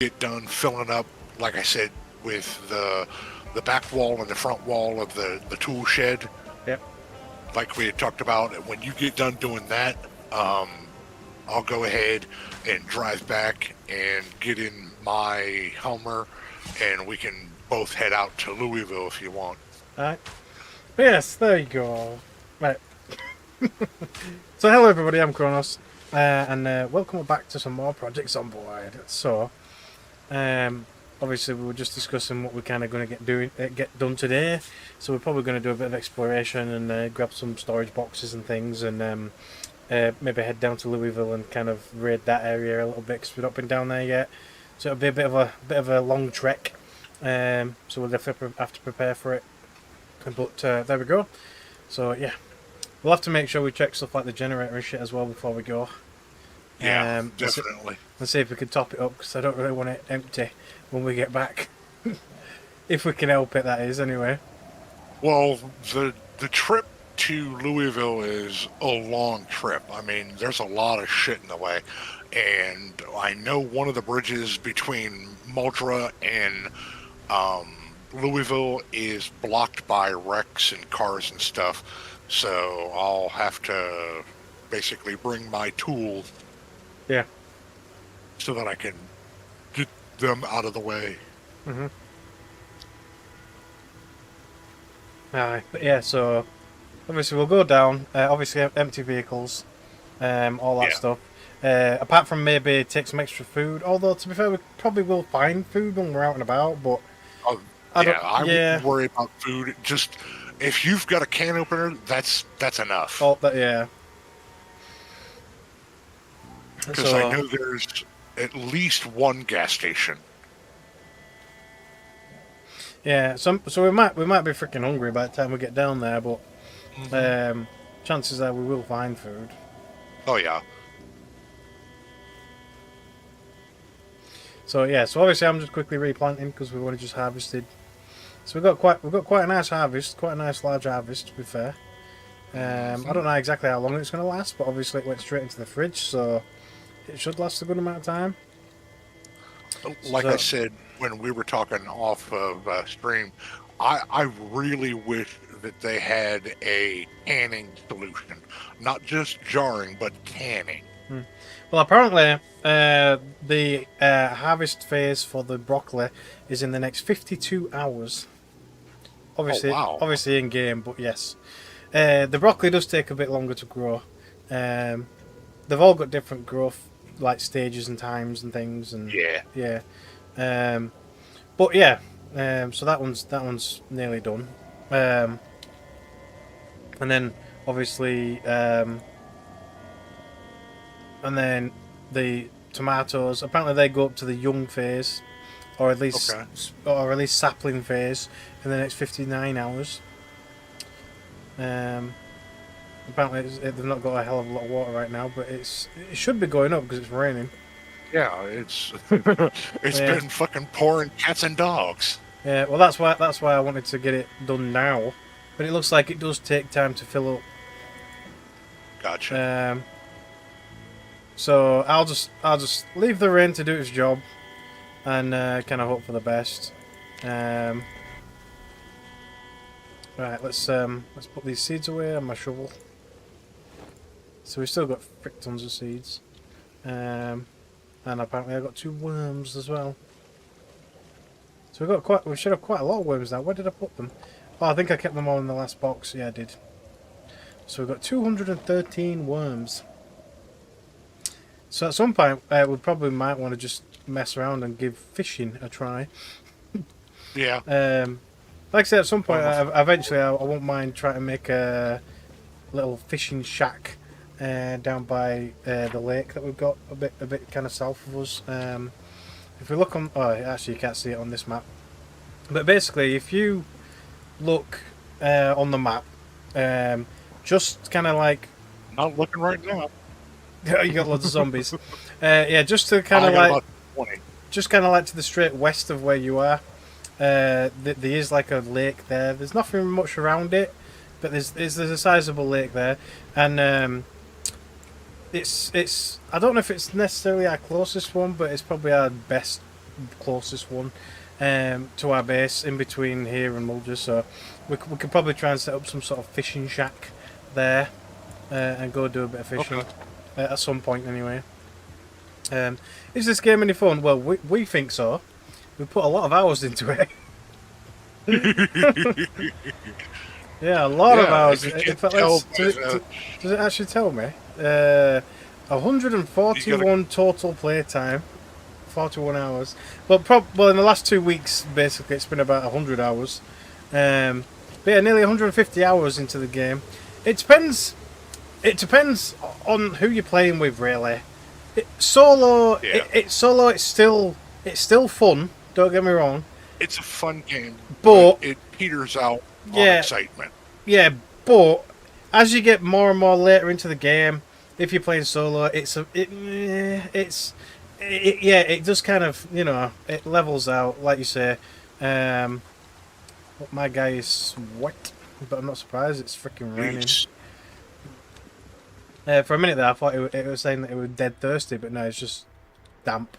get done filling up, like I said, with the back wall and the front wall of the tool shed, Yep. like we had talked about, and when you get done doing that, I'll go ahead and drive back and get in my Hummer, and we can both head out to Louisville if you want. Alright. Yes, there you go. Right. So hello everybody, I'm Crownos, and welcome back to some more Project Zomboid. So, obviously we were just discussing what we're kind of going to get done today. So we're probably going to do a bit of exploration and grab some storage boxes and things, and maybe head down to Louisville and kind of raid that area a little bit because we've not been down there yet. So it'll be a bit of a long trek. So we'll definitely have to prepare for it. But there we go. So yeah, we'll have to make sure we check stuff like the generator and shit as well before we go. Yeah, definitely. Let's see if we can top it up because I don't really want it empty when we get back. If we can help it, that is, anyway. Well, the trip to Louisville is a long trip. I mean, there's a lot of shit in the way. And I know one of the bridges between Muldra and Louisville is blocked by wrecks and cars and stuff. So I'll have to basically bring my tools. Yeah. So that I can get them out of the way. Mm-hmm. But yeah, so obviously we'll go down. Obviously empty vehicles, all that stuff. Apart from maybe take some extra food. Although to be fair, we probably will find food when we're out and about. But I wouldn't worry about food. Just if you've got a can opener, that's enough. Oh, yeah. Because I know there's at least one gas station. Yeah, so we might be freaking hungry by the time we get down there, but chances are we will find food. Oh yeah. So yeah, so obviously I'm just quickly replanting because we've only just harvested. So we've got quite a nice harvest, quite a nice large harvest to be fair. I don't know exactly how long it's going to last, but obviously it went straight into the fridge, so it should last a good amount of time. Like I said when we were talking off of stream, I really wish that they had a canning solution, not just jarring, but canning. Well, apparently the harvest phase for the broccoli is in the next 52 hours. Obviously, obviously in game, but yes, the broccoli does take a bit longer to grow. They've all got different growth like stages and times and things, and yeah. But yeah, so that one's nearly done. And then obviously, and then the tomatoes. Apparently, they go up to the young phase, or at least sapling phase, in the next 59 hours. Apparently, they've not got a hell of a lot of water right now, but it should be going up because it's raining. Yeah, it's been fucking pouring cats and dogs. Yeah, well that's why I wanted to get it done now, but it looks like it does take time to fill up. Gotcha. So I'll just leave the rain to do its job, and kind of hope for the best. Right, let's put these seeds away on my shovel. So we've still got frick tons of seeds, and apparently I've got 2 worms as well. So we should have quite a lot of worms now. Where did I put them? Oh, I think I kept them all in the last box. Yeah, I did. So we've got 213 worms. So at some point we probably might want to just mess around and give fishing a try. Yeah. Like I said, at some point eventually I won't mind trying to make a little fishing shack down by the lake that we've got a bit kind of south of us. If we look on, actually you can't see it on this map, but basically if you look on the map, just kind of like, not looking right now. You got loads of zombies. Yeah, just to kind of like, to the straight west of where you are. There is like a lake there. There's nothing much around it, but there's a sizable lake there, and it's I don't know if it's necessarily our closest one, but it's probably our best closest one to our base in between here and Mulder. So we could probably try and set up some sort of fishing shack there and go do a bit of fishing at some point anyway. Is this game any fun? Well, we think so. We put a lot of hours into it. Yeah, a lot of hours. In fact, does it actually tell me? 141 total playtime, 41 hours. Well, in the last 2 weeks, basically, it's been about 100 hours. But yeah, nearly 150 hours into the game. It depends. It depends on who you're playing with, really. Solo. It's still fun. Don't get me wrong. It's a fun game, but it peters out on excitement. Yeah, but as you get more and more later into the game, if you're playing solo, it does kind of, it levels out, like you say. My guy is wet, but I'm not surprised. It's freaking raining. For a minute there, I thought it was saying that it was dead thirsty, but no, it's just damp,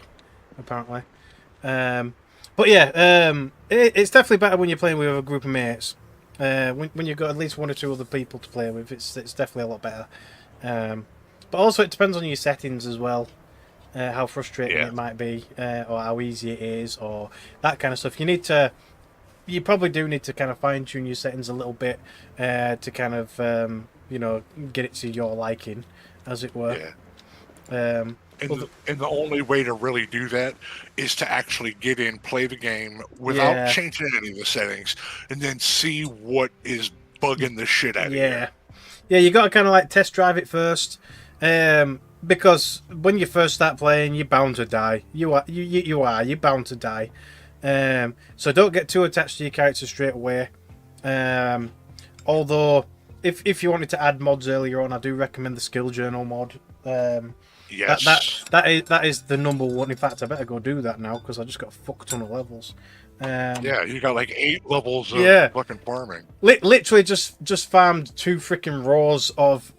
apparently. But yeah, it's definitely better when you're playing with a group of mates. When you've got at least 1 or 2 other people to play with, it's definitely a lot better. But also, it depends on your settings as well, how frustrating it might be, or how easy it is, or that kind of stuff. You probably do need to kind of fine tune your settings a little bit to kind of get it to your liking, as it were. Yeah. And the only way to really do that is to actually get in, play the game without changing any of the settings, and then see what is bugging the shit out of you. Yeah, you got to kind of like test drive it first, because when you first start playing, you're bound to die. You're bound to die. So don't get too attached to your character straight away. Although, if you wanted to add mods earlier on, I do recommend the skill journal mod. Yes. That is the number one. In fact, I better go do that now because I just got a fuck ton of levels. You got like 8 levels of fucking farming. Literally just farmed 2 freaking rows of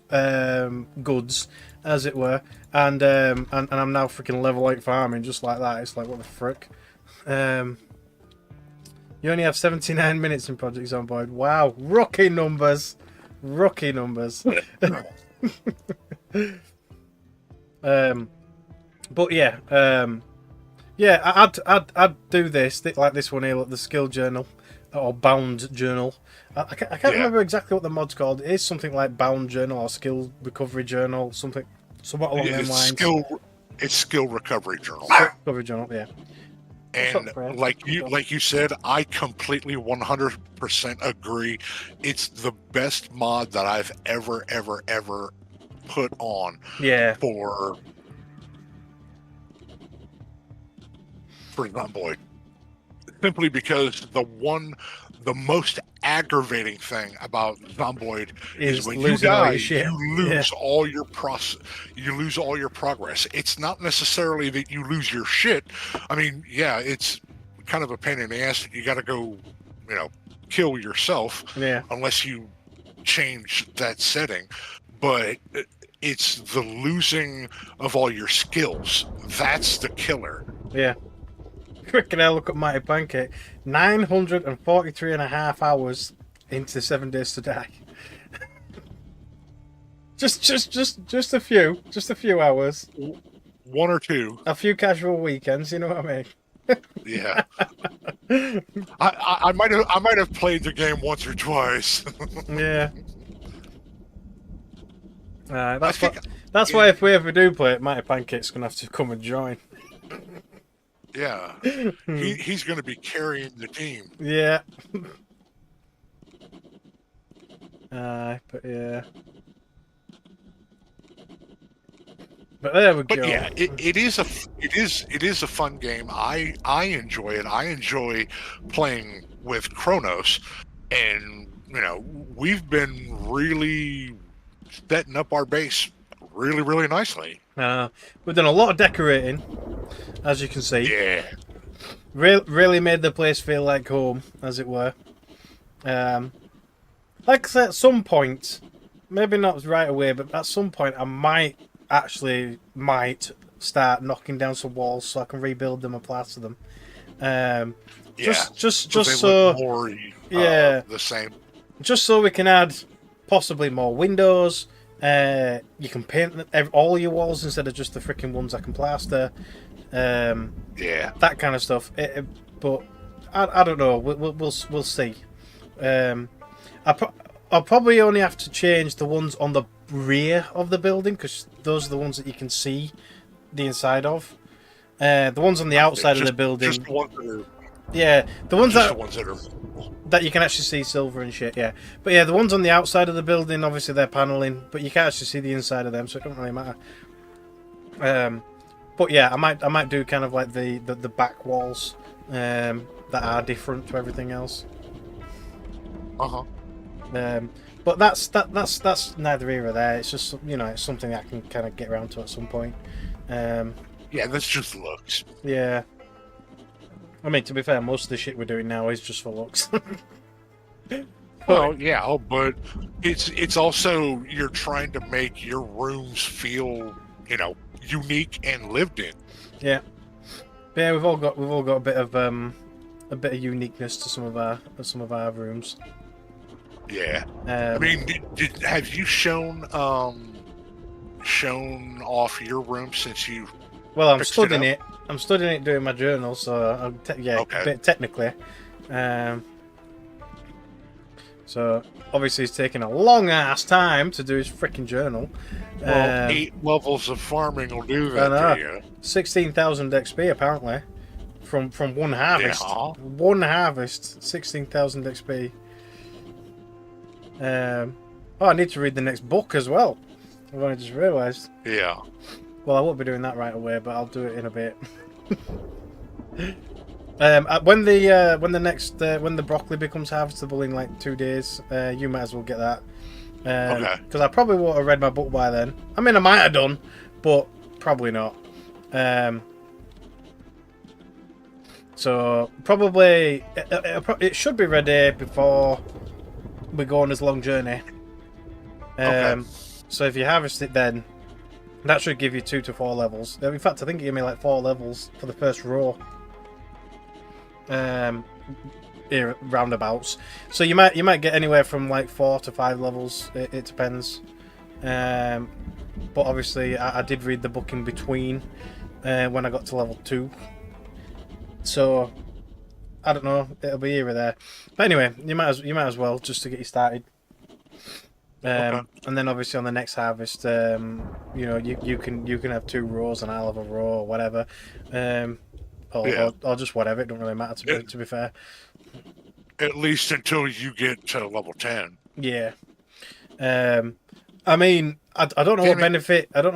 goods, as it were, and I'm now freaking level 8 farming just like that. It's like, what the frick? You only have 79 minutes in Project Zomboid. Wow, rookie numbers. But yeah, I'd do this like this one here, like the skill journal or bound journal. I can't remember exactly what the mod's called. It is something like bound journal or skill recovery journal, somewhat along those lines. It's skill recovery journal. Recovery journal, yeah. And like you said, I completely 100% agree. It's the best mod that I've ever put on. Yeah. For Zomboid. Simply because the most aggravating thing about Zomboid is when you die, you lose all your progress. It's not necessarily that you lose your shit. I mean, yeah, it's kind of a pain in the ass that you got to go, kill yourself unless you change that setting. But it's the losing of all your skills. That's the killer. Yeah. Quick, and I look at Mighty Pancake. 943.5 hours into 7 Days to Die. just a few hours. 1 or 2. A few casual weekends. You know what I mean? Yeah. I might have played the game once or twice. Yeah. That's why if we ever do play it, Mighty Pancake's gonna have to come and join. Yeah, he's going to be carrying the team. Yeah. But yeah. But there we go. But yeah, it is a fun game. I enjoy it. I enjoy playing with Crownos, and we've been really setting up our base really nicely. We've done a lot of decorating, as you can see. Yeah. Really made the place feel like home, as it were. Like I said, at some point, maybe not right away, but at some point I might start knocking down some walls so I can rebuild them and plaster them. Yeah. Just they so look more yeah, the same. just so we can add possibly more windows. You can paint all your walls instead of just the freaking ones I can plaster. Yeah. That kind of stuff. But I don't know. We'll see. I'll probably only have to change the ones on the rear of the building because those are the ones that you can see the inside of. The ones on the outside of the building. Just the ones that are, yeah, the ones the ones that are that you can actually see silver and shit. Yeah, but yeah, the ones on the outside of the building, obviously they're paneling, but you can't actually see the inside of them, so it don't really matter. But yeah, I might do kind of like the back walls that are different to everything else. But that's neither here or there. It's just, you know, it's something I can kind of get around to at some point. yeah, that's just looks. Yeah. I mean, to be fair, most of the shit we're doing now is just for looks. Well, yeah, but it's also you're trying to make your rooms feel, you know, unique and lived in. Yeah. But yeah, we've all got a bit of uniqueness to some of our rooms. Yeah. I mean, have you shown off your room since you? Well, I'm studying it. I'm studying it, doing my journal. So yeah, okay. Technically. So obviously he's taking a long ass time to do his freaking journal. Well, 8 levels of farming will do that to you. 16,000 XP apparently from one harvest. Yeah. One harvest, 16,000 XP. Oh, I need to read the next book as well. I've only just realised. Yeah. Well, I won't be doing that right away, but I'll do it in a bit. When the broccoli becomes harvestable in like 2 days, you might as well get that. Okay. Because I probably won't have read my book by then. I mean, I might have done, but probably not. So probably it should be ready before we go on this long journey. Okay. So if you harvest it then, that should give you 2 to 4 levels. In fact, I think it gave me like 4 levels for the first row. Here, roundabouts. So you might get anywhere from like 4 to 5 levels. It depends. But obviously, I did read the book in between when I got to level 2. So I don't know. It'll be here or there. But anyway, you might as well just to get you started. And then obviously on the next harvest, you know, you can have 2 rows and I'll have a row or whatever, or just whatever. It don't really matter to be fair. At least until you get to level 10. Yeah. I mean, I don't know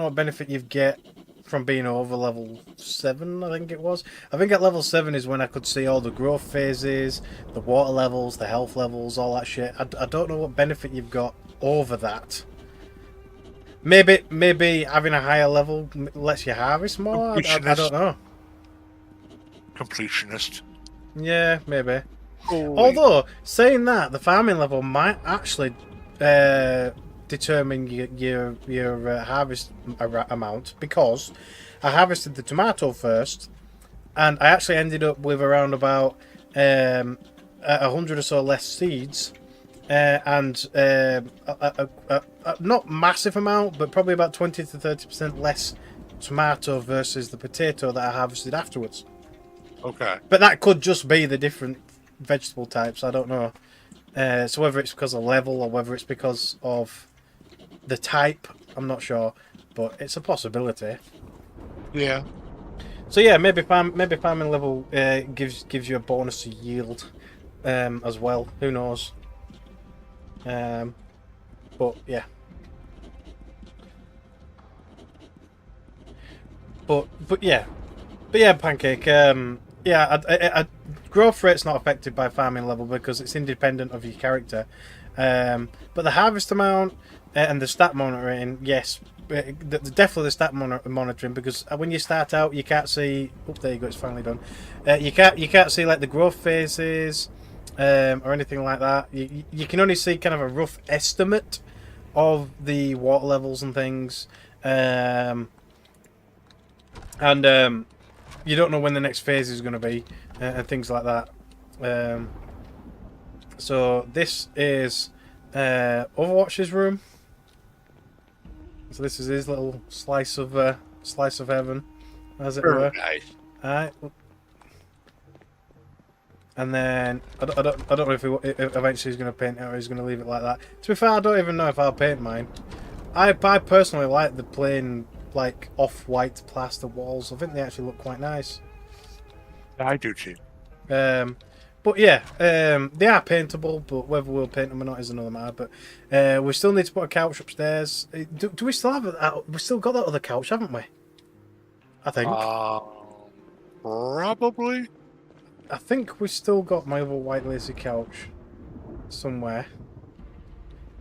what benefit you get from being over level 7. I think it was. I think at level 7 is when I could see all the growth phases, the water levels, the health levels, all that shit. I don't know what benefit you've got over that. Maybe having a higher level lets you harvest more. I don't know. Completionist. Yeah, maybe. Holy. Although saying that, the farming level might actually determine your harvest amount, because I harvested the tomato first, and I actually ended up with around about 100 or so less seeds. And not massive amount, but probably about 20 to 30% less tomato versus the potato that I harvested afterwards. Okay. But that could just be the different vegetable types. I don't know. So whether it's because of level or whether it's because of the type, I'm not sure. But it's a possibility. Yeah. So yeah, maybe farming level gives you a bonus to yield as well. Who knows? But yeah. But yeah, Pancake. Yeah, growth rate's not affected by farming level because it's independent of your character. But the harvest amount and the stat monitoring, yes, definitely the stat monitoring, because when you start out, you can't see. Oh, there you go. It's finally done. You can't see like the growth phases. Or anything like that. You can only see kind of a rough estimate of the water levels and things. And you don't know when the next phase is going to be, and things like that. So this is Overwatch's room. So this is his little slice of heaven, as it were. Nice. Alright. And then I don't know if eventually he's going to paint it or he's going to leave it like that. To be fair, I don't even know if I'll paint mine. I personally like the plain, like, off-white plaster walls. I think they actually look quite nice. I do too. But yeah, they are paintable, but whether we'll paint them or not is another matter. But we still need to put a couch upstairs. Do we still have that? We still got that other couch, haven't we? I think. Probably. I think we still got my other white lacy couch somewhere.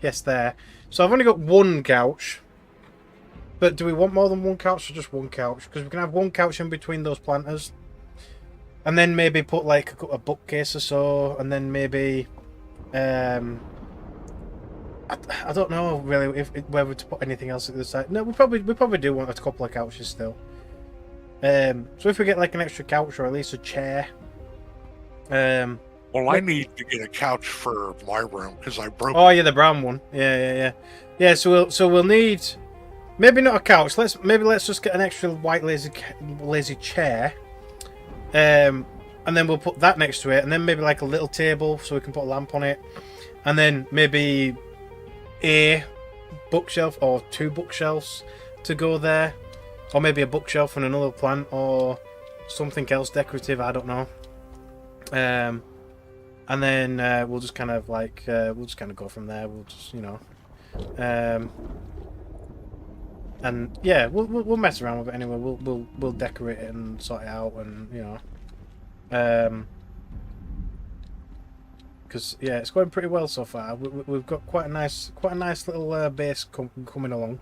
Yes, there. So I've only got one couch. But do we want more than one couch or just one couch? Because we can have one couch in between those planters. And then maybe put like a bookcase or so. And then maybe... I don't know really whether to put anything else at the side. No, we probably do want a couple of couches still. So if we get like an extra couch or at least a chair... Well, I need to get a couch for my room because I broke. Oh yeah, the brown one. Yeah. So we'll need maybe not a couch. Let's just get an extra white lazy chair. And then we'll put that next to it, and then maybe like a little table so we can put a lamp on it, and then maybe a bookshelf or two bookshelves to go there, or maybe a bookshelf and another plant or something else decorative. I don't know. And then we'll just kind of like go from there. We'll just and yeah, we'll mess around with it anyway. We'll decorate it and sort it out, and because yeah, it's going pretty well so far. We've got quite a nice little base coming along.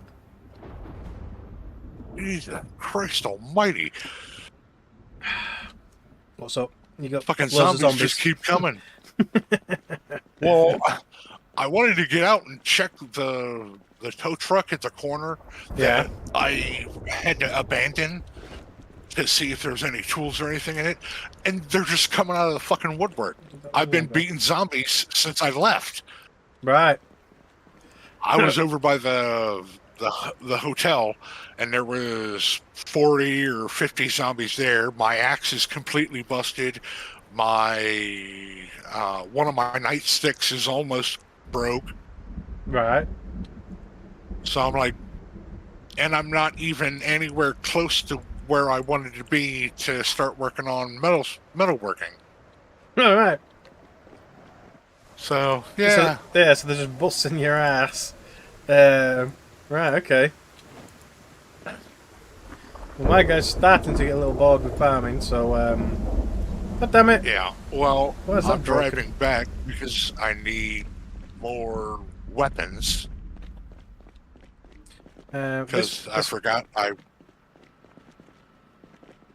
Jesus Christ Almighty! What's up? You got Fucking loads of zombies just keep coming. Well, I wanted to get out and check the tow truck at the corner that I had to abandon to see if there's any tools or anything in it, and they're just coming out of the fucking woodwork. I've been beating zombies since I left. Right. I was over by the hotel, and there was 40 or 50 zombies there. My axe is completely busted. My one of my nightsticks is almost broke. Right. So I'm like, and I'm not even anywhere close to where I wanted to be to start working on metalworking. All right. So yeah, so they're just busting your ass. Right. Okay. Well, my guy's starting to get a little bored with farming, so God damn it. Yeah. Well, I'm driving broken? back because I need more weapons. Because I forgot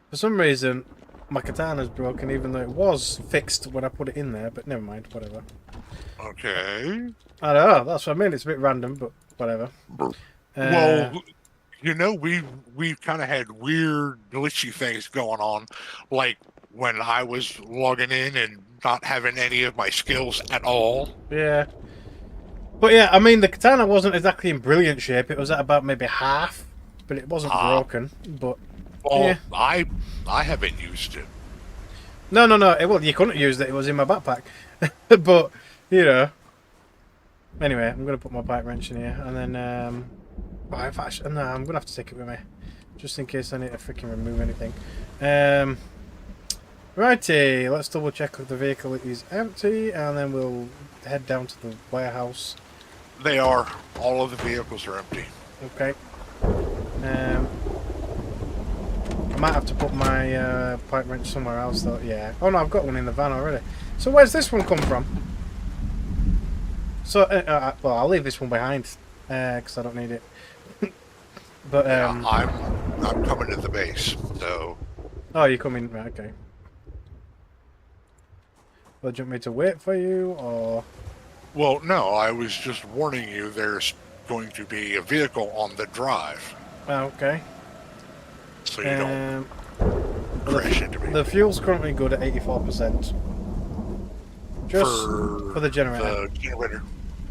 for some reason, my katana's broken, even though it was fixed when I put it in there. But never mind, whatever. Okay. I don't know. That's what I mean. It's a bit random, but whatever. Well, we've kind of had weird glitchy things going on, like when I was logging in and not having any of my skills at all. Yeah. But yeah, I mean, the katana wasn't exactly in brilliant shape. It was at about maybe half, but it wasn't broken. But well, yeah. I haven't used it. No. Well, you couldn't use it. It was in my backpack. But anyway, I'm gonna put my pipe wrench in here, and then I'm gonna have to take it with me, just in case I need to freaking remove anything. Righty, let's double check if the vehicle is empty, and then we'll head down to the warehouse. They are. All of the vehicles are empty. Okay. I might have to put my pipe wrench somewhere else, though. Yeah. Oh no, I've got one in the van already. So where's this one come from? So, well, I'll leave this one behind because I don't need it. But I'm coming to the base, so. Oh, you're coming? Right, okay. Well, do you want me to wait for you, or? Well, no, I was just warning you there's going to be a vehicle on the drive. Oh, okay. So so you don't well, crash into me. the fuel's currently good at 84%. Just for the generator. The generator.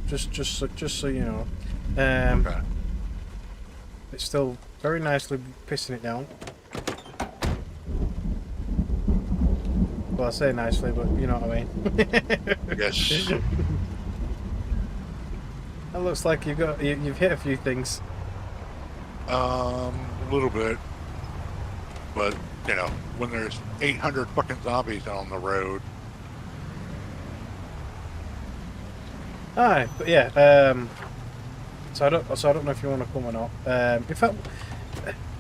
Just so you know. Okay. It's still very nicely pissing it down. Well, I say nicely, but you know what I mean. Yes. That looks like you've hit a few things. A little bit, but you know, when there's 800 fucking zombies on the road. Aye, but yeah. So I don't know if you want to come or not. In fact,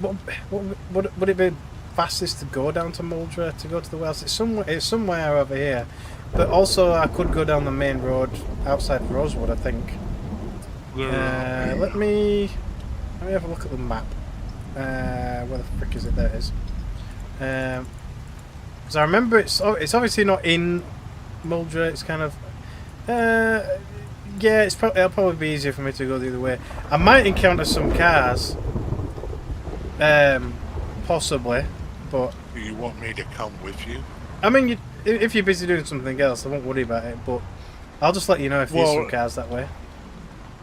would it be fastest to go down to Muldra to go to the wells? It's somewhere over here, but also I could go down the main road outside Rosewood, I think. Let me have a look at the map. Where the frick is it? There it is. Because I remember it's obviously not in Muldra. It's kind of yeah. It'll probably be easier for me to go the other way. I might encounter some cars, possibly, but. Do you want me to come with you? I mean, if you're busy doing something else, I won't worry about it. But I'll just let you know if there's some cars that way.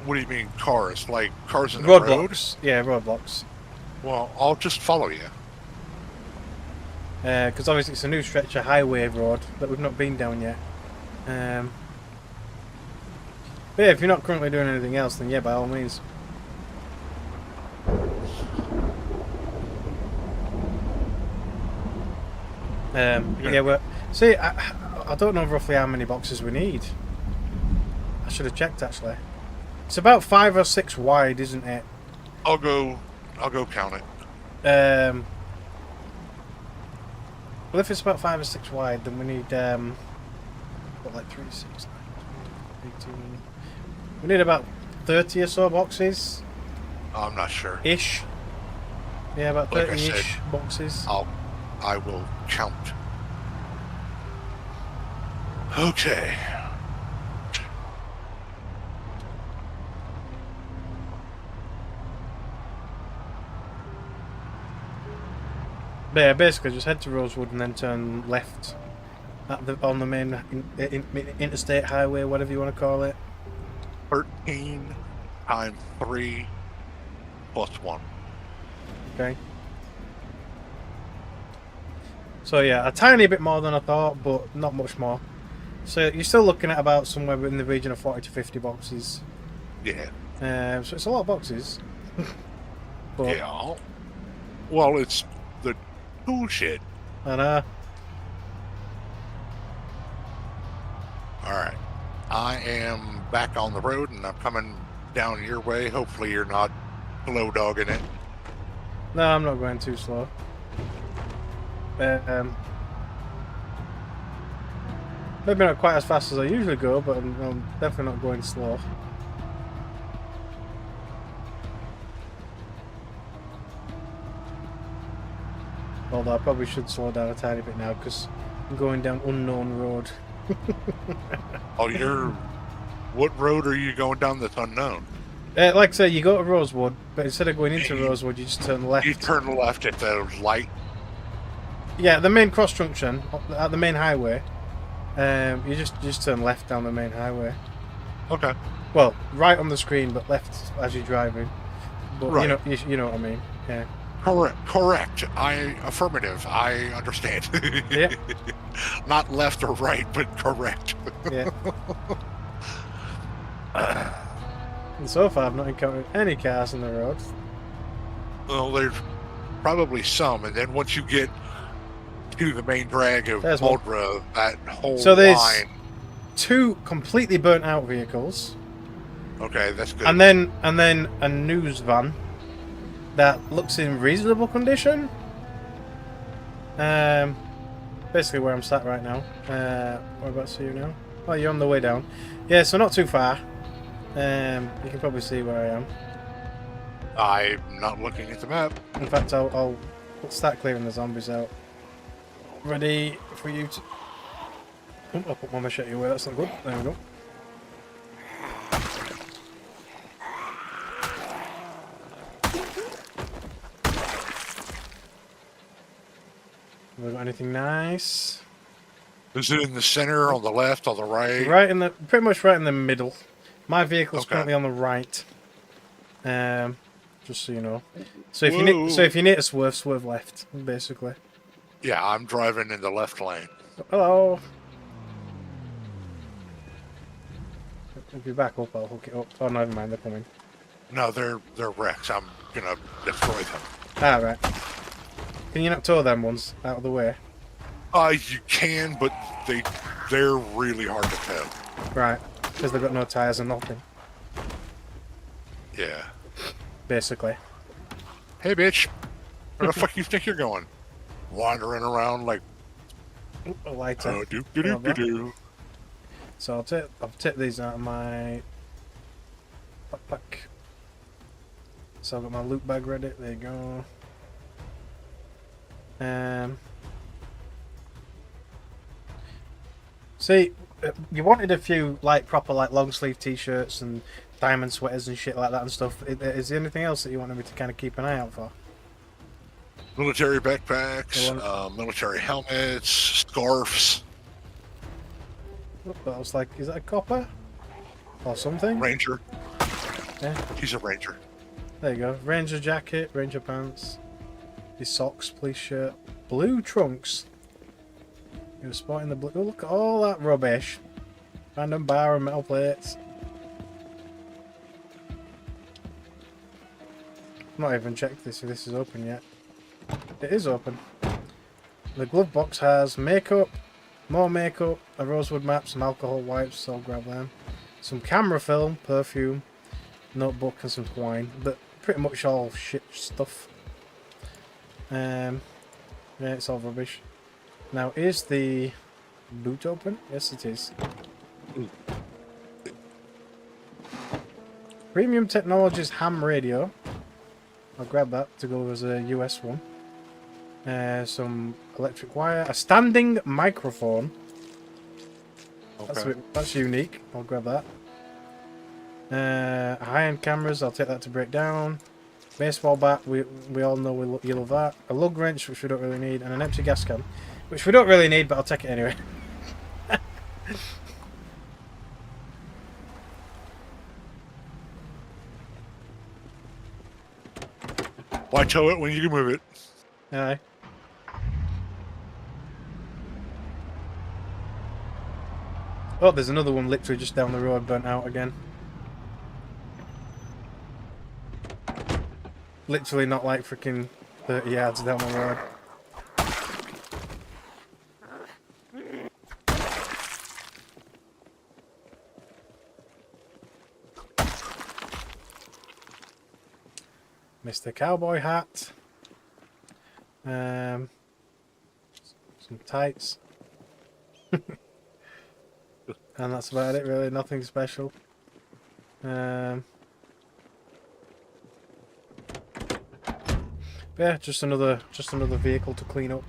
What do you mean cars? Like cars in the road? Roadblocks. Yeah, roadblocks. Well, I'll just follow you. Because obviously it's a new stretch of highway road that we've not been down yet. But yeah, if you're not currently doing anything else, then yeah, by all means. Yeah, well, see, I don't know roughly how many boxes we need. I should have checked actually. It's about 5 or 6 wide, isn't it? I'll go count it. Well, if it's about 5 or 6 wide, then we need what, like 3, 6, 9, 18. We need about 30 or so boxes. I'm not sure. Ish. Yeah, about Like I 30-ish said, boxes. I will count. Okay. But yeah, basically just head to Rosewood and then turn left on the main interstate highway, whatever you want to call it. 13 times 3 plus 1. Okay. So yeah, a tiny bit more than I thought, but not much more. So you're still looking at about somewhere in the region of 40 to 50 boxes. Yeah. So it's a lot of boxes. But, yeah. Well, it's the cool shit. I know. Alright. I am back on the road and I'm coming down your way. Hopefully you're not slow dogging it. No, I'm not going too slow. Maybe not quite as fast as I usually go, but I'm definitely not going slow. Although I probably should slow down a tiny bit now because I'm going down unknown road. Oh, what road are you going down that's unknown? Like I say, you go to Rosewood, but instead of going into Rosewood, you just turn left. You turn left at the light. Yeah, the main cross junction at the main highway. You just turn left down the main highway. Okay. Well, right on the screen, but left as you're driving. But right. you know what I mean. Yeah. Correct. Affirmative. I understand. Yeah. Not left or right, but correct. Yeah. And so far, I've not encountered any cars on the road. Well, there's probably some, and then once you get to the main drag of Muldra, that whole there's line. 2 completely burnt out vehicles. Okay, that's good. And then a news van that looks in reasonable condition. Basically where I'm sat right now. Whereabouts are you now? Oh, you're on the way down. Yeah, so not too far. You can probably see where I am. I'm not looking at the map. In fact, I'll start clearing the zombies out. Ready for you to... Oh, I'll put my machete away, that's not good. There we go. Have we got anything nice? Is it in the center, on the left, on the right? Right in the, pretty much right in the middle. My vehicle's Okay. currently on the right. Just so you know. So Whoa. if you need to swerve, swerve left, basically. Yeah, I'm driving in the left lane. Hello. If you back up, I'll hook it up. Oh, never mind, they're coming. No, they're wrecks. I'm gonna destroy them. Ah, right. Can you not tow them ones out of the way? You can, but they're really hard to tow. Right, because they've got no tyres and nothing, Yeah. basically. Hey, bitch. Where the fuck you think you're going? Wandering around like A lighter. oh do do do do. So I'll take these out of my backpack. So I've got my loot bag ready. There you go. See, you wanted a few like proper like long sleeve t-shirts and diamond sweaters and shit like that and stuff. Is there anything else that you wanted me to kind of keep an eye out for? Military backpacks, military helmets, scarves. What else? Like, is that a copper or something? Ranger. Yeah. He's a ranger. There you go. Ranger jacket, ranger pants, his socks, police shirt, blue trunks. You're spotting the blue. Oh, look at all that rubbish. Random bar and metal plates. I've not even checked this if this is open yet. It is open. The glove box has makeup, more makeup, a rosewood map, some alcohol wipes, so I'll grab them. Some camera film, perfume, notebook and some wine. But pretty much all shit stuff. Yeah, it's all rubbish. Now, is the boot open? Yes, it is. Premium Technologies ham radio. I'll grab that to go as a US one. Some electric wire. A standing microphone. Okay. That's unique. I'll grab that. High-end cameras. I'll take that to break down. Baseball bat. We all know you love that. A lug wrench, which we don't really need, and an empty gas can, which we don't really need, but I'll take it anyway. Why tow it when you can move it? Aye. Oh, there's another one literally just down the road, burnt out again. Literally not like freaking 30 yards down the road. Mr. Cowboy hat. Some tights. And that's about it really, nothing special. Yeah, just another vehicle to clean up.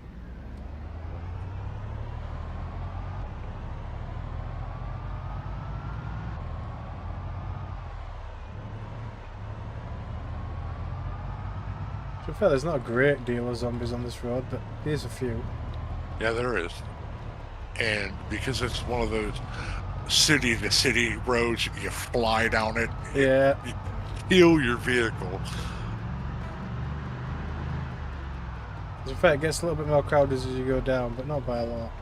To be fair, there's not a great deal of zombies on this road, but there's a few. Yeah, there is. And because it's one of those city-to-city roads, you fly down it. Yeah. You kill your vehicle. In fact, it gets a little bit more crowded as you go down, but not by a lot.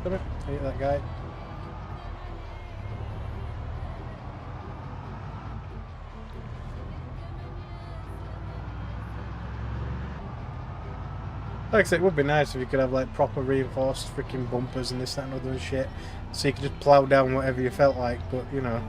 Come here, hit that guy. Like I said, it would be nice if you could have like proper reinforced freaking bumpers and this, that and other shit. So you could just plow down whatever you felt like, but you know.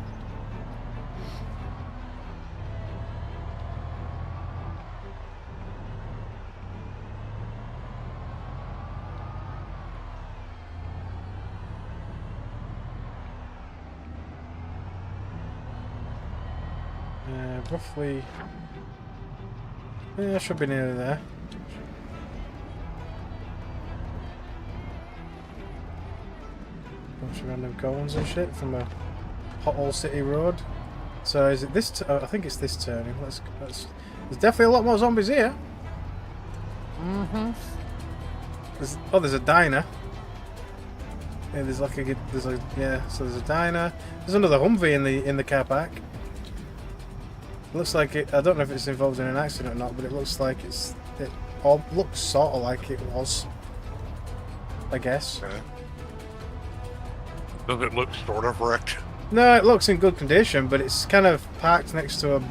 Roughly... yeah, should be nearly there. Bunch of random cones and shit from a pothole city road. So is it this? I think it's this turning. Let's. There's definitely a lot more zombies here. Mm-hmm. There's a diner. Yeah, there's like a yeah. So there's a diner. There's another Humvee in the car park. Looks like it. I don't know if it's involved in an accident or not, but it looks like it all looks sort of like it was. I guess. Okay. Does it look sort of wrecked? No, it looks in good condition, but it's kind of parked next to a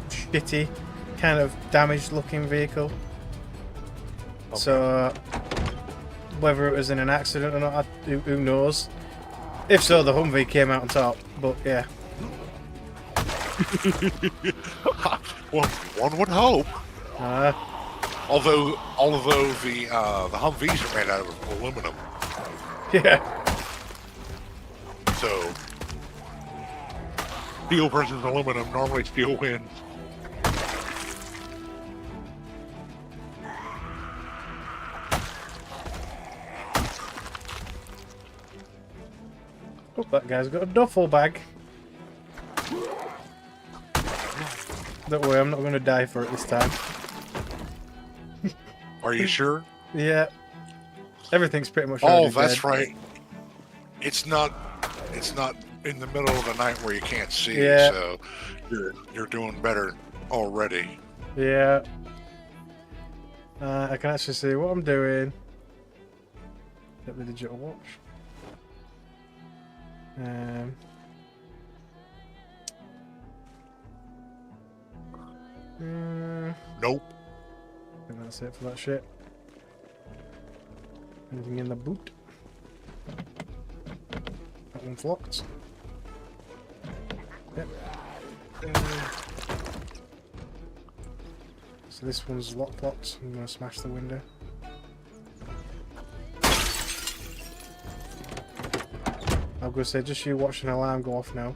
shitty, kind of damaged-looking vehicle. Okay. So, whether it was in an accident or not, who knows? If so, the Humvee came out on top. But yeah. Well, one would hope. Although the Humvees are made out of aluminum. Yeah. So, steel versus aluminum, normally steel wins. Oh, that guy's got a duffel bag. Don't worry, I'm not going to die for it this time. Are you sure? Yeah. Everything's pretty much Oh, already that's dead. right. It's not in the middle of the night where you can't see, Yeah. so you're doing better already. Yeah. I can actually see what I'm doing. Get the digital watch. Nope. I think that's it for that shit. Anything in the boot? That one's locked. Yep. So this one's locked. I'm gonna smash the window. I'm gonna say, just you watch an alarm go off now.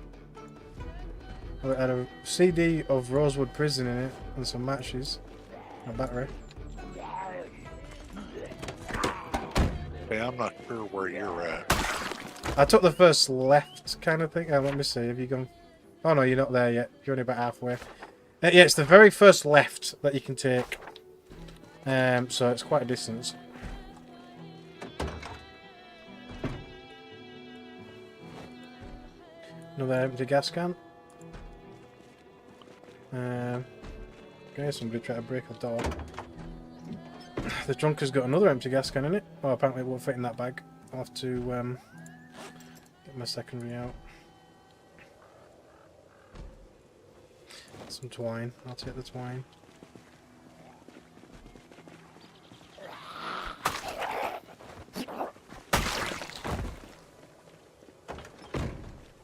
It had a CD of Rosewood Prison in it and some matches. A battery. Hey, I'm not sure where you're at. I took the first left kind of thing. Let me see. Have you gone? Oh no, you're not there yet. You're only about halfway. Yeah, it's the very first left that you can take. So it's quite a distance. Another empty gas can. Okay, somebody tried to break a door. The trunk has got another empty gas can in it. Oh, apparently it won't fit in that bag. I'll have to get my secondary out. Some twine. I'll take the twine.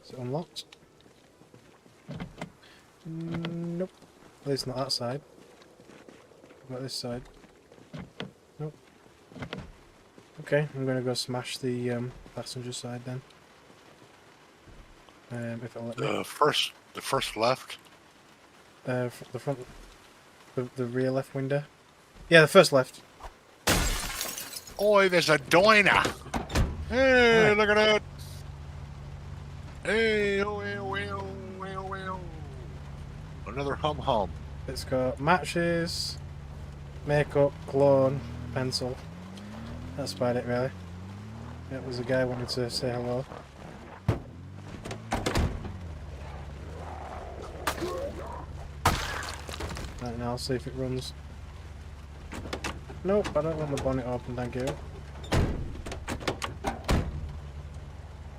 Is it unlocked? Nope. At least not that side. What about this side? Nope. Okay, I'm gonna go smash the passenger side then. If it'll let me. The first left. The front, the rear left window. Yeah, the first left. Oi, there's a diner. Hey, Right. look at that. Hey, oh, well, well, well, well. Another hum. It's got matches, makeup, cologne, pencil. That's about it, really. Yeah, there's a guy wanting to say hello. Right, now I'll see if it runs. Nope, I don't want the bonnet open, thank you.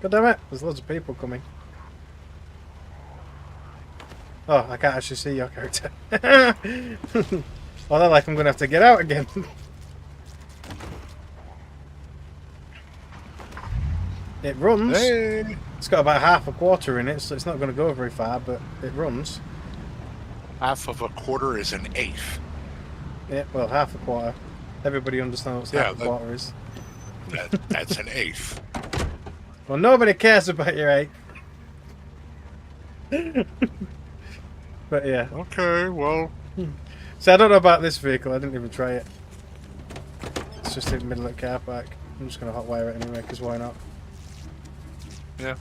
God damn it, there's loads of people coming. Oh, I can't actually see your character. Well, like I'm going to have to get out again. It runs. Hey. It's got about half a quarter in it, so it's not going to go very far, but it runs. Half of a quarter is an eighth. Yeah, well, half a quarter. Everybody understands what half a quarter is. That's an eighth. Well, nobody cares about your eighth. But yeah. Okay, well. So I don't know about this vehicle. I didn't even try it. It's just in the middle of the car park. I'm just going to hotwire it anyway, because why not? Yeah.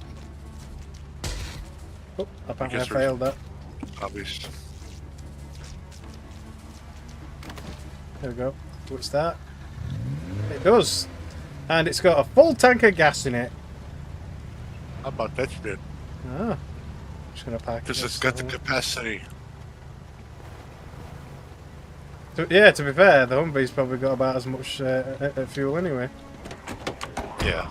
Oh, apparently I guess failed that. Obvious. There we go. What's that? It does. And it's got a full tank of gas in it. How about that shit? Ah. Just gonna pack Because it. it's got the capacity. Yeah, to be fair, the Humvee's probably got about as much fuel anyway. Yeah.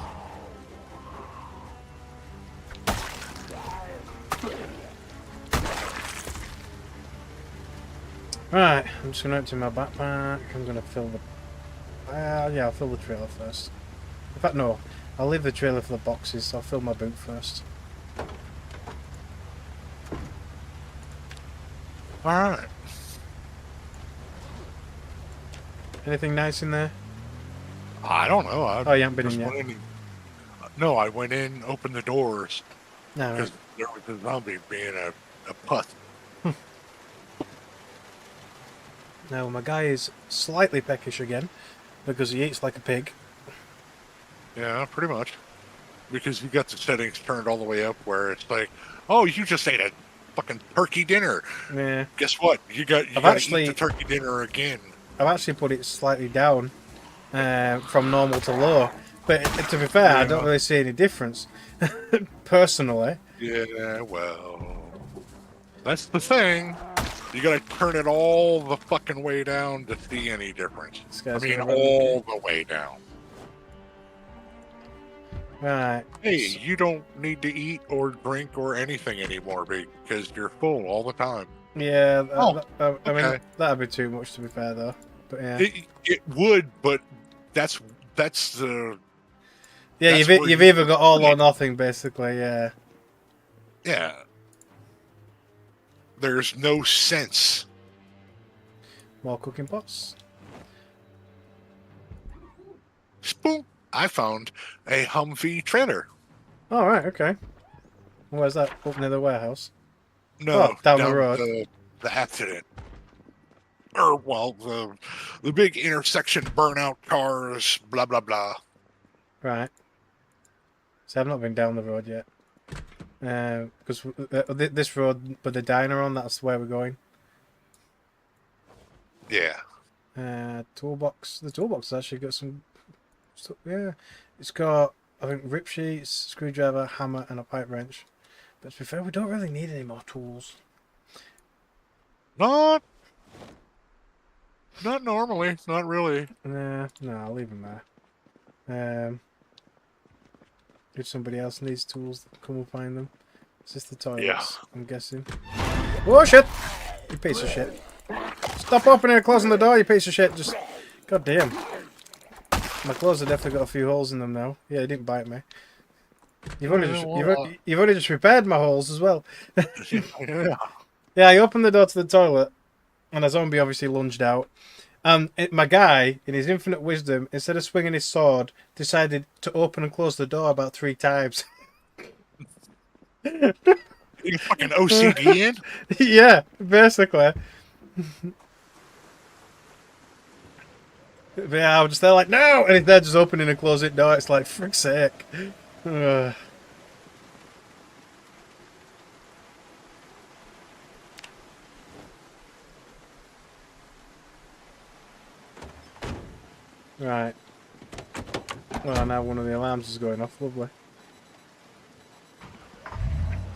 Right, I'm just gonna empty my backpack. I'm gonna fill the. Yeah, I'll fill the trailer first. In fact, no, I'll leave the trailer for the boxes. So I'll fill my boot first. All right. Anything nice in there? I don't know. Oh, you haven't been in yet. No, I went in, opened the doors No. because there was a zombie being a puss. Now my guy is slightly peckish again because he eats like a pig. Yeah, pretty much. Because you got the settings turned all the way up where it's like, oh, you just ate a fucking turkey dinner. Yeah. Guess what? You got to eat the turkey dinner again. I've actually put it slightly down from normal to low. But to be fair, I don't really see any difference personally. Yeah, well, that's the thing. You gotta turn it all the fucking way down to see any difference. I mean, all the way down. Right. Hey, you don't need to eat or drink or anything anymore because you're full all the time. Yeah. I mean, okay. that'd be too much to be fair, though. But yeah. It would, but that's the. Yeah, that's you've either got all or nothing, basically. Yeah. Yeah. There's no sense. More cooking pots. Spoon. I found a Humvee trailer. Oh, right, okay. Where's that? Up near the warehouse? No, down the road. The accident. Or, well, the big intersection burnout cars, blah, blah, blah. Right. So I've not been down the road yet. Because this road with the diner on, that's where we're going. Yeah. Toolbox. The toolbox has actually got some stuff. Yeah. It's got, I think, rip sheets, screwdriver, hammer, and a pipe wrench. But to be fair, we don't really need any more tools. Not normally. Not really. No, I'll leave them there. If somebody else needs tools, come and find them. Is this the toilets? Yeah. I'm guessing. Oh shit! You piece of shit. Stop opening and closing the door, you piece of shit. Just, god damn. My clothes have definitely got a few holes in them now. Yeah, he didn't bite me. You've only just repaired my holes as well. Yeah. Yeah, I opened the door to the toilet, and a zombie obviously lunged out. My guy, in his infinite wisdom, instead of swinging his sword, decided to open and close the door about 3 times. You fucking OCD in? Yeah, basically. But yeah, I was just there like, no! And they're just opening and closing the door. It's like, frick's sake. Right. Well, now one of the alarms is going off. Lovely.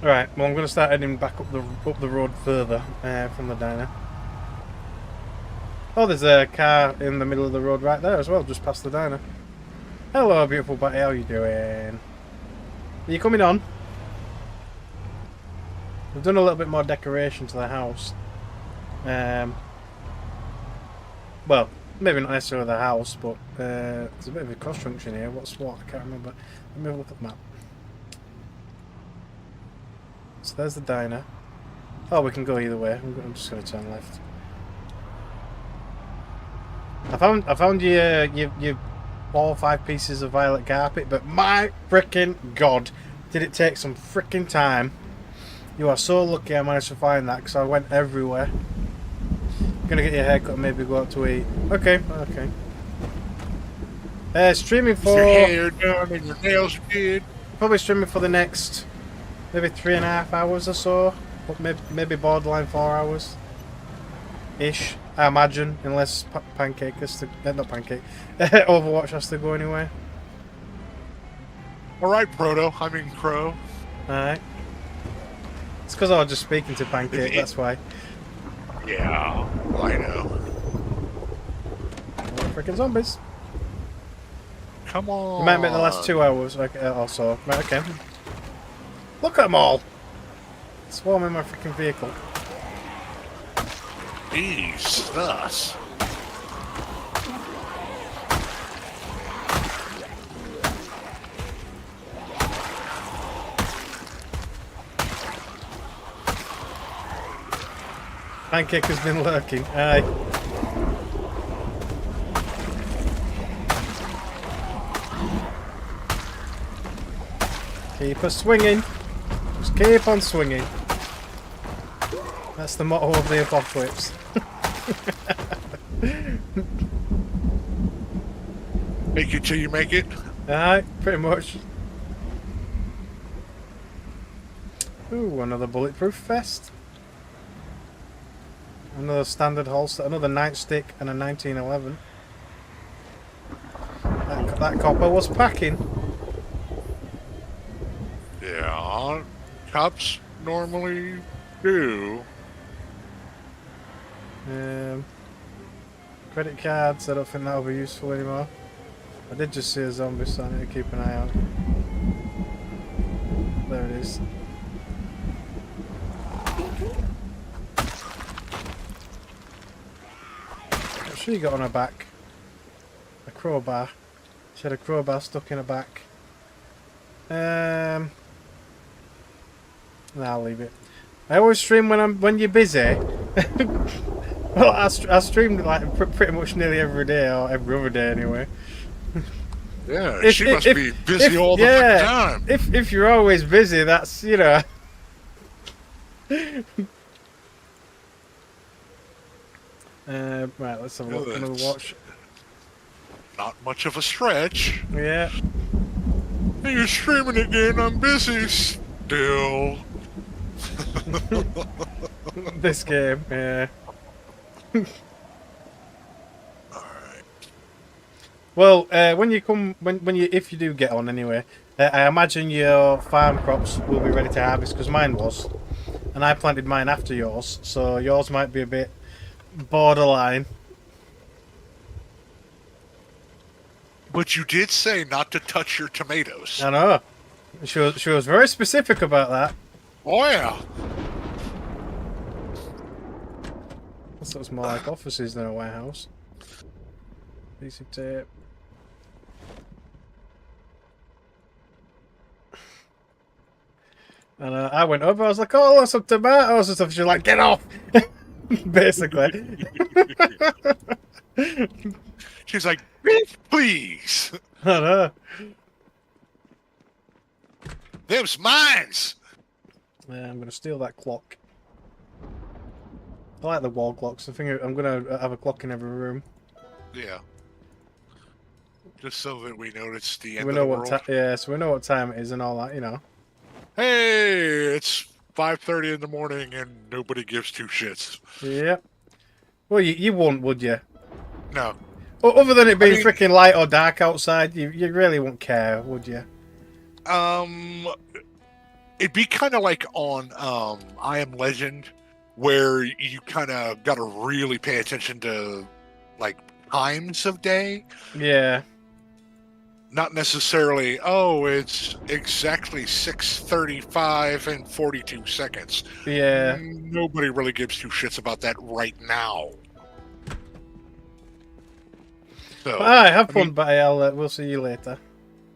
Right. Well, I'm going to start heading back up the road further from the diner. Oh, there's a car in the middle of the road right there as well, just past the diner. Hello, beautiful buddy. How you doing? Are you coming on? We've done a little bit more decoration to the house. Well, maybe not necessarily the house, but there's a bit of a cross junction here. What's what? I can't remember. Let me have a look at the map. So there's the diner. Oh, we can go either way. I'm just going to turn left. I found your 4 or 5 pieces of violet carpet, but my frickin' god, did it take some frickin' time. You are so lucky I managed to find that, because I went everywhere. Gonna get your haircut and maybe go out to eat. Okay. Is Streaming for... your hair done and your nails did? probably streaming for the next maybe 3.5 hours or so, but maybe borderline 4 hours ish. I imagine, unless Pancake has to, not Pancake, Overwatch has to go anyway. All right, Proto. I mean Crow. Alright. It's because I was just speaking to Pancake, that's why. Yeah, I know. Oh, freaking zombies. Come on. You might make the last 2 hours or so. Right, okay. Look at them all! Swarming my freaking vehicle. Jesus. Pancake has been lurking. Aye. Keep us swinging. Just keep on swinging. That's the motto of the apocalypse. Make it till you make it. Aye, pretty much. Ooh, another bulletproof vest. Another standard holster, another nightstick, and a 1911. That copper was packing. Yeah, cops normally do. Credit cards, I don't think that'll be useful anymore. I did just see a zombie, so I need to keep an eye out. There it is. What she got on her back? A crowbar. She had a crowbar stuck in her back. Nah, I'll leave it. I always stream when you're busy. Well, I streamed like pretty much nearly every day, or every other day anyway. Yeah, she must be busy all the time. If you're always busy, that's, you know. Right, let's have a look. Another watch. Not much of a stretch. Yeah. Hey, you're streaming again. I'm busy still. This game, yeah. Alright. Well, if you do get on anyway, I imagine your farm crops will be ready to harvest, because mine was, and I planted mine after yours, so yours might be a bit borderline. But you did say not to touch your tomatoes. I know. She was very specific about that. Oh yeah. This looks more like offices than a warehouse. Piece of tape. And I went over, I was like, oh, lots of tomatoes and stuff. She's like, get off! Basically. She's like, "Bitch, please. I know. Them's mines. Yeah, I'm going to steal that clock. I like the wall clocks. I think I'm going to have a clock in every room. Yeah. Just so that we know it's the end We of know the what world. yeah, so we know what time it is and all that, you know. Hey, it's 5:30 in the morning and nobody gives two shits. Yep. Well, you won't, would you? No. Other than it being freaking light or dark outside, you really won't care, would you? It'd be kind of like on I Am Legend, where you kind of got to really pay attention to like times of day. Yeah. Not necessarily, oh, it's exactly 6:35 and 42 seconds. Yeah. Nobody really gives two shits about that right now. So, Alright, have fun, but we'll see you later.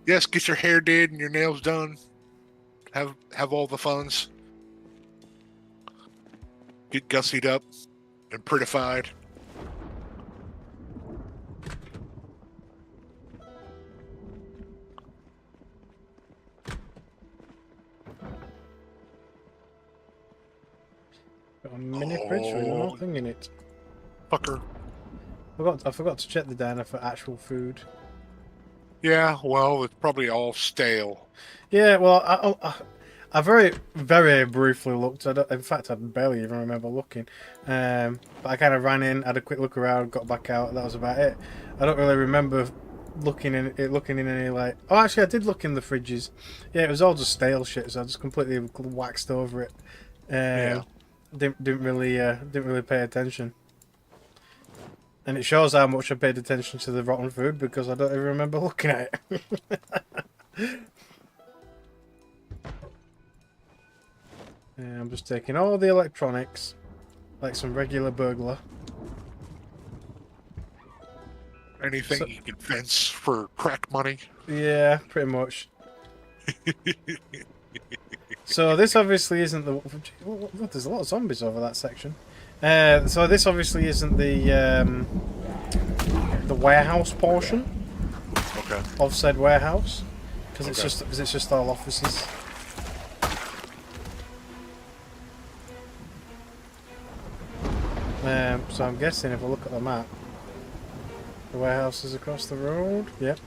yes, get your hair did and your nails done. Have all the funds. Get gussied up and prettified. Got a mini fridge with nothing in it. Fucker. I forgot to check the diner for actual food. Yeah, well, it's probably all stale. Yeah, well, I very, very briefly looked. In fact, I barely even remember looking. But I kind of ran in, had a quick look around, got back out. That was about it. I don't really remember looking in any like. Oh, actually, I did look in the fridges. Yeah, it was all just stale shit. So I just completely waxed over it. Yeah. Didn't really pay attention. And it shows how much I paid attention to the rotten food because I don't even remember looking at it. Yeah, I'm just taking all the electronics, like some regular burglar. Anything So, you can fence for crack money? yeah, pretty much. So this obviously isn't the. What, there's a lot of zombies over that section. So this obviously isn't the warehouse portion Okay. of said warehouse because Okay. it's just all offices. So I'm guessing if I look at the map, the warehouse is across the road. Yep.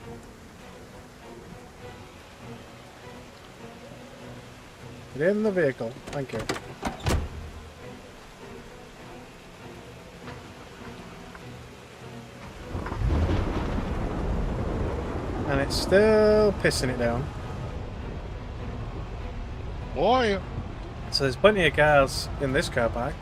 Get in the vehicle. Thank you. And it's still pissing it down. Boy. So there's plenty of cars in this car park.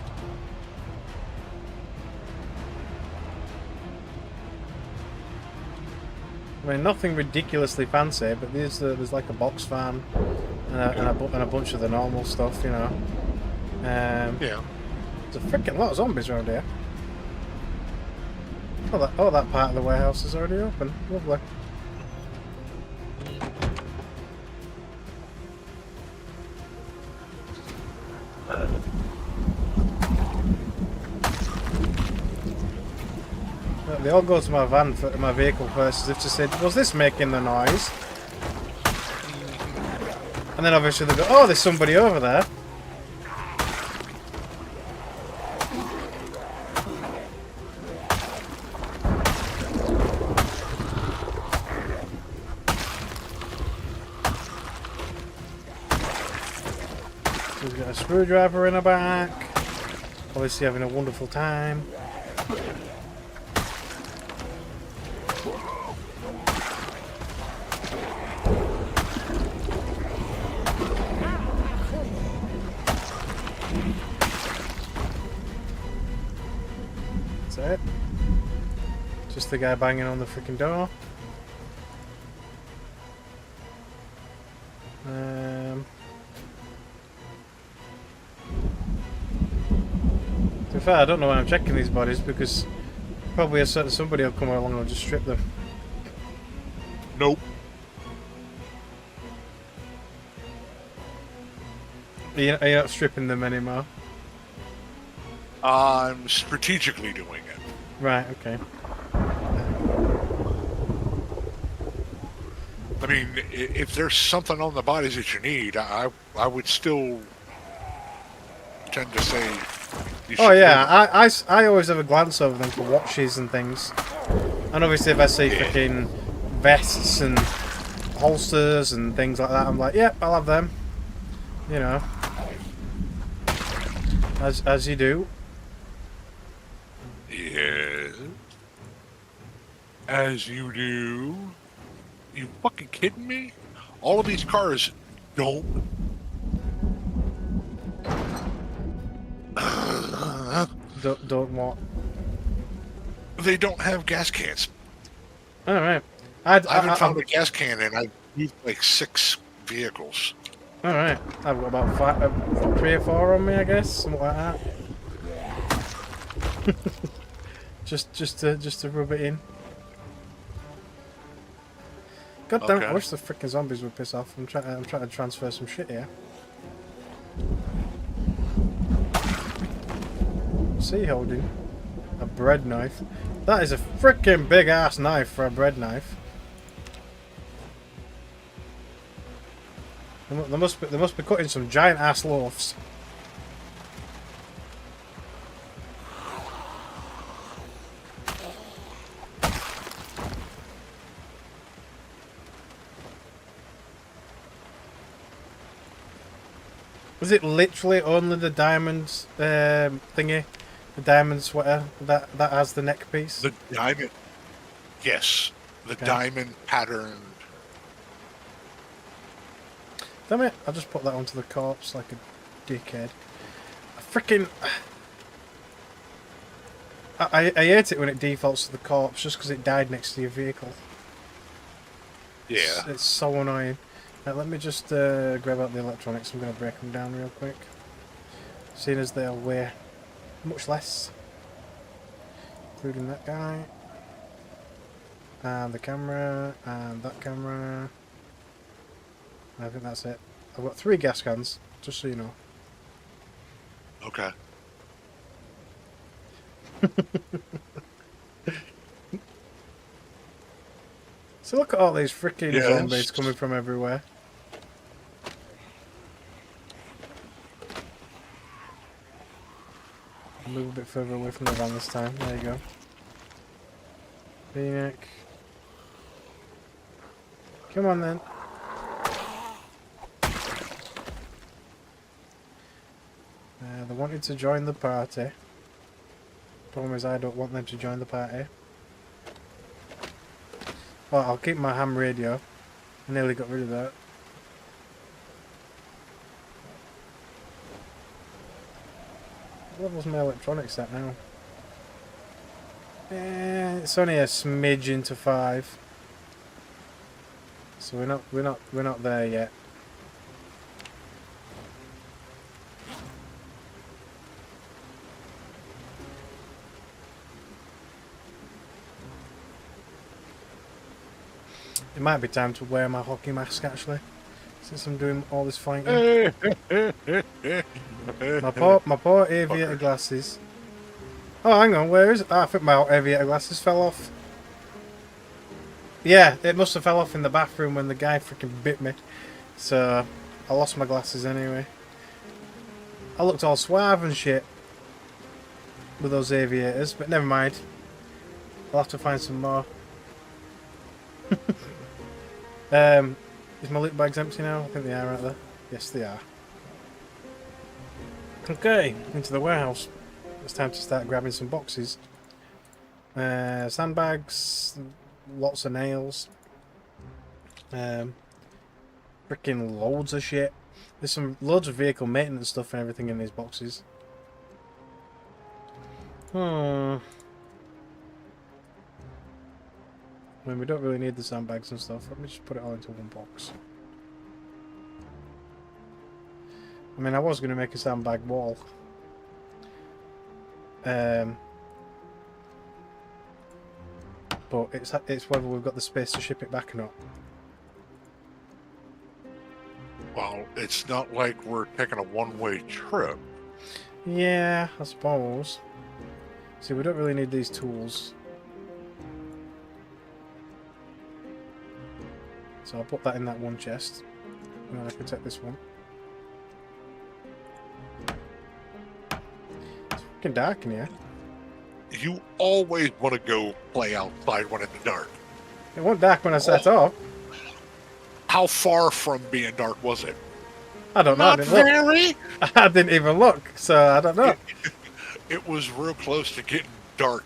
I mean, nothing ridiculously fancy, but there's like a box fan and a bunch of the normal stuff, you know. Yeah. There's a freaking lot of zombies around here. Oh, that part of the warehouse is already open. Lovely. They all go to my vehicle first, as if to say, "Was this making the noise?" And then obviously they go, "Oh, there's somebody over there." So we've got a screwdriver in the back. Obviously having a wonderful time. That's it. Just the guy banging on the freaking door. To be fair, I don't know when I'm checking these bodies because probably somebody will come along and just strip them. Nope. Are you not stripping them anymore? I'm strategically doing it. Right, okay. I mean, if there's something on the bodies that you need, I would still tend to say. You Oh should yeah, I always have a glance over them for watches and things. And obviously if I see freaking vests and holsters and things like that, I'm like, yep, I'll have them. You know. As you do. Yes. As you do. You fucking kidding me? All of these cars don't. Don't what? They don't have gas cans. Alright. I haven't found a gas can and I've used like 6 vehicles. Alright. I've got about 3 or 4 on me, I guess. Something like that. just to rub it in. God damn! Okay. I wish the freaking zombies would piss off. I'm trying to transfer some shit here. See, holding a bread knife. That is a freaking big ass knife for a bread knife. They must be cutting some giant ass loaves. Is it literally only the diamond thingy? The diamond sweater that has the neck piece? The diamond. Yes, the Okay. diamond pattern. Damn it, I just put that onto the corpse like a dickhead. I freaking... I hate it when it defaults to the corpse just because it died next to your vehicle. Yeah. It's so annoying. Let me just grab out the electronics. I'm going to break them down real quick. Seeing as they'll weigh much less. Including that guy. And the camera. And that camera. I think that's it. I've got 3 gas cans, just so you know. Okay. So look at all these freaking Yes. zombies coming from everywhere. Move a bit further away from the van this time. There you go. V-neck. Come on then. They wanted to join the party. Problem is I don't want them to join the party. Well, I'll keep my ham radio. I nearly got rid of that. What level's my electronics at now? It's only a smidge into 5. So we're not there yet. It might be time to wear my hockey mask actually, since I'm doing all this fighting. my poor aviator glasses. Oh, hang on, where is it? Oh, I think my aviator glasses fell off. Yeah, it must have fell off in the bathroom when the guy freaking bit me. So, I lost my glasses anyway. I looked all suave and shit with those aviators, but never mind. I'll have to find some more. Is my loot bags empty now? I think they are right there. Yes, they are. Okay, into the warehouse. It's time to start grabbing some boxes. Sandbags, lots of nails. Freaking loads of shit. There's some loads of vehicle maintenance stuff and everything in these boxes. I mean, we don't really need the sandbags and stuff. Let me just put it all into one box. I mean, I was going to make a sandbag wall. But it's whether we've got the space to ship it back or not. Well, it's not like we're taking a one-way trip. Yeah, I suppose. See, we don't really need these tools. So I'll put that in that one chest. And then I can take this one. It's fucking dark in here. You always want to go play outside when it's dark. It wasn't dark when I set off. How far from being dark was it? I don't know. Not I didn't look. very. I didn't even look, so I don't know. It was real close to getting dark.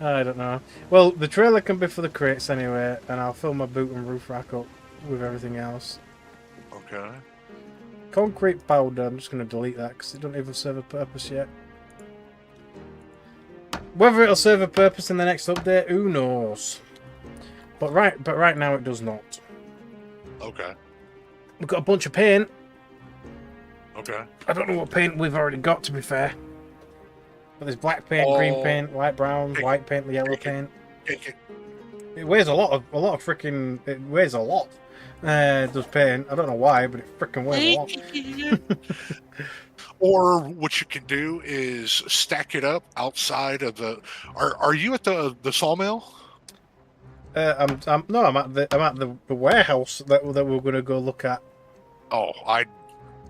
I don't know. Well, the trailer can be for the crates anyway, and I'll fill my boot and roof rack up with everything else. Okay. Concrete powder, I'm just going to delete that because it doesn't even serve a purpose yet. Whether it'll serve a purpose in the next update, who knows? But right now it does not. Okay. We've got a bunch of paint. Okay. I don't know what paint we've already got, to be fair. But there's black paint, green paint, light brown, white paint, yellow paint. It weighs a lot of freaking. It weighs a lot. It does paint. I don't know why, but it freaking weighs a lot. Or what you can do is stack it up outside of the. Are you at the sawmill? I'm at the warehouse that we're gonna go look at. Oh, I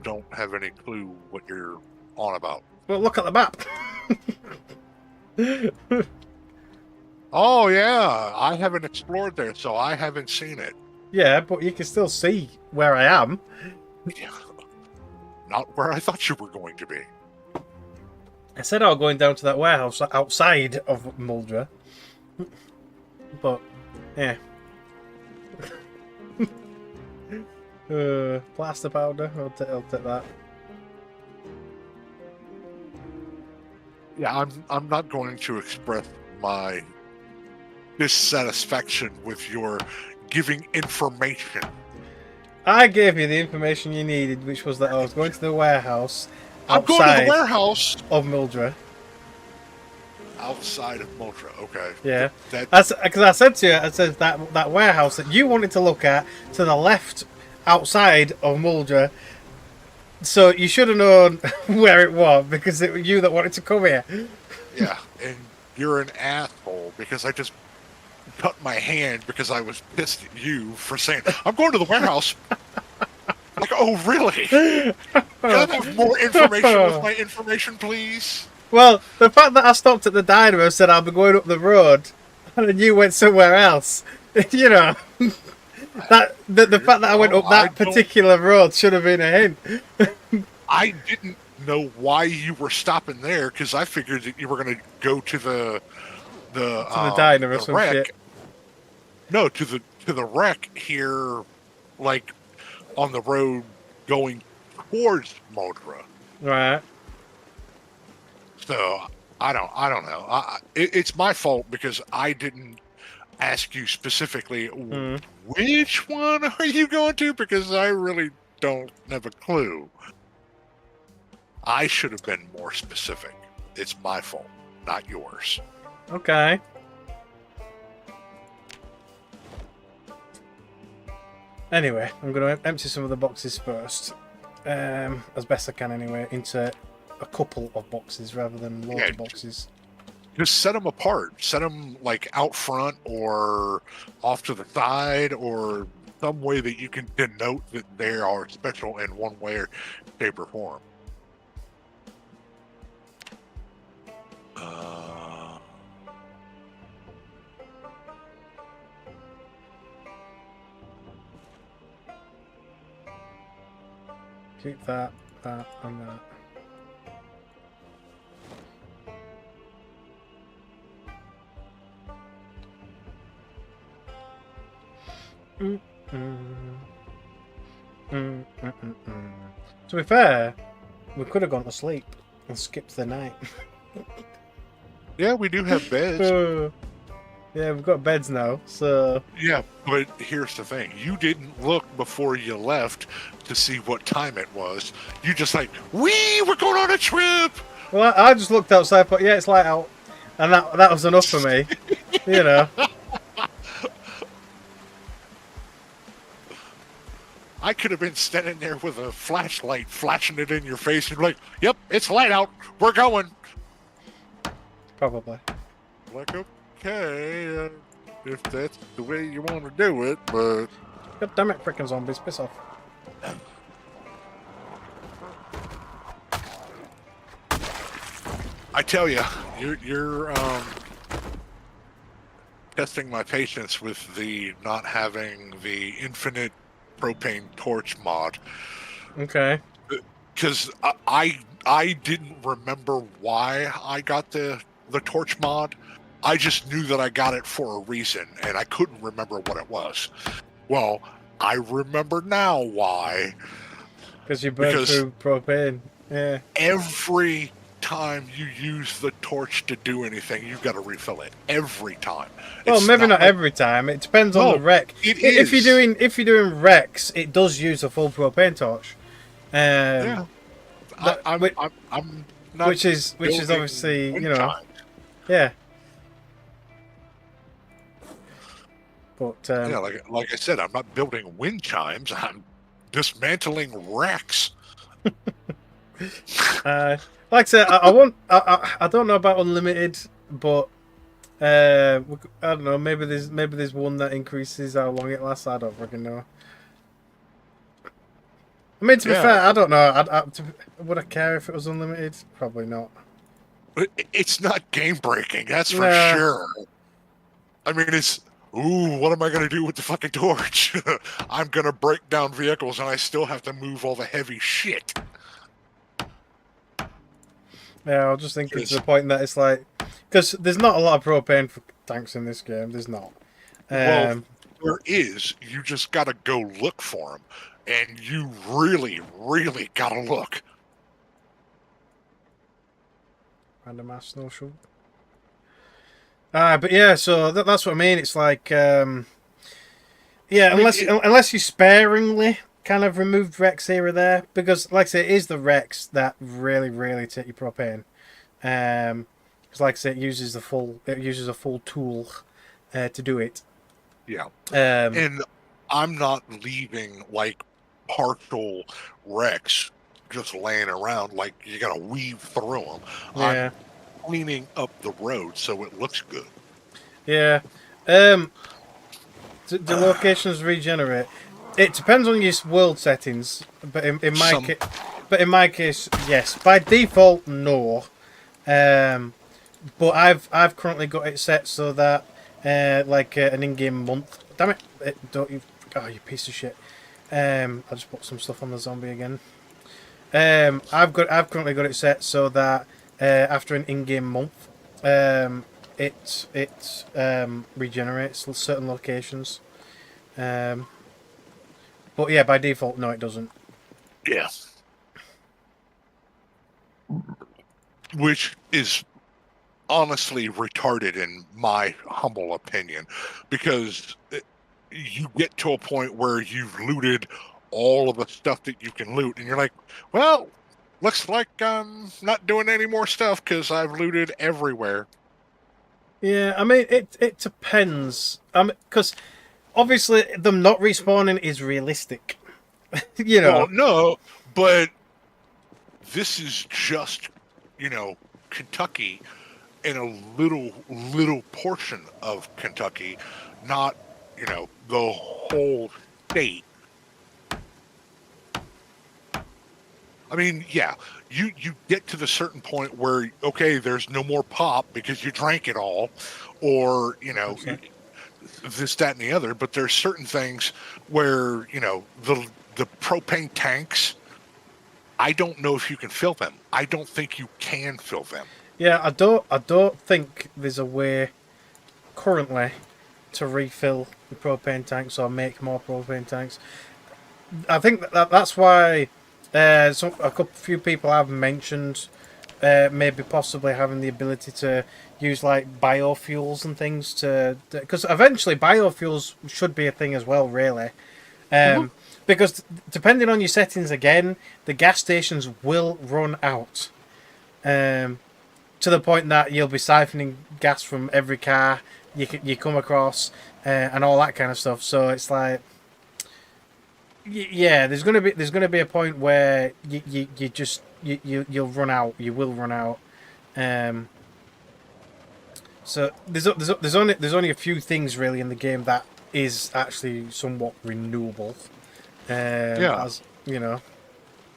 don't have any clue what you're on about. Well, look at the map. Oh yeah, I haven't explored there, so I haven't seen it. Yeah, but you can still see where I am. Yeah. Not where I thought you were going to be. I said I was going down to that warehouse outside of Muldra. But, yeah. Plaster powder, I'll take that. Yeah, I'm not going to express my dissatisfaction with your giving information. I gave you the information you needed, which was that I was going to the warehouse I'm going to the outside warehouse of Muldra. outside of Motra. Okay. Yeah, That that's because I said to you, I said that warehouse that you wanted to look at to the left outside of Muldra. So you should have known where it was because it was you that wanted to come here. yeah, and you're an asshole because I just cut my hand because I was pissed at you for saying I'm going to the warehouse. Like, oh really? Can I have more information with my information, please? Well, the fact that I stopped at the diner and said I'll be going up the road, and then you went somewhere else, you know, that the fact that I went up that particular road should have been a hint. I didn't know why you were stopping there because I figured that you were going to go to the diner or some wreck. shit. No, to the wreck here, like on the road going towards Modra. Right. So I don't know. It's my fault because I didn't ask you specifically which one are you going to because I really don't have a clue. I should have been more specific. It's my fault, not yours. Okay. Anyway, I'm going to empty some of the boxes first, as best I can anyway, into a couple of boxes rather than loads of boxes. Just set them apart. Set them like out front or off to the side or some way that you can denote that they are special in one way or shape or form. Keep that, and that. To be fair, we could have gone to sleep and skipped the night. Yeah, we do have beds. Yeah, we've got beds now, so... Yeah, but here's the thing. You didn't look before you left to see what time it was. You just like, we're going on a trip! Well, I just looked outside, but yeah, it's light out. And that was enough for me. You know. I could have been standing there with a flashlight flashing it in your face and like, yep, it's light out. We're going. Probably. Like, okay, if that's the way you want to do it, but... God damn it, frickin' zombies, piss off. I tell you, you're testing my patience with the not having the infinite propane torch mod. Okay. Because I didn't remember why I got the torch mod. I just knew that I got it for a reason, and I couldn't remember what it was. Well, I remember now why. Because you burn through propane. Yeah. Every time you use the torch to do anything, you've got to refill it. Every time. Well, maybe not every time. It depends on the wreck. If you're doing wrecks, it does use a full propane torch. Yeah. I'm not which is obviously, you know. Time. Yeah. But yeah, like I said, I'm not building wind chimes. I'm dismantling wrecks. Like I said, I don't know about unlimited, but I don't know. Maybe there's one that increases how long it lasts. I don't fucking know. I mean, to be fair, I don't know. Would I care if it was unlimited? Probably not. It's not game breaking, that's for sure. I mean, it's ooh, what am I going to do with the fucking torch? I'm going to break down vehicles and I still have to move all the heavy shit. Yeah, I was just thinking to the point that it's like, because there's not a lot of propane for tanks in this game. There's not. Well, there is. You just got to go look for them. And you really, really got to look. Random ass snowshoe. But yeah, so that's what I mean. It's like, yeah, unless you sparingly kind of removed Rex here or there, because like I say, it is the Rex that really take your propane. Because like I say, it uses a full tool to do it. Yeah. And I'm not leaving like partial Rex just laying around like you got to weave through them. Yeah. I'm cleaning up the road so it looks good. Yeah. The locations regenerate. It depends on your world settings, but in my case, yes. By default, no. But I've currently got it set so that an in-game month. Damn it! Don't you? Oh, you piece of shit. I just put some stuff on the zombie again. I've currently got it set so that after an in-game month, it regenerates certain locations. But yeah, by default, no, it doesn't. Yeah. Which is honestly retarded in my humble opinion, because you get to a point where you've looted all of the stuff that you can loot, and you're like, well, looks like I'm not doing any more stuff because I've looted everywhere. Yeah, I mean, it depends. Because obviously them not respawning is realistic. You know. Well, no, but this is just, Kentucky and a little portion of Kentucky, not, the whole state. I mean, yeah, you get to the certain point where, okay, there's no more pop because you drank it all, or, this, that, and the other, but there's certain things where, the propane tanks, I don't know if you can fill them. I don't think you can fill them. Yeah, I don't think there's a way currently to refill the propane tanks or make more propane tanks. I think that's why few people have mentioned maybe possibly having the ability to use like biofuels and things because eventually biofuels should be a thing as well, really. Because depending on your settings again, the gas stations will run out. To the point that you'll be siphoning gas from every car you come across and all that kind of stuff. So it's like, yeah, there's gonna be a point where you'll run out. You will run out. So there's only a few things really in the game that is actually somewhat renewable. Yeah, as you know,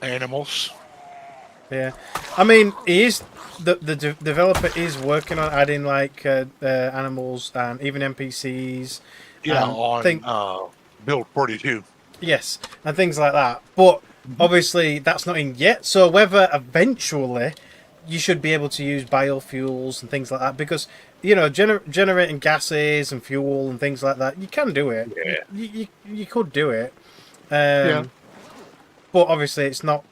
animals. Yeah, I mean, the developer is working on adding like animals and even NPCs. Yeah, on Build 42. Yes, and things like that. But obviously, that's not in yet. So whether eventually you should be able to use biofuels and things like that, because generating gases and fuel and things like that, you can do it. Yeah. You could do it. Yeah. But obviously, it's not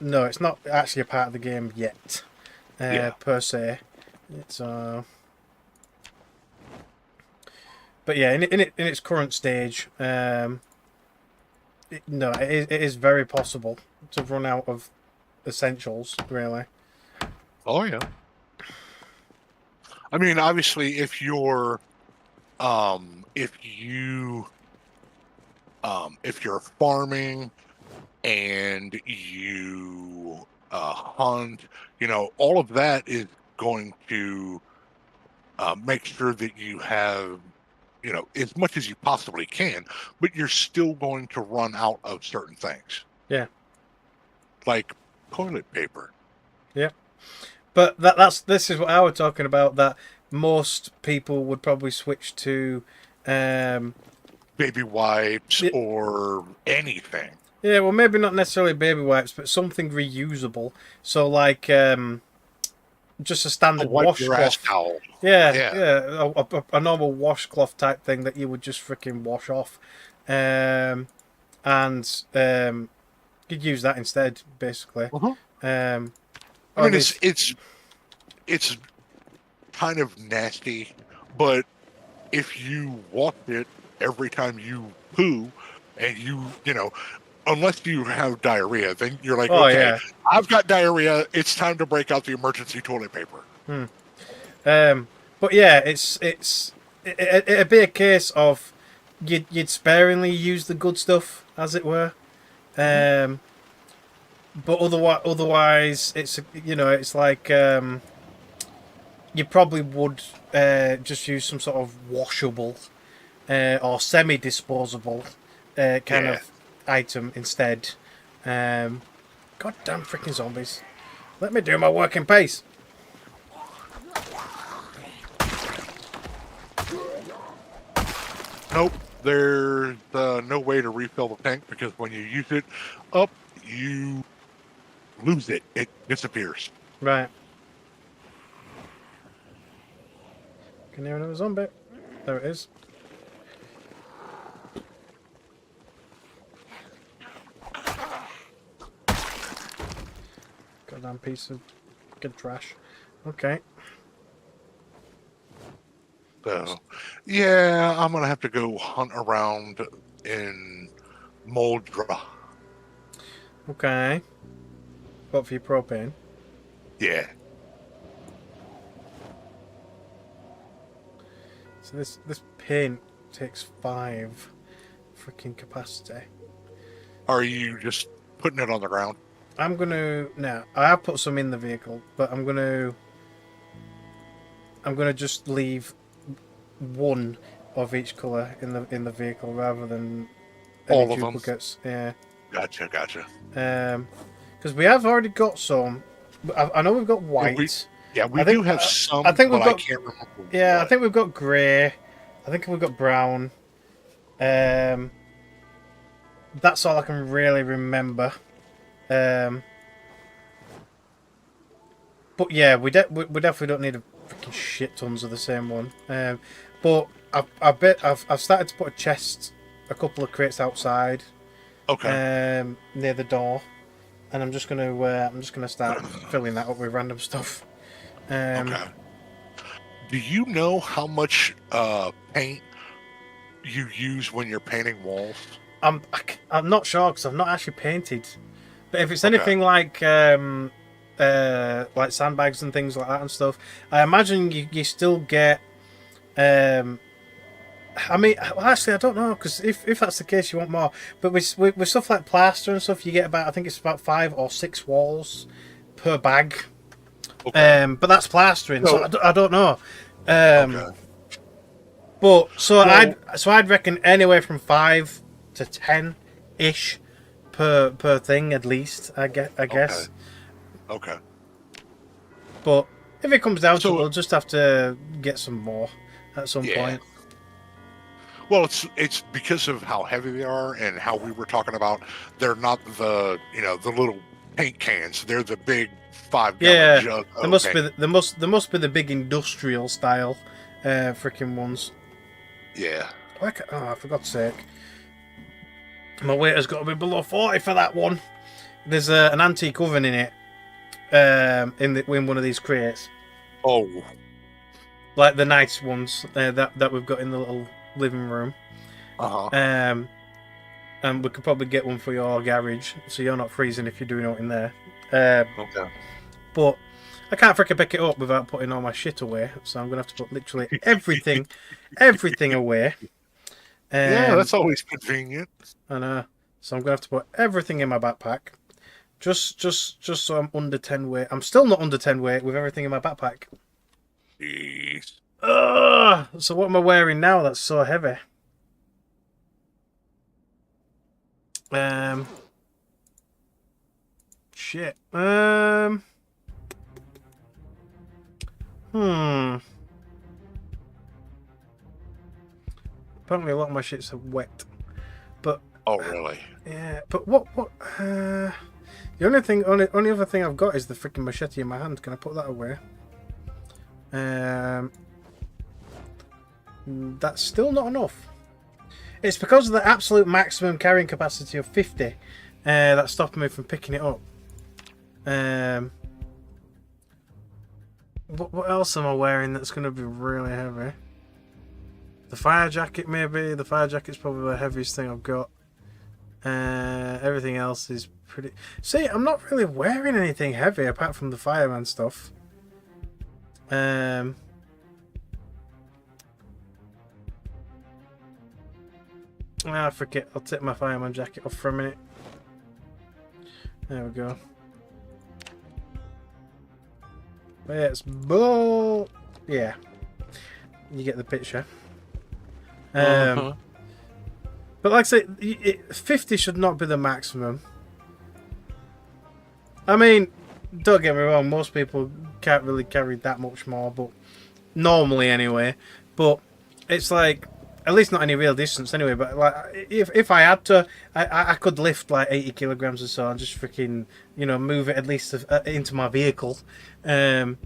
actually a part of the game yet, per se. It's but yeah, in its current stage, it is very possible to run out of essentials, really. Oh yeah. I mean, obviously, if you're farming and you hunt, all of that is going to make sure that you have, as much as you possibly can, but you're still going to run out of certain things. Yeah. Like toilet paper. Yeah. But this is what I was talking about, that most people would probably switch to Baby wipes Yeah, or anything. yeah, well, maybe not necessarily baby wipes, but something reusable. So, like, just a A standard wipe your ass washcloth. towel. Yeah, Yeah. yeah, a normal washcloth type thing that you would just freaking wash off, and you'd use that instead, basically. Uh-huh. Um, I or mean, this, it's kind of nasty, but if you wash it every time you poo, and you know, unless you have diarrhea, then you're like, oh okay, yeah. I've got diarrhea. It's time to break out the emergency toilet paper. Hmm. But yeah, it'd be a case of you'd sparingly use the good stuff, as it were. Um, but otherwise, it's like you probably would just use some sort of washable or semi-disposable kind Yeah. of item instead. Goddamn freaking zombies! Let me do my work in pace. Nope. There's no way to refill the tank because when you use it up, you lose it. It disappears. Right. Can hear another zombie. There it is. Goddamn piece of good trash. Okay. So, yeah, I'm gonna have to go hunt around in Moldra. Okay. What for your propane? Yeah. So this paint takes 5 freaking capacity. Are you just putting it on the ground? I'm gonna I have put some in the vehicle, but I'm gonna just leave one of each colour in the vehicle rather than any All of them. duplicates. Yeah. Gotcha. Because we have already got some. I know we've got white. We I think- do have some, I think we've but got- I can't remember. Yeah, I what. think we've got grey. I think we've got brown. That's all I can really remember. But yeah, we definitely don't need a freaking shit tons of the same one. But I've started to put a couple of crates outside. Okay. Near the door, and I'm just gonna start filling that up with random stuff. Okay. Do you know how much paint you use when you're painting walls? I'm not sure because I've not actually painted. But if it's Okay. anything like sandbags and things like that and stuff, I imagine you still get. I mean, well, actually, I don't know because if that's the case, you want more. But with stuff like plaster and stuff, you get about, I think it's about 5 or 6 walls per bag. Okay. But that's plastering, so I don't know. Okay. But so Well- I'd reckon anywhere from 5 to 10 ish per thing at least. I guess. Okay. But if it comes down to So- it, we'll just have to get some more at some Yeah. point. Well, it's because of how heavy they are and how we were talking about. They're not the the little paint cans. They're the big 5-gallon Yeah, jug. there must be the big industrial style, freaking ones. Yeah. For God's sake, my weight has got to be below 40 for that one. There's an antique oven in it, in one of these crates, Oh. like the nice ones that we've got in the little living room. Uh huh. And we could probably get one for your garage, so you're not freezing if you're doing it in there. Okay. But I can't freaking pick it up without putting all my shit away, so I'm gonna have to put literally everything away. Yeah, that's always convenient. And so I'm gonna have to put everything in my backpack, just so I'm under 10 weight. I'm still not under 10 weight with everything in my backpack. Jeez. Ugh! So what am I wearing now that's so heavy? Shit. Apparently a lot of my shit's wet. But Oh, really? yeah, but what the only other thing I've got is the freaking machete in my hand. Can I put that away? That's still not enough. It's because of the absolute maximum carrying capacity of 50 that stopped me from picking it up. What else am I wearing that's going to be really heavy? The fire jacket, maybe. The fire jacket's probably the heaviest thing I've got. Everything else is pretty... See, I'm not really wearing anything heavy apart from the fireman stuff. Ah, forget. I'll take my fireman jacket off for a minute. There we go. Let's bull. Yeah, you get the picture. But like I say, 50 should not be the maximum. I mean, don't get me wrong. Most people can't really carry that much more, but normally anyway. But it's like, at least not any real distance anyway. But like, if I had to, I could lift like 80 kilograms or so and just freaking, you know, move it at least into my vehicle. But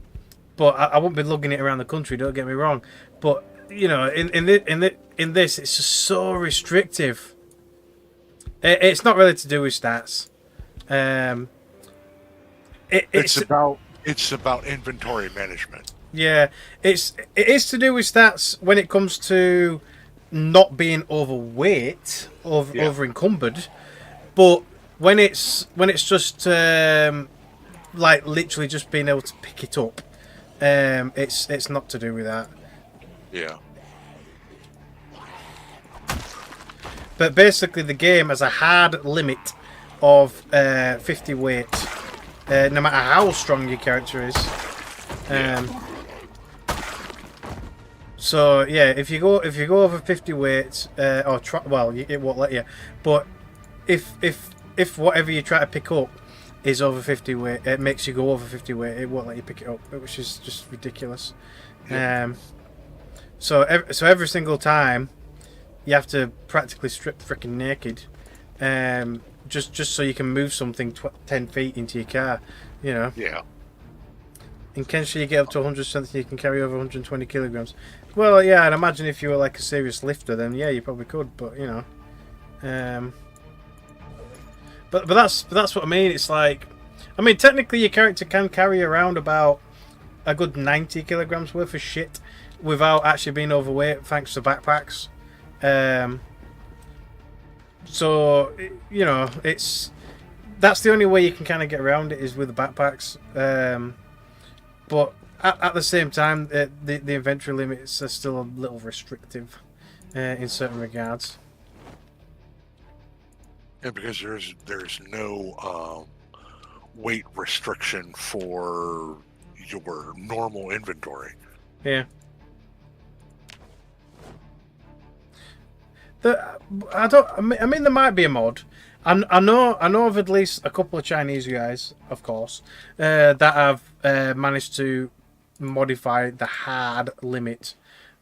I won't be lugging it around the country. Don't get me wrong. But you know, in this, it's just so restrictive. It's not really to do with stats. It's about inventory management. Yeah, it is to do with stats when it comes to not being overweight or over encumbered, but when it's just like literally just being able to pick it up, it's not to do with that. Yeah. But basically, the game has a hard limit of 50 weight, no matter how strong your character is. So yeah, if you go over 50 weight, it won't let you. But if whatever you try to pick up is over 50 weight, it makes you go over 50 weight. It won't let you pick it up, which is just ridiculous. Yeah. So every single time, you have to practically strip freaking naked, just so you can move something 10 feet into your car, you know. Yeah. And can you get up to 100 something, you can carry over 120 kilograms. Well, yeah, I'd imagine if you were like a serious lifter, then yeah, you probably could. But you know, but that's what I mean. It's like, I mean, technically your character can carry around about a good 90 kilograms worth of shit without actually being overweight, thanks to backpacks. So you know, that's the only way you can kind of get around it is with the backpacks. But at the same time, the inventory limits are still a little restrictive in certain regards. Yeah, because there's no weight restriction for your normal inventory. Yeah. I mean, there might be a mod. I know of at least a couple of Chinese guys, of course, that have managed to modify the hard limit.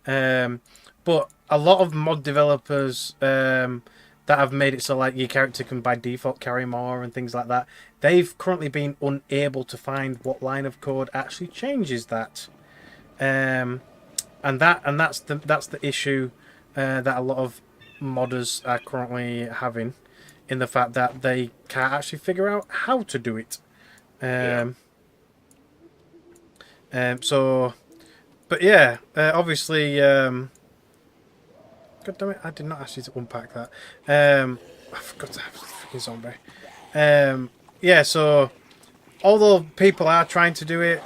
But a lot of mod developers that have made it so like your character can by default carry more and things like that, they've currently been unable to find what line of code actually changes that. And that's the issue that a lot of modders are currently having, in the fact that they can't actually figure out how to do it. So, but yeah, obviously, God damn it, I did not ask you to unpack that. I forgot to have a freaking zombie. Yeah, so, although people are trying to do it,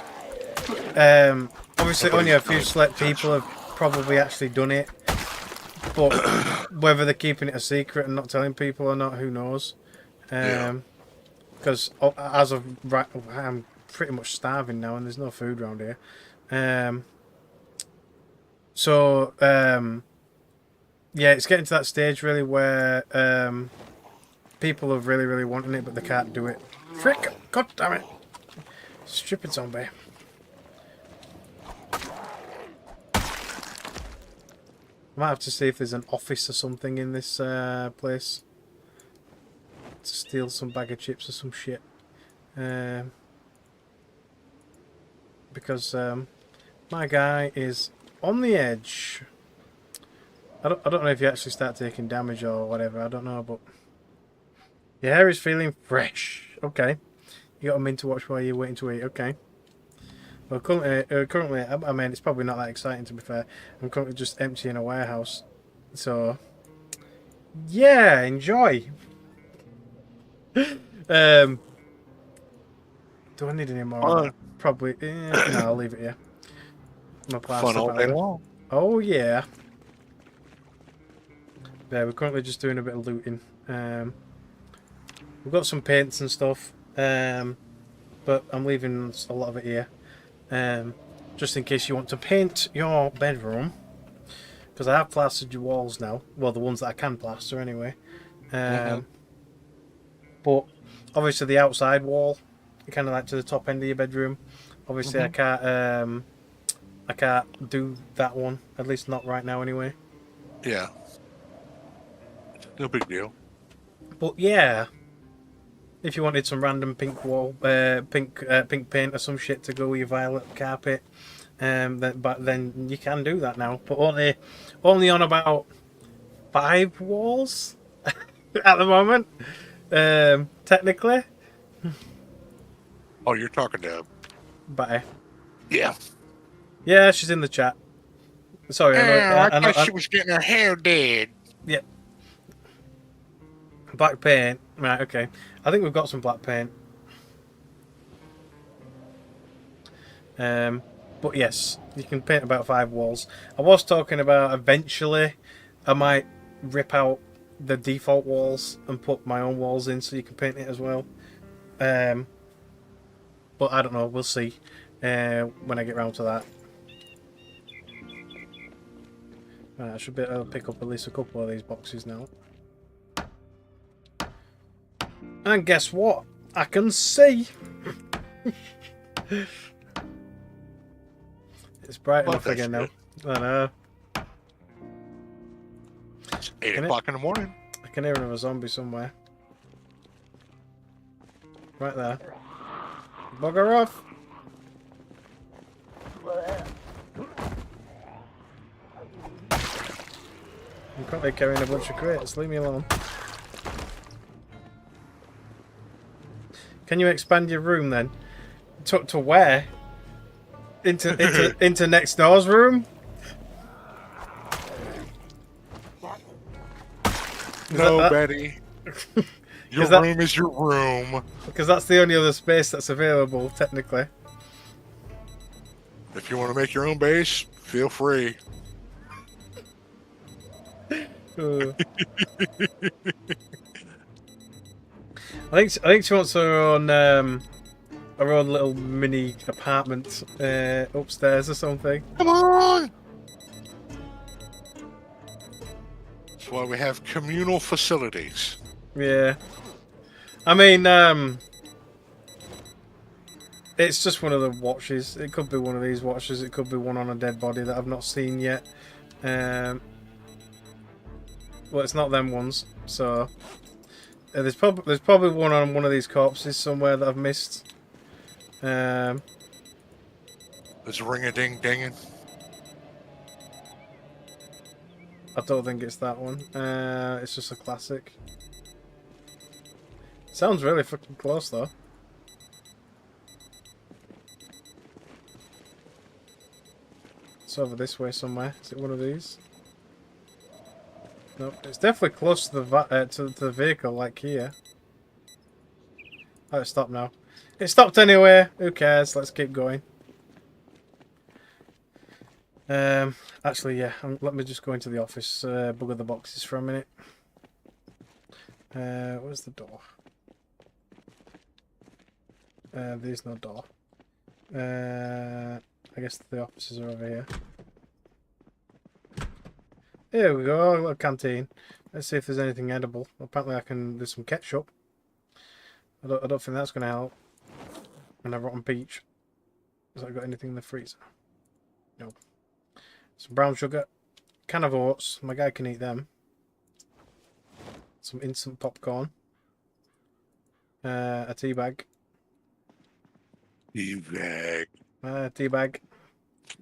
obviously only a few select people have probably actually done it. But whether they're keeping it a secret and not telling people or not, who knows? Because as of right, I'm pretty much starving now, and there's no food around here. Yeah, it's getting to that stage really where people are really, really wanting it, but they can't do it. Frick! God damn it! Stupid zombie. I might have to see if there's an office or something in this place. To steal some bag of chips or some shit. Because my guy is on the edge. I don't know if you actually start taking damage or whatever. I don't know, but your hair is feeling fresh. Okay, you got a mint to watch while you're waiting to eat. Okay. Well, currently, I mean, it's probably not that exciting to be fair. I'm currently just emptying a warehouse, so yeah, enjoy. Do I need any more of that? Probably. No, I'll leave it here. My Fun all day long. Oh yeah. Yeah, we're currently just doing a bit of looting. We've got some paints and stuff, but I'm leaving a lot of it here, just in case you want to paint your bedroom. Because I have plastered your walls now. Well, the ones that I can plaster anyway. But obviously the outside wall, kind of like to the top end of your bedroom. Obviously I can't do that one. At least not right now anyway. Yeah. No big deal. But yeah, if you wanted some random pink wall, pink paint or some shit to go with your violet carpet, then you can do that now. But only on about 5 walls at the moment, technically. Oh, you're talking to... But Yeah. yeah, she's in the chat. Sorry, I thought she was getting her hair did. Yep. Black paint. Right, okay. I think we've got some black paint. But yes, you can paint about 5 walls. I was talking about eventually I might rip out the default walls and put my own walls in so you can paint it as well. But I don't know, we'll see when I get round to that. I should be able to pick up at least a couple of these boxes now. And guess what? I can see! It's bright enough again now. I know. It's 8 o'clock in the morning. I can hear another zombie somewhere. Right there. Bugger off! I'm currently carrying a bunch of crates. Leave me alone. Can you expand your room then? To where? Into next door's room? No, Betty. Your room is your room. Because that's the only other space that's available, technically. If you want to make your own base, feel free. I think she wants her own little mini apartment upstairs or something. Come on! That's why we have communal facilities. Yeah. I mean, it's just one of the watches. It could be one of these watches. It could be one on a dead body that I've not seen yet. Well, it's not them ones. So there's probably one on one of these corpses somewhere that I've missed. There's ring-a-ding-dinging. I don't think it's that one. It's just a classic. Sounds really fucking close though. It's over this way somewhere. Is it one of these? Nope. It's definitely close to the vehicle, like here. Oh, it stopped now. It stopped anyway. Who cares? Let's keep going. Actually, yeah. Let me just go into the office. Bugger the boxes for a minute. Where's the door? There's no door. I guess the offices are over here. Here we go, a little canteen. Let's see if there's anything edible. Apparently I can do some ketchup. I don't think that's going to help. And a rotten peach. Has that got anything in the freezer? No. Some brown sugar. can of oats. My guy can eat them. Some instant popcorn. A tea bag. Tea bag. Tea bag.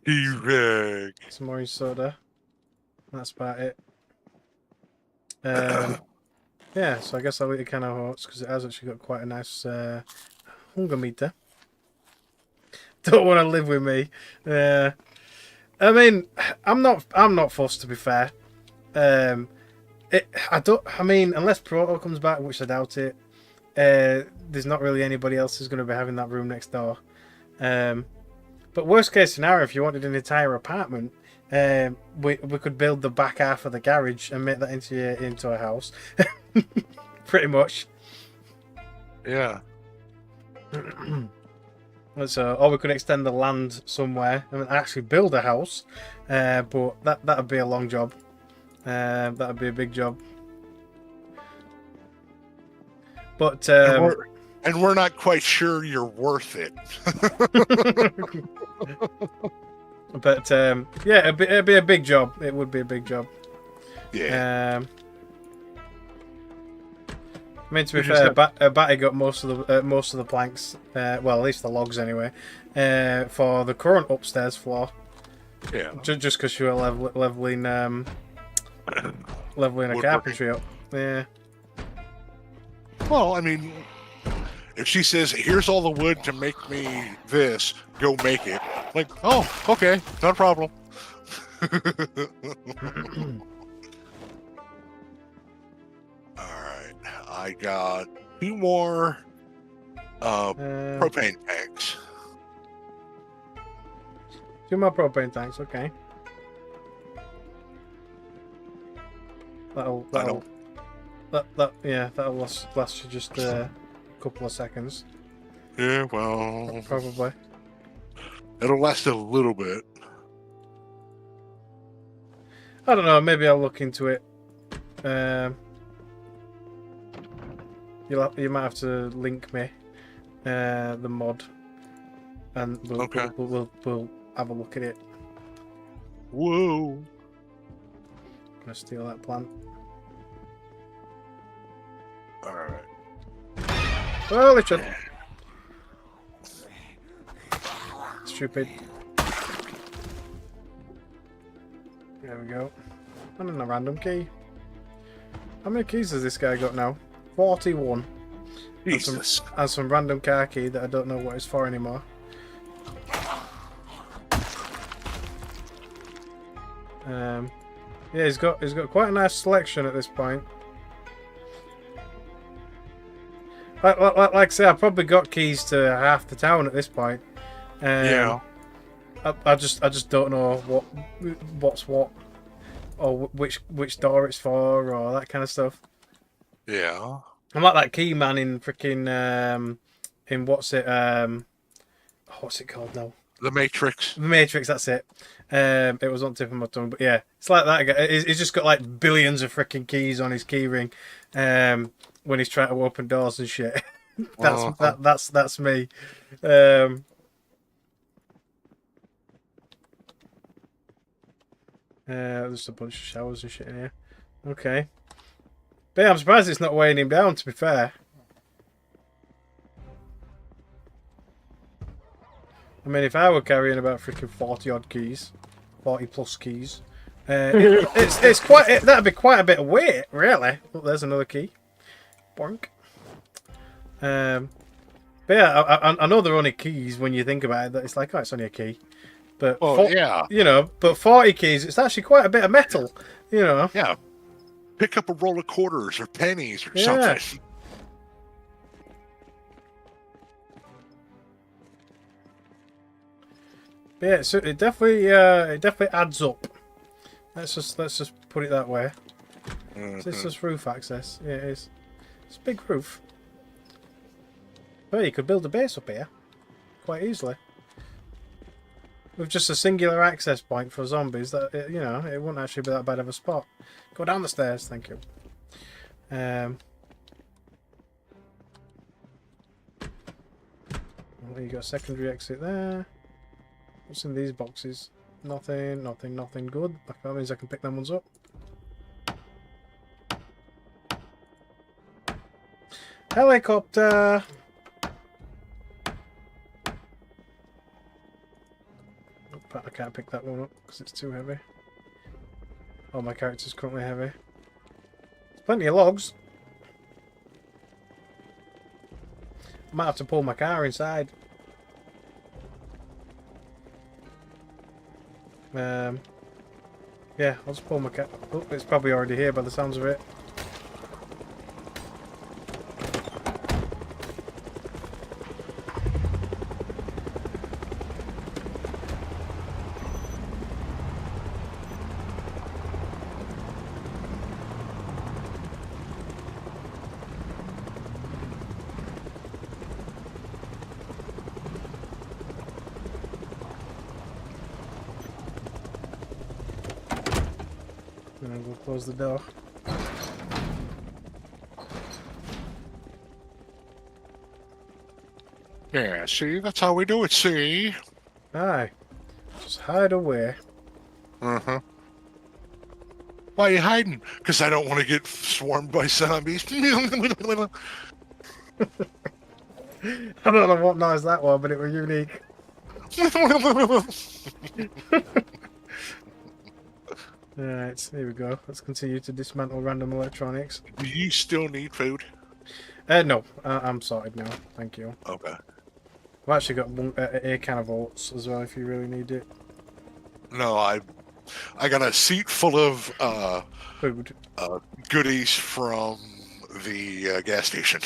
Tea bag. Some orange soda. That's about it. Yeah, so I guess I'll eat a can of oats because it has actually got quite a nice hunger meter. Don't want to live with me. I mean, I'm not fussed, to be fair. I mean, unless Proto comes back, which I doubt it. There's not really anybody else who's going to be having that room next door. But worst case scenario, if you wanted an entire apartment, we could build the back half of the garage and make that into a house. Pretty much. Yeah. So, or we could extend the land somewhere and actually build a house. But that'd be a long job. That'd be a big job. But and we're not quite sure you're worth it. But yeah, it'd be a big job. It would be a big job. Yeah. I mean, to be fair, Batty got most of the planks. Well, at least the logs anyway. For the current upstairs floor. Yeah. Just because you were leveling a carpentry up. Yeah. Well, I mean, if she says, "Here's all the wood to make me this," go make it. Like, oh, okay, not a problem. Alright, I got 2 more propane tanks. 2 more propane tanks, okay. That'll last you just a couple of seconds. Yeah, well, Probably. it'll last a little bit. I don't know. Maybe I'll look into it. You might have to link me the mod, and we'll have a look at it. Whoa! Gonna steal that plant. All right. Holy shit! Stupid. There we go. And then a random key. How many keys has this guy got now? 41. Jesus. And some random car key that I don't know what it's for anymore. Yeah, he's got quite a nice selection at this point. Like I say, I've probably got keys to half the town at this point. Yeah. I just don't know what's what, or which door it's for, or that kind of stuff. Yeah. I'm like that key man in freaking in what's it called now? The Matrix. The Matrix. That's it. It was on the tip of my tongue, but yeah, it's like that guy. He's just got like billions of freaking keys on his key ring. When he's trying to open doors and shit. That's me. There's a bunch of showers and shit in here. Okay. But yeah, I'm surprised it's not weighing him down, to be fair. I mean, if I were carrying about freaking 40 odd keys, 40 plus keys, that'd be quite a bit of weight, really. Oh, there's another key. Boink. But yeah, I know they're only keys when you think about it. That it's like, oh, it's only a key. But yeah, you know, but 40 keys, it's actually quite a bit of metal. You know. Yeah. Pick up a roll of quarters or pennies or something. But yeah, so it definitely adds up. Let's just put it that way. So it's just roof access. Yeah, it is. It's a big roof. Well, you could build a base up here quite easily with just a singular access point for zombies. That it wouldn't actually be that bad of a spot. Go down the stairs, thank you. Well, you got a secondary exit there. What's in these boxes? Nothing, nothing, nothing good. That means I can pick them ones up. Helicopter! But I can't pick that one up because it's too heavy. Oh, my character's currently heavy. There's plenty of logs. Might have to pull my car inside. Yeah, I'll just pull my car. Oh, it's probably already here by the sounds of it. And then we'll close the door. Yeah, see, that's how we do it, see? Aye. Just hide away. Uh-huh. Why are you hiding? Because I don't want to get swarmed by zombies. I don't know what noise that was, but it was unique. Alright, here we go. Let's continue to dismantle random electronics. Do you still need food? No, I'm sorted now. Thank you. Okay. I've actually got a can of oats as well if you really need it. No, I got a seat full of Food. goodies from the gas station.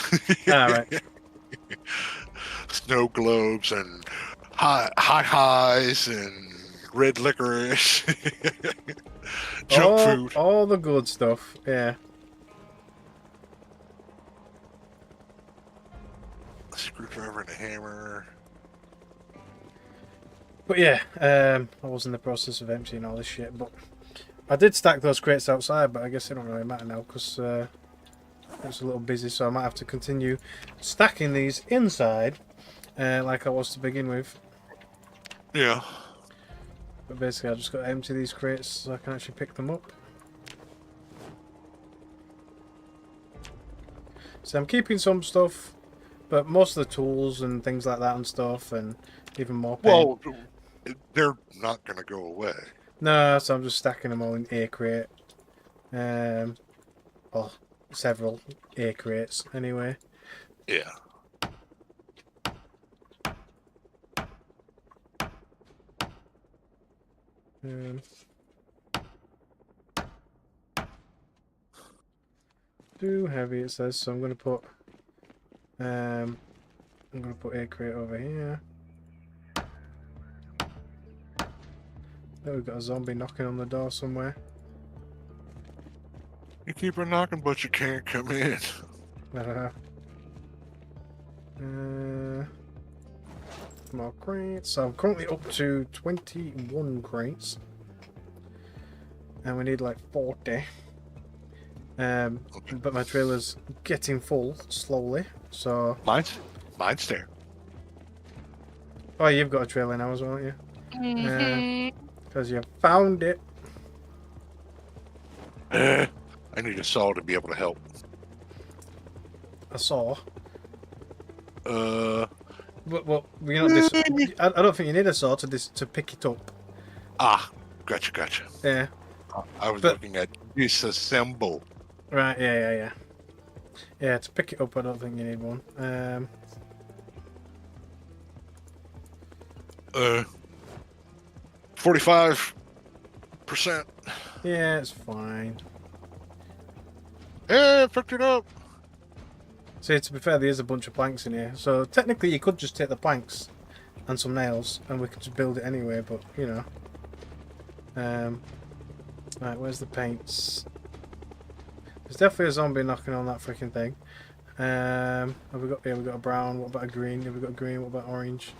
Alright. Snow globes and highs and red licorice. Junk food. All the good stuff, yeah. Screwdriver and a hammer. But yeah, I was in the process of emptying all this shit, but I did stack those crates outside, but I guess it don't really matter now because it's a little busy, so I might have to continue stacking these inside like I was to begin with. Yeah. But basically I just got to empty these crates so I can actually pick them up. So I'm keeping some stuff, but most of the tools and things like that and stuff, and even more paint. Well, they're not going to go away. No, so I'm just stacking them all in A crate. Well, several A crates anyway. Yeah. Too heavy it says, so I'm gonna put A crate over here. Oh, we've got a zombie knocking on the door somewhere. You keep on knocking, but you can't come in. More crates. So I'm currently up to 21 crates. And we need like 40. But my trailer's getting full slowly, so... Mine's there. Oh, you've got a trailer now as well, haven't you? Mm-hmm. Because you found it. I need a saw to be able to help. A saw. Uh, Well, you're not I don't think you need a saw to pick it up. gotcha. Yeah. I was looking at disassemble. Right, yeah. Yeah, to pick it up I don't think you need one. 45%. Yeah, it's fine. Hey, I picked it up. See, to be fair, there is a bunch of planks in here. So technically you could just take the planks and some nails and we could just build it anyway, but you know. Right, where's the paints? There's definitely a zombie knocking on that freaking thing. Have we got, yeah, we got a brown. What about a green? Have we got a green? What about orange?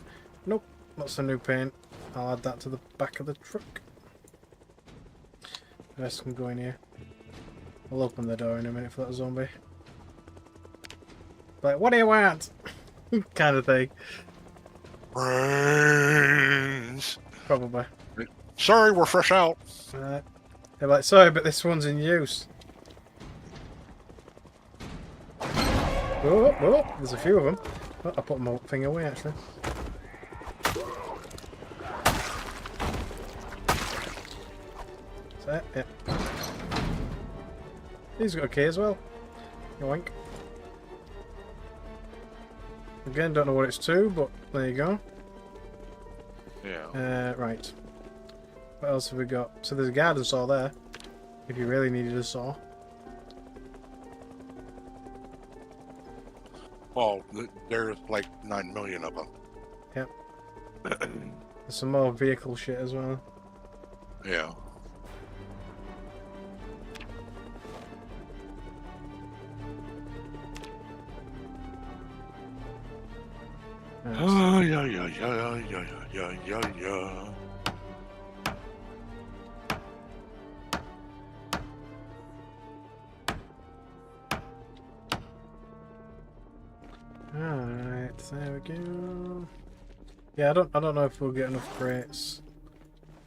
Nope, that's a new paint. I'll add that to the back of the truck. The rest can go in here. I'll open the door in a minute for that zombie. Like, what do you want? Kind of thing. Brains. Probably. Sorry, we're fresh out. They're like, sorry, but this one's in use. Oh, there's a few of them. Oh, I put my thing away, actually. Is that it? Yeah. He's got a key as well. Yoink. Again, don't know what it's to, but there you go. Yeah. Right. What else have we got? So there's a garden saw there, if you really needed a saw. Well, there's like 9 million of them. Yep. There's some more vehicle shit as well. Yeah. Oh, yeah. Alright, there we go. Yeah, I don't know if we'll get enough crates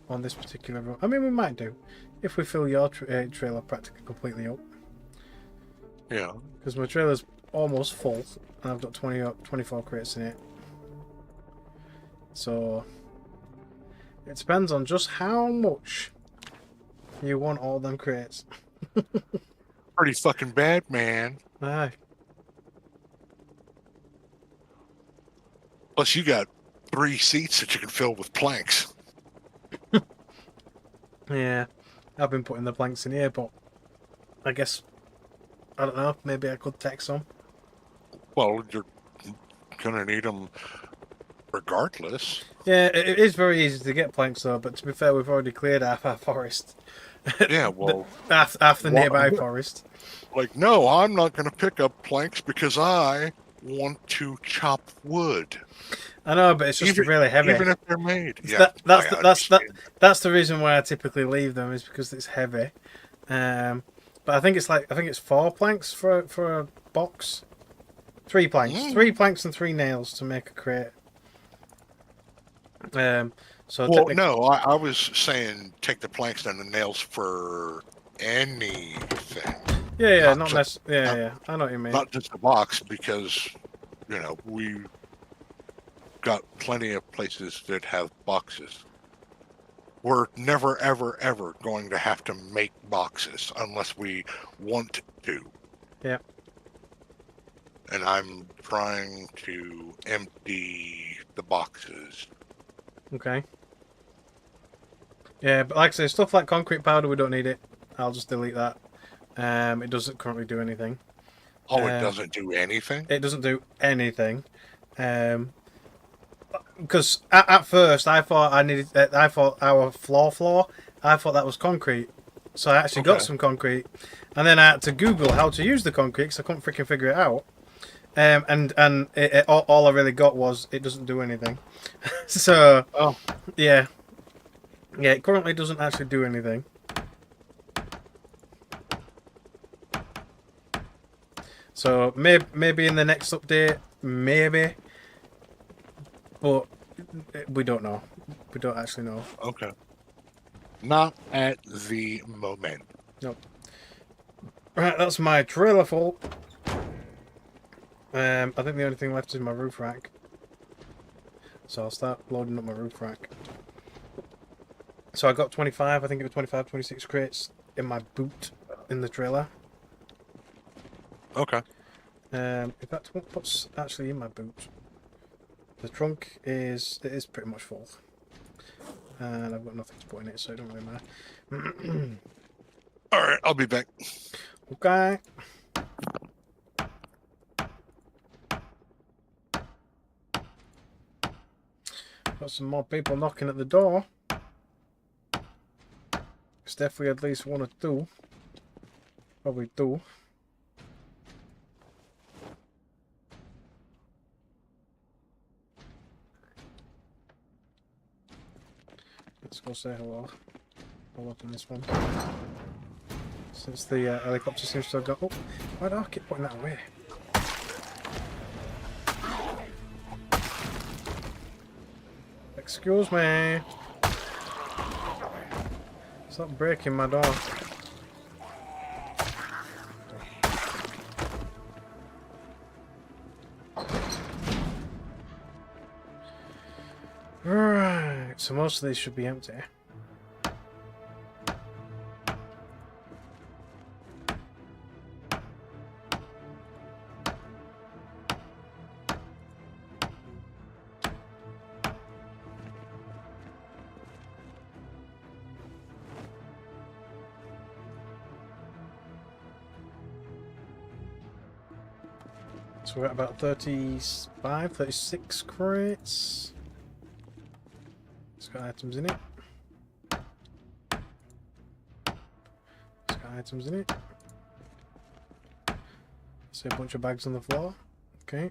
on this particular run. I mean, we might do if we fill your trailer practically completely up. Yeah. Because my trailer's almost full, and I've got 24 crates in it. So it depends on just how much you want all them crates. Pretty fucking bad, man. Aye. Plus, you got 3 seats that you can fill with planks. Yeah, I've been putting the planks in here, but I guess, I don't know, maybe I could take some. Well, you're gonna need them regardless. Yeah, it is very easy to get planks though, but to be fair, we've already cleared half our forest. Yeah, well... half the nearby forest. Like, no, I'm not gonna pick up planks because I want to chop wood. I know, but it's just really heavy. Even if they're made. Yeah, that's the reason why I typically leave them, is because it's heavy. But I think it's 4 planks for a box. 3 planks. 3 planks and 3 nails to make a crate. So well, no, I was saying take the planks and the nails for anything. Yeah, not necessarily. Yeah. I know what you mean. Not just a box, because we got plenty of places that have boxes. We're never, ever, ever going to have to make boxes unless we want to. Yeah. And I'm trying to empty the boxes. Okay. Yeah, but like I say, stuff like concrete powder, we don't need it. I'll just delete that. It doesn't currently do anything. Oh, it doesn't do anything? It doesn't do anything. Because at first I thought our floor, I thought that was concrete. So I actually got some concrete, and then I had to Google how to use the concrete because I couldn't freaking figure it out. And all I really got was it doesn't do anything. So yeah, it currently doesn't actually do anything. So maybe in the next update, maybe, but we don't know. We don't actually know. Okay. Not at the moment. Nope. Right, that's my trailer full. I think the only thing left is my roof rack. So I'll start loading up my roof rack. So I got 25, I think it was 25, 26 crates in my boot in the trailer. Okay. In fact, what's actually in my boot? The trunk is pretty much full. And I've got nothing to put in it, so it don't really matter. Alright, I'll be back. Okay. Got some more people knocking at the door. It's definitely at least 1 or 2. Probably 2. Let's go say hello. I'll open this one. Since the helicopter seems to have got... Oh, why do I keep putting that away? Excuse me. Stop breaking my door. Right, so most of these should be empty. So we're at about 35, 36 crates. It's got items in it. It's got items in it. See a bunch of bags on the floor. Okay.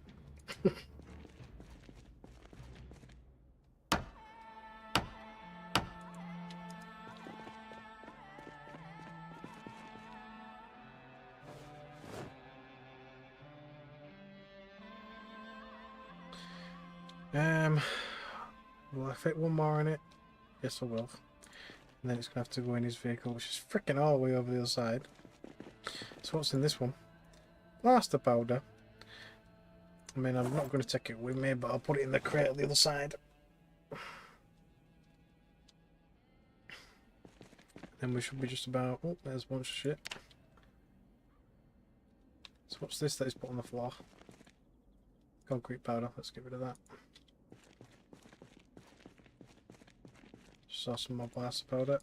Will I fit one more in it? Yes, I will. And then it's going to have to go in his vehicle, which is freaking all the way over the other side. So what's in this one? Plaster powder. I mean, I'm not going to take it with me, but I'll put it in the crate on the other side. Then we should be just about... Oh, there's a bunch of shit. So what's this that he's put on the floor? Concrete powder. Let's get rid of that. Saw some more plaster powder.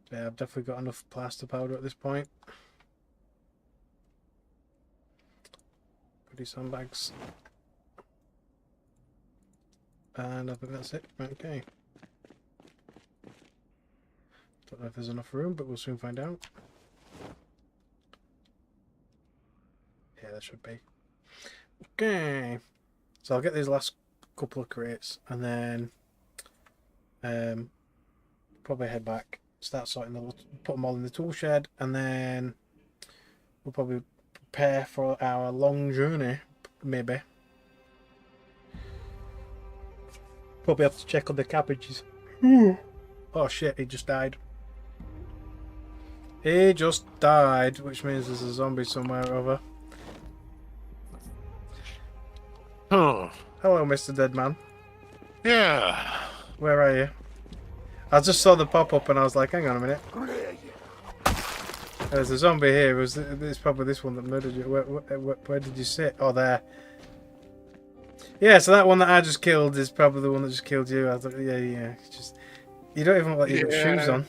Yeah, I've definitely got enough plaster powder at this point. Pretty sandbags. And I think that's it. Okay. Don't know if there's enough room, but we'll soon find out. Yeah, there should be. Okay. So I'll get these last couple of crates and then probably head back, start sorting put them all in the tool shed, and then we'll probably prepare for our long journey, maybe. Probably have to check on the cabbages. Oh shit, he just died. He just died, which means there's a zombie somewhere over. Oh. Hello, Mr. Dead Man. Yeah. Where are you? I just saw the pop up and I was like, hang on a minute. There's a zombie here. It's probably this one that murdered you. Where did you sit? Oh, there. Yeah, so that one that I just killed is probably the one that just killed you. I thought, yeah. Just, you don't even look like you've got shoes on.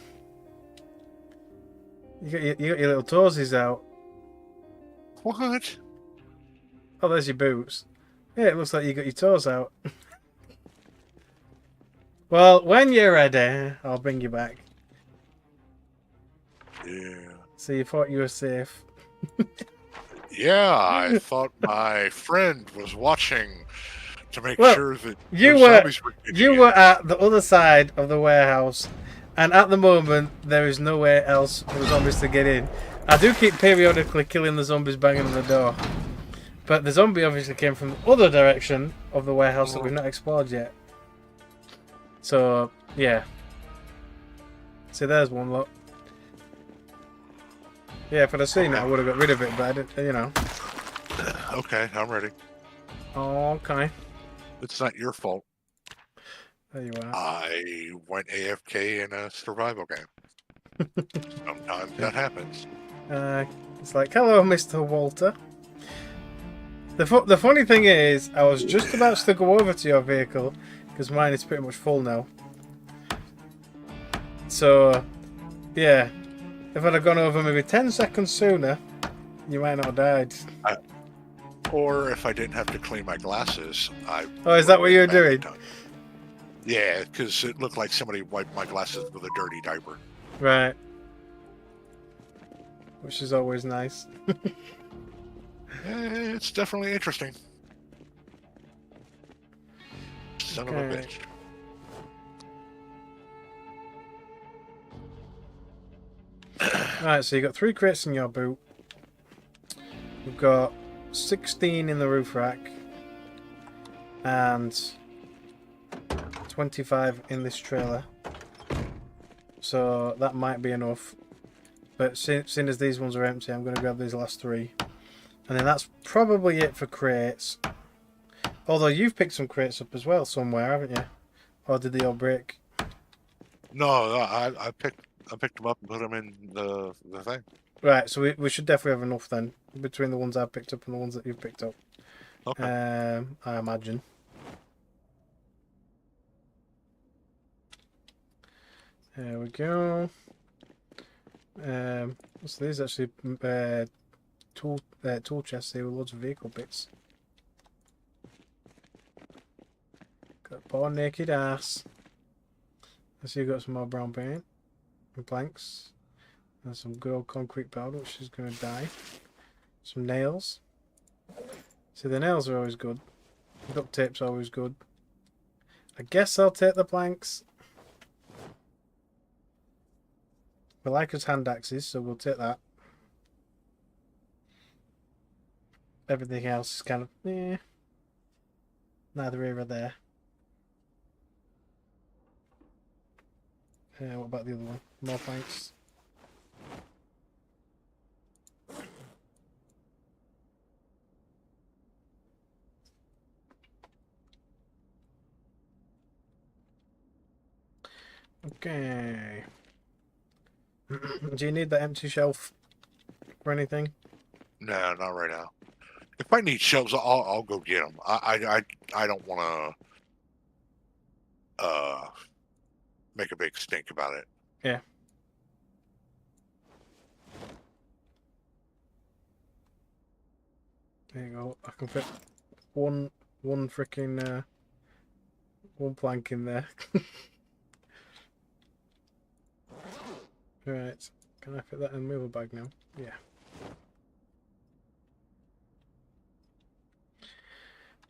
You got your little toesies out. What? Oh, there's your boots. Yeah, it looks like you got your toes out. Well, when you're ready, I'll bring you back. Yeah. So you thought you were safe. Yeah, I thought my friend was watching to make sure that you were at the other side of the warehouse, and at the moment there is nowhere else for the zombies to get in. I do keep periodically killing the zombies banging on the door, but the zombie obviously came from the other direction of the warehouse that we've not explored yet. So yeah. See, there's one, look. Yeah, if I'd have seen it, I would have got rid of it, but I didn't, you know. Okay, I'm ready. Okay. It's not your fault. There you are. I went AFK in a survival game. Sometimes that happens. It's like, hello, Mr. Walter. The funny thing is, I was just about to go over to your vehicle, because mine is pretty much full now. So, yeah. If I'd have gone over maybe 10 seconds sooner, you might not have died. Or if I didn't have to clean my glasses, I... Oh, is that what you were doing? Yeah, because it looked like somebody wiped my glasses with a dirty diaper. Right. Which is always nice. It's definitely interesting. Son of a bitch. Right, so you got 3 crates in your boot. We've got 16 in the roof rack and 25 in this trailer. So that might be enough. But seeing as these ones are empty, I'm going to grab these last 3. And then that's probably it for crates. Although you've picked some crates up as well somewhere, haven't you? Or did they all break? No, I picked them up and put them in the thing. Right, so we should definitely have enough then, between the ones I've picked up and the ones that you've picked up. Okay. I imagine. There we go. So these actually tool chests here with loads of vehicle bits. Got poor naked ass. I see you got some more brown paint and planks. And some good old concrete powder, which is going to die. Some nails. See, the nails are always good. Duct tape's always good. I guess I'll take the planks. We like us hand axes, so we'll take that. Everything else is kind of, neither here or there. What about the other one? More planks. Okay. Do you need that empty shelf for anything? No, not right now. If I need shelves, I'll go get them. I don't want to make a big stink about it. Yeah. There you go. I can fit one freaking one plank in there. Right. Can I fit that in the mover bag now? Yeah.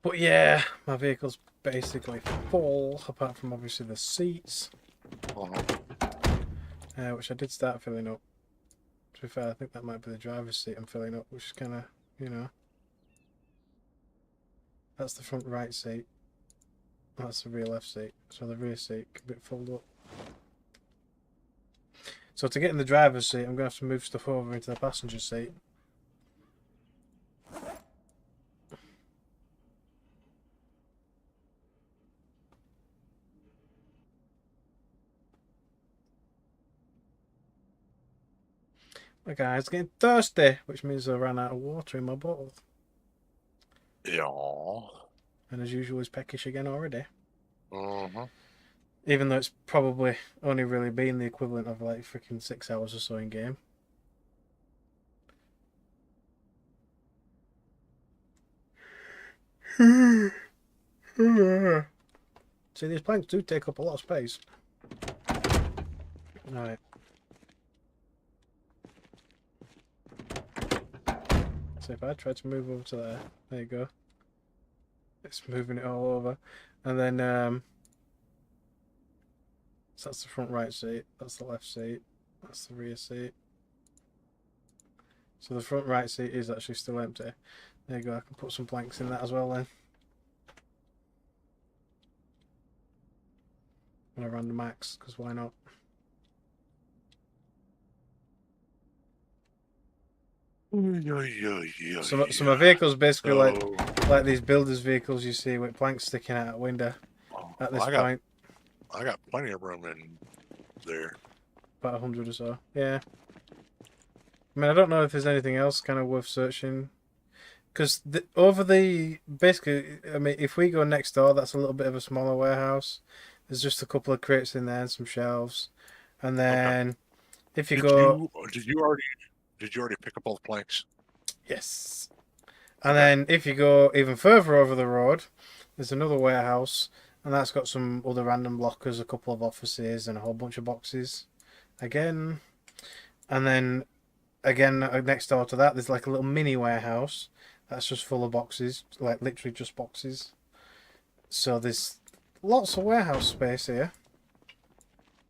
But yeah, my vehicle's basically full, apart from obviously the seats. Which I did start filling up. To be fair, I think that might be the driver's seat I'm filling up, which is kind of, you know. That's the front right seat. That's the rear left seat. So the rear seat can be filled up. So to get in the driver's seat, I'm going to have to move stuff over into the passenger seat. My guy's getting thirsty, which means I ran out of water in my bottle. Yeah. And as usual, he's peckish again already. Uh-huh. Even though it's probably only really been the equivalent of like freaking 6 hours or so in game. See, these planks do take up a lot of space. Alright. So if I try to move over to there you go. It's moving it all over. And then, so that's the front right seat, that's the left seat, that's the rear seat. So the front right seat is actually still empty. There you go, I can put some planks in that as well then. And a random axe, because why not? So my vehicle's basically like these builders' vehicles you see with planks sticking out a window at this point. I got plenty of room in there. About 100 or so. Yeah. I mean, I don't know if there's anything else kind of worth searching. Because basically, I mean, if we go next door, that's a little bit of a smaller warehouse. There's just a couple of crates in there and some shelves. And then if you go... Did you already pick up all the planks? Yes. And then if you go even further over the road, there's another warehouse. And that's got some other random lockers, a couple of offices, and a whole bunch of boxes. Again. And then, again, next door to that, there's like a little mini warehouse. That's just full of boxes. Like, literally just boxes. So there's lots of warehouse space here.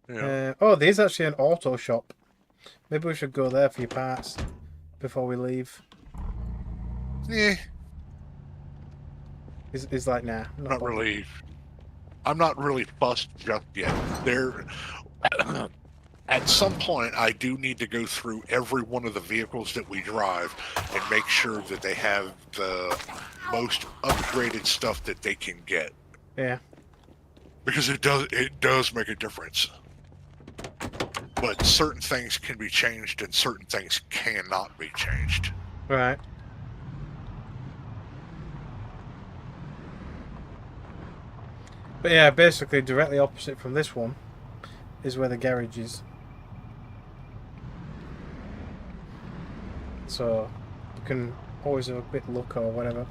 Yeah. Oh, there's actually an auto shop. Maybe we should go there for your parts before we leave. Eh, Is like, nah, not not bothered. really. I'm not really fussed just yet. There, at some point, I do need to go through every one of the vehicles that we drive and make sure that they have the most upgraded stuff that they can get, Yeah. because it does make a difference. But certain things can be changed and certain things cannot be changed. Right. But yeah, basically directly opposite from this one is where the garage is. So you can always have a bit of luck or whatever.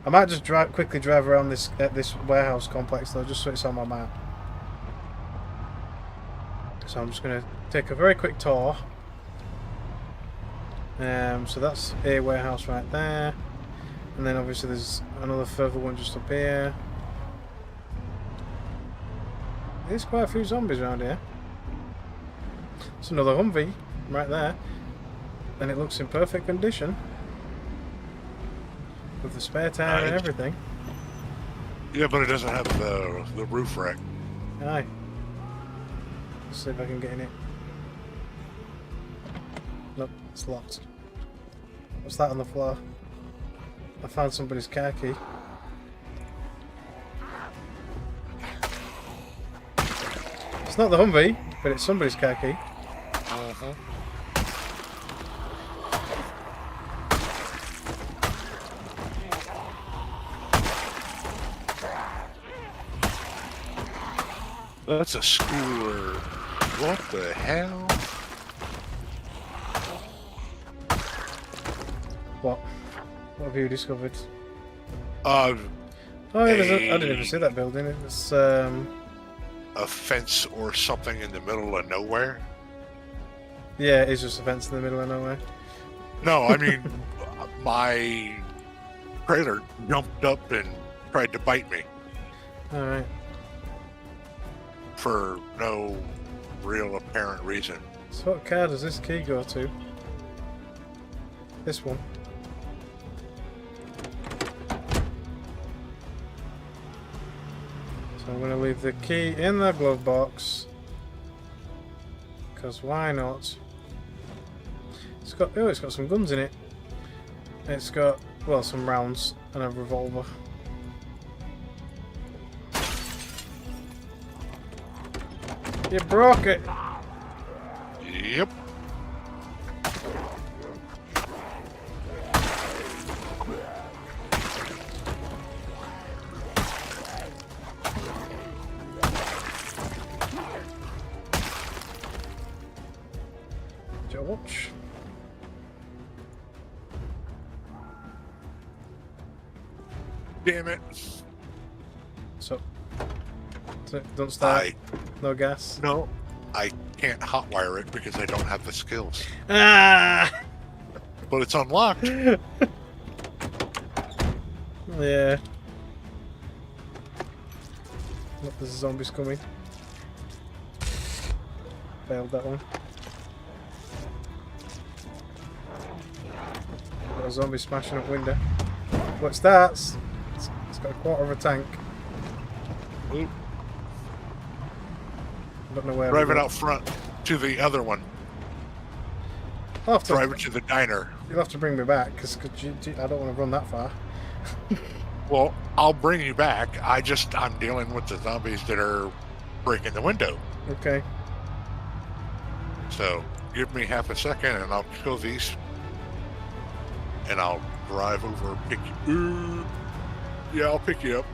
I might just quickly drive around this warehouse complex though, just so it's on my map. So I'm just going to take a very quick tour. So that's a warehouse right there, and then obviously there's another further one just up here. There's quite a few zombies around here. It's another Humvee right there, and it looks in perfect condition with the spare tire and everything. Yeah, but it doesn't have the roof rack. Aye. Let's see if I can get in it. Nope, it's locked. What's that on the floor? I found somebody's car key. It's not the Humvee, but it's somebody's car key. That's a scooter. What the hell? What? What have you discovered? Uh, Oh, yeah, I didn't even see that building. It's a fence or something in the middle of nowhere. yeah, it is just a fence in the middle of nowhere. No, I mean, my trailer jumped up and tried to bite me All right. for no real apparent reason. So what car does this key go to? This one. So I'm going to leave the key in the glove box. Because why not? It's got some guns in it. It's got, well, some rounds and a revolver. You broke it! Yep. George. Damn it. So don't start. I No gas. No, I can't hotwire it because I don't have the skills. Ah! But it's unlocked. Yeah. Look, there's zombies coming. Failed that one. Got a zombie smashing up window. What starts? It's got a quarter of a tank. Oop. Don't know where. Drive it out front to the other one. I'll have to, Drive it to the diner. you'll have to bring me back because I don't want to run that far. Well, I'll bring you back. I'm dealing with the zombies that are breaking the window. Okay. So give me half a second and I'll kill these. And I'll drive over and pick you. Yeah, I'll pick you up.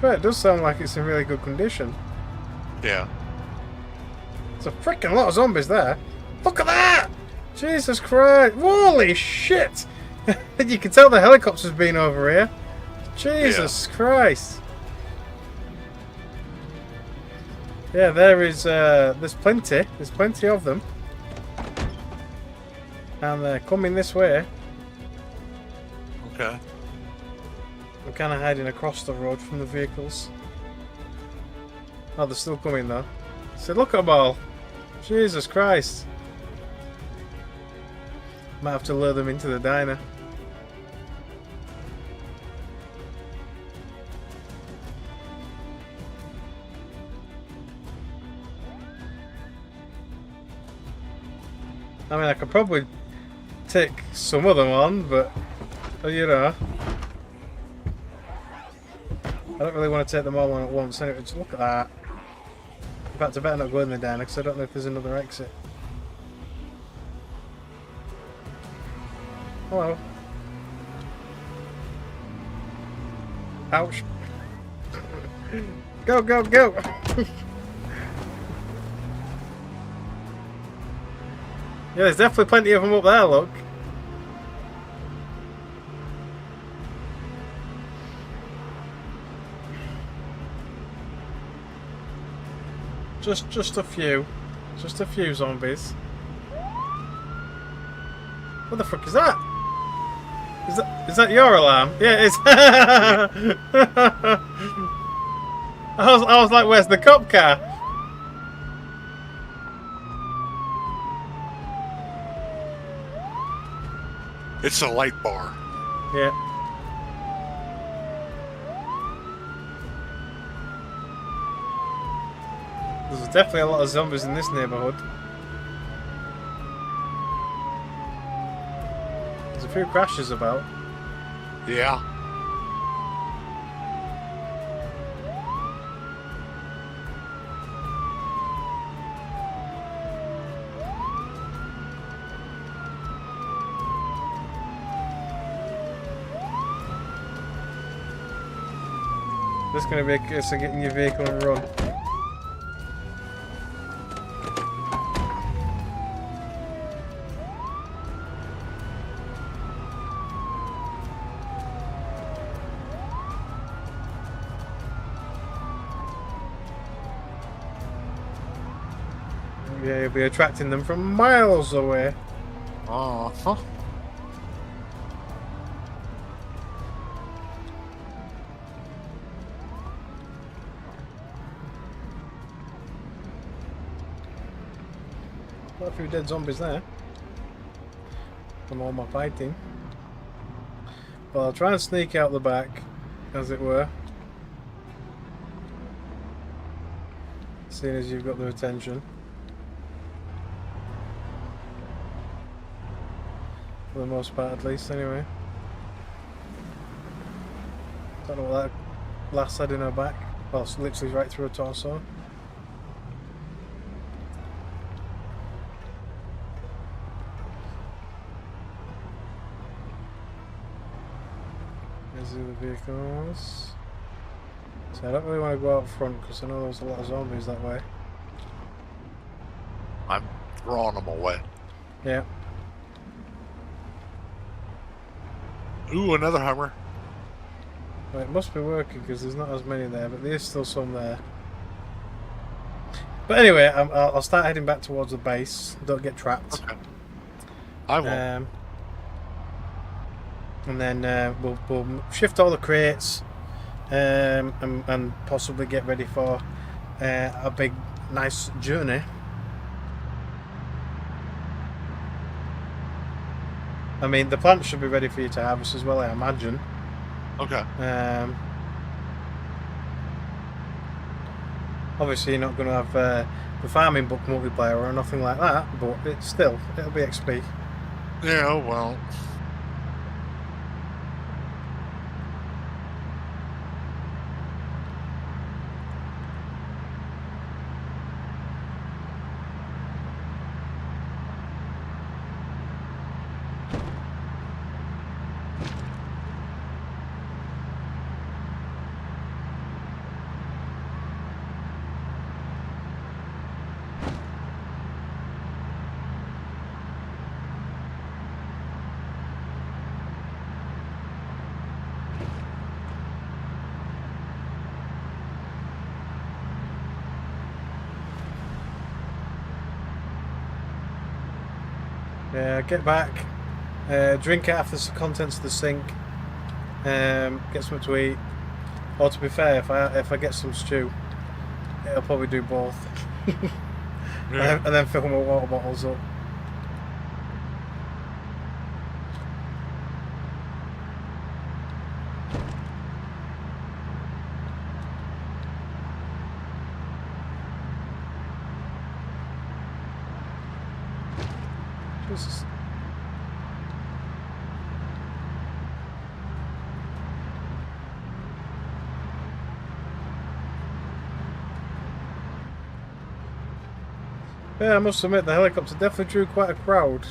But it does sound like it's in really good condition. Yeah. There's a freaking lot of zombies there. Look at that! Jesus Christ! Holy shit! You can tell the helicopter's been over here. Jesus Christ! Yeah, there's plenty. There's plenty of them, and they're coming this way. Okay. I'm kind of hiding across the road from the vehicles. Oh, they're still coming though. So look at them all. Jesus Christ. Might have to lure them into the diner. I mean, I could probably take some of them on, but, you know, I don't really want to take them all on at once. Anyway, just look at that. In fact, I better not go in the diner because I don't know if there's another exit. Hello. Ouch. Go, go, go! Yeah, there's definitely plenty of them up there, look. Just a few. Just a few zombies. What the fuck is that? Is that your alarm? Yeah, it is. I was like, where's the cop car? It's a light bar. Yeah. There's definitely a lot of zombies in this neighbourhood. There's a few crashes about. Yeah. This is going to be a case of getting your vehicle and run. Yeah, you'll be attracting them from miles away. Uh-huh. Got a few dead zombies there from all my fighting. Well, I'll try and sneak out the back, as it were. Seeing as you've got their attention. For the most part, at least, anyway. Don't know what that lass had in her back. Well, it's literally right through her torso. There's the other vehicles. So I don't really want to go out front because I know there's a lot of zombies that way. I'm throwing them away. Yeah. Ooh, another Hummer. Well, it must be working because there's not as many there, but there is still some there. But anyway, I'll start heading back towards the base. Don't get trapped. Okay. I won't. And then we'll shift all the crates and possibly get ready for a big, nice journey. I mean, the plants should be ready for you to harvest as well, I imagine. Okay. Obviously, you're not going to have the farming book multiplayer or nothing like that, but it'll be XP. Yeah, well. Get back, drink half the contents of the sink, get something to eat. Or to be fair, if I get some stew, it'll probably do both. Yeah. And then fill my water bottles up. Jesus. Yeah, I must admit, the helicopter definitely drew quite a crowd.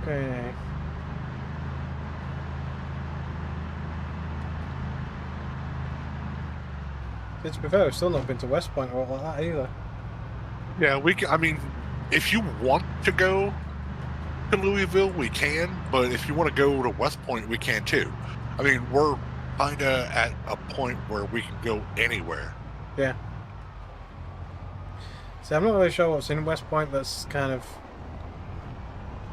Okay. To be fair, I've still not been to West Point or like that either. Yeah, we can, I mean, if you want to go to Louisville, we can, but if you want to go to West Point, we can too. I mean, we're kind of at a point where we can go anywhere. Yeah. See, I'm not really sure what's in West Point that's kind of...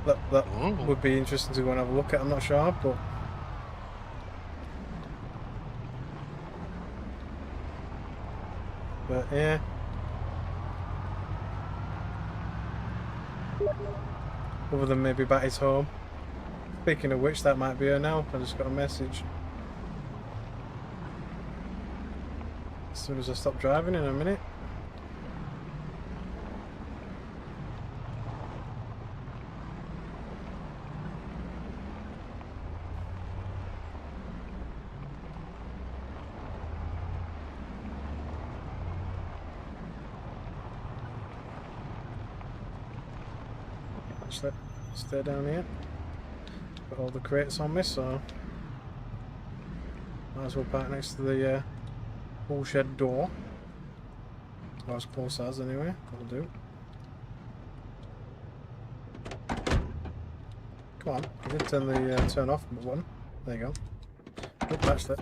That would be interesting to go and have a look at, I'm not sure, but... But, yeah. Other than maybe Batty's home. Speaking of which, that might be her now. I just got a message. As soon as I stop driving in a minute. Actually, stay down here. Got all the crates on me, so might as well park next to the wool shed door. Or as close as, anyway. That'll do. Come on, I did turn the turn off button. There you go. Oh, actually,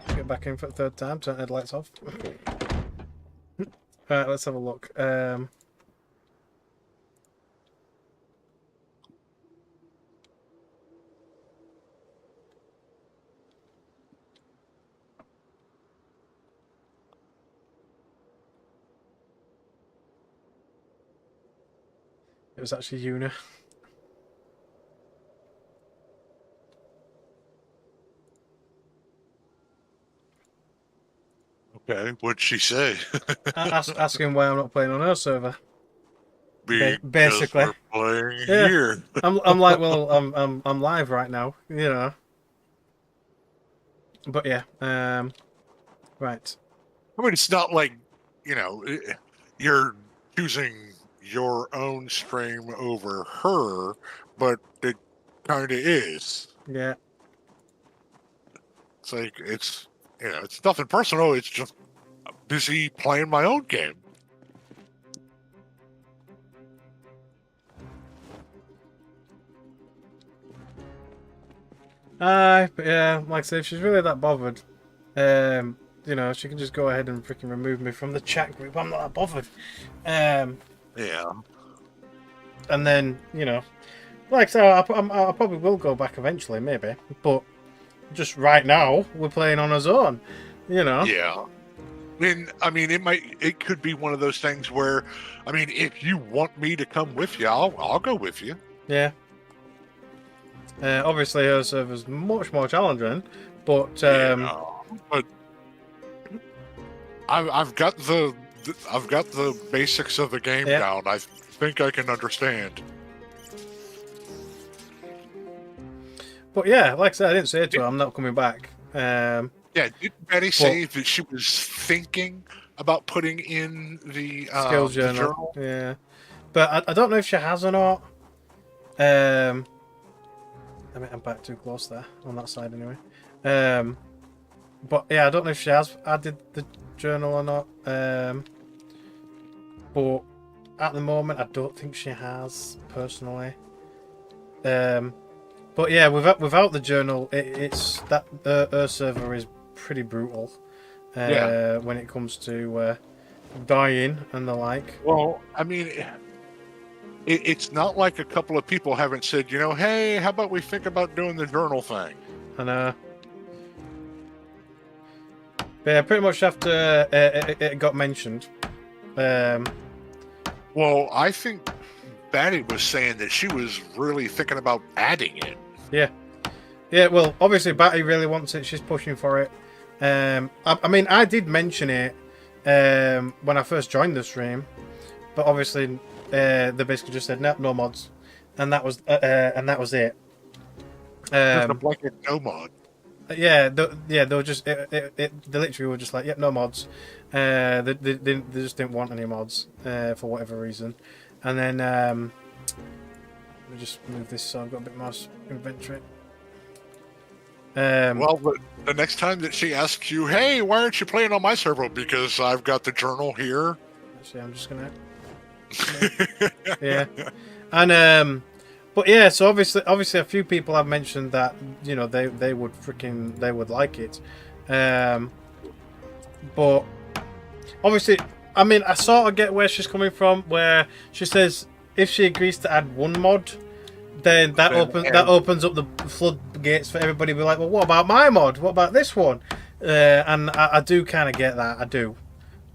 get back in for the third time. Turn headlights off. Alright, let's have a look. It was actually Una. Okay, what'd she say? Asking why I'm not playing on her server. Because Basically, we're playing yeah. here. I'm like, well, I'm live right now, you know. But yeah, right. I mean, it's not like, you're choosing your own stream over her, but it kind of is. Yeah. It's like, it's nothing personal. It's just busy playing my own game. But yeah, like I say, if she's really that bothered, you know, she can just go ahead and freaking remove me from the chat group. I'm not that bothered. Yeah. And then, you know, like I say, I probably will go back eventually, maybe. But just right now, we're playing on our own, you know. Yeah. I mean, it could be one of those things where, I mean, if you want me to come with you, I'll go with you. Yeah. Obviously, her server's much more challenging, but but I've got the basics of the game down. I think I can understand. But yeah, like I said, I didn't say to her, I'm not coming back. Yeah, did Betty say that she was thinking about putting in the skills journal? Yeah, but I don't know if she has or not. I mean, I'm back too close there on that side anyway. But yeah, I don't know if she has added the journal or not. But at the moment, I don't think she has personally. But yeah, without the journal, it's that her server is pretty brutal. Yeah. When it comes to dying and the like. Well, I mean, it's not like a couple of people haven't said, hey, how about we think about doing the journal thing? And yeah, pretty much after it got mentioned. Well, I think Batty was saying that she was really thinking about adding it. Yeah. Yeah, well, obviously Batty really wants it. She's pushing for it. I mean, I did mention it when I first joined the stream, but obviously they basically just said no mods, and that was it. Just a blanket no mod. Yeah, they were just they literally were just like, yeah, no mods. They just didn't want any mods for whatever reason, and then let me just move this so I've got a bit more inventory. Well, the next time that she asks you, hey, why aren't you playing on my server? Because I've got the journal here. Actually, I'm just gonna. Yeah, and but yeah, so obviously a few people have mentioned that they would like it, but obviously, I mean, I sort of get where she's coming from, where she says if she agrees to add one mod, then that opens up the floodgates for everybody to be like, well, what about my mod? What about this one? And I do kind of get that. I do.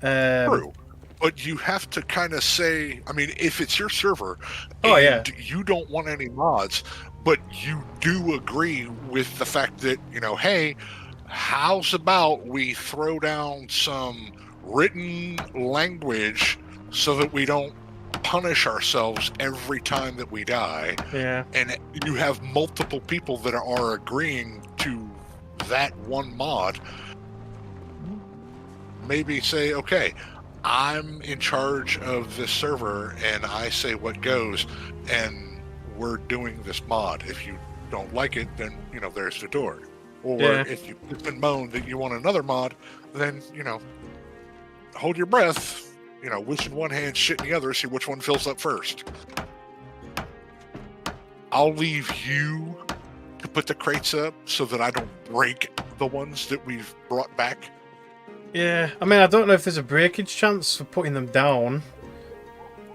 True. But you have to kind of say, I mean, if it's your server and you don't want any mods, but you do agree with the fact that, hey, how's about we throw down some written language so that we don't punish ourselves every time that we die. Yeah. And you have multiple people that are agreeing to that one mod. Maybe say, okay, I'm in charge of this server and I say what goes, and we're doing this mod. If you don't like it, then there's the door. Or if you've been moaned that you want another mod, then hold your breath. Wish in one hand, shit in the other, see which one fills up first. I'll leave you to put the crates up so that I don't break the ones that we've brought back. Yeah, I mean, I don't know if there's a breakage chance for putting them down.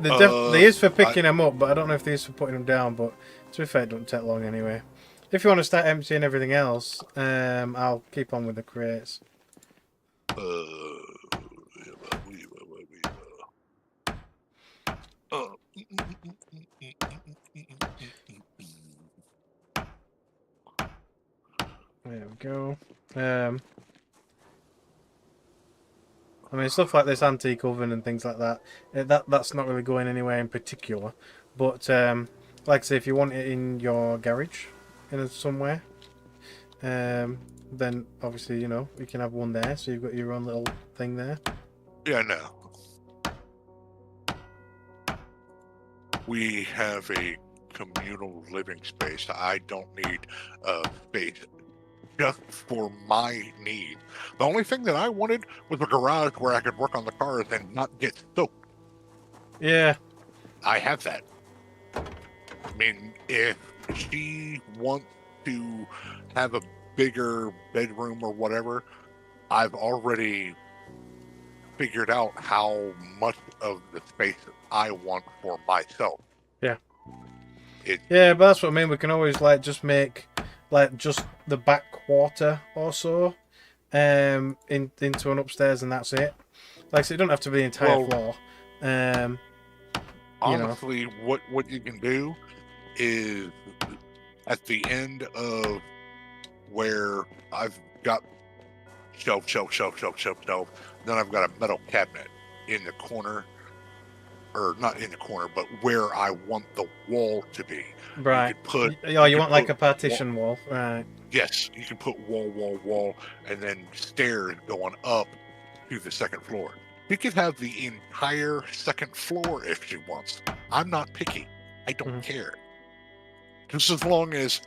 There is for picking them up, but I don't know if there is for putting them down. But to be fair, it doesn't take long anyway. If you want to start emptying everything else, I'll keep on with the crates. There we go. I mean, stuff like this antique oven and things like that, that's not really going anywhere in particular. But, like I say, if you want it in your garage, somewhere, then obviously, you can have one there, so you've got your own little thing there. Yeah, no. We have a communal living space. I don't need a space just for my need. The only thing that I wanted was a garage where I could work on the cars and not get soaked. Yeah. I have that. I mean, if she wants to have a bigger bedroom or whatever, I've already figured out how much of the space I want for myself. Yeah. Yeah, but that's what I mean. We can always just make just the back quarter or so into an upstairs, and that's it. So you don't have to be the entire floor. Honestly, what you can do is at the end of where I've got shelf, then I've got a metal cabinet in the corner, or not in the corner, but where I want the wall to be. Right. You want like a partition wall, right? Yes, you can put wall, and then stairs going up to the second floor. You could have the entire second floor if she wants. I'm not picky. I don't care. Just as long as,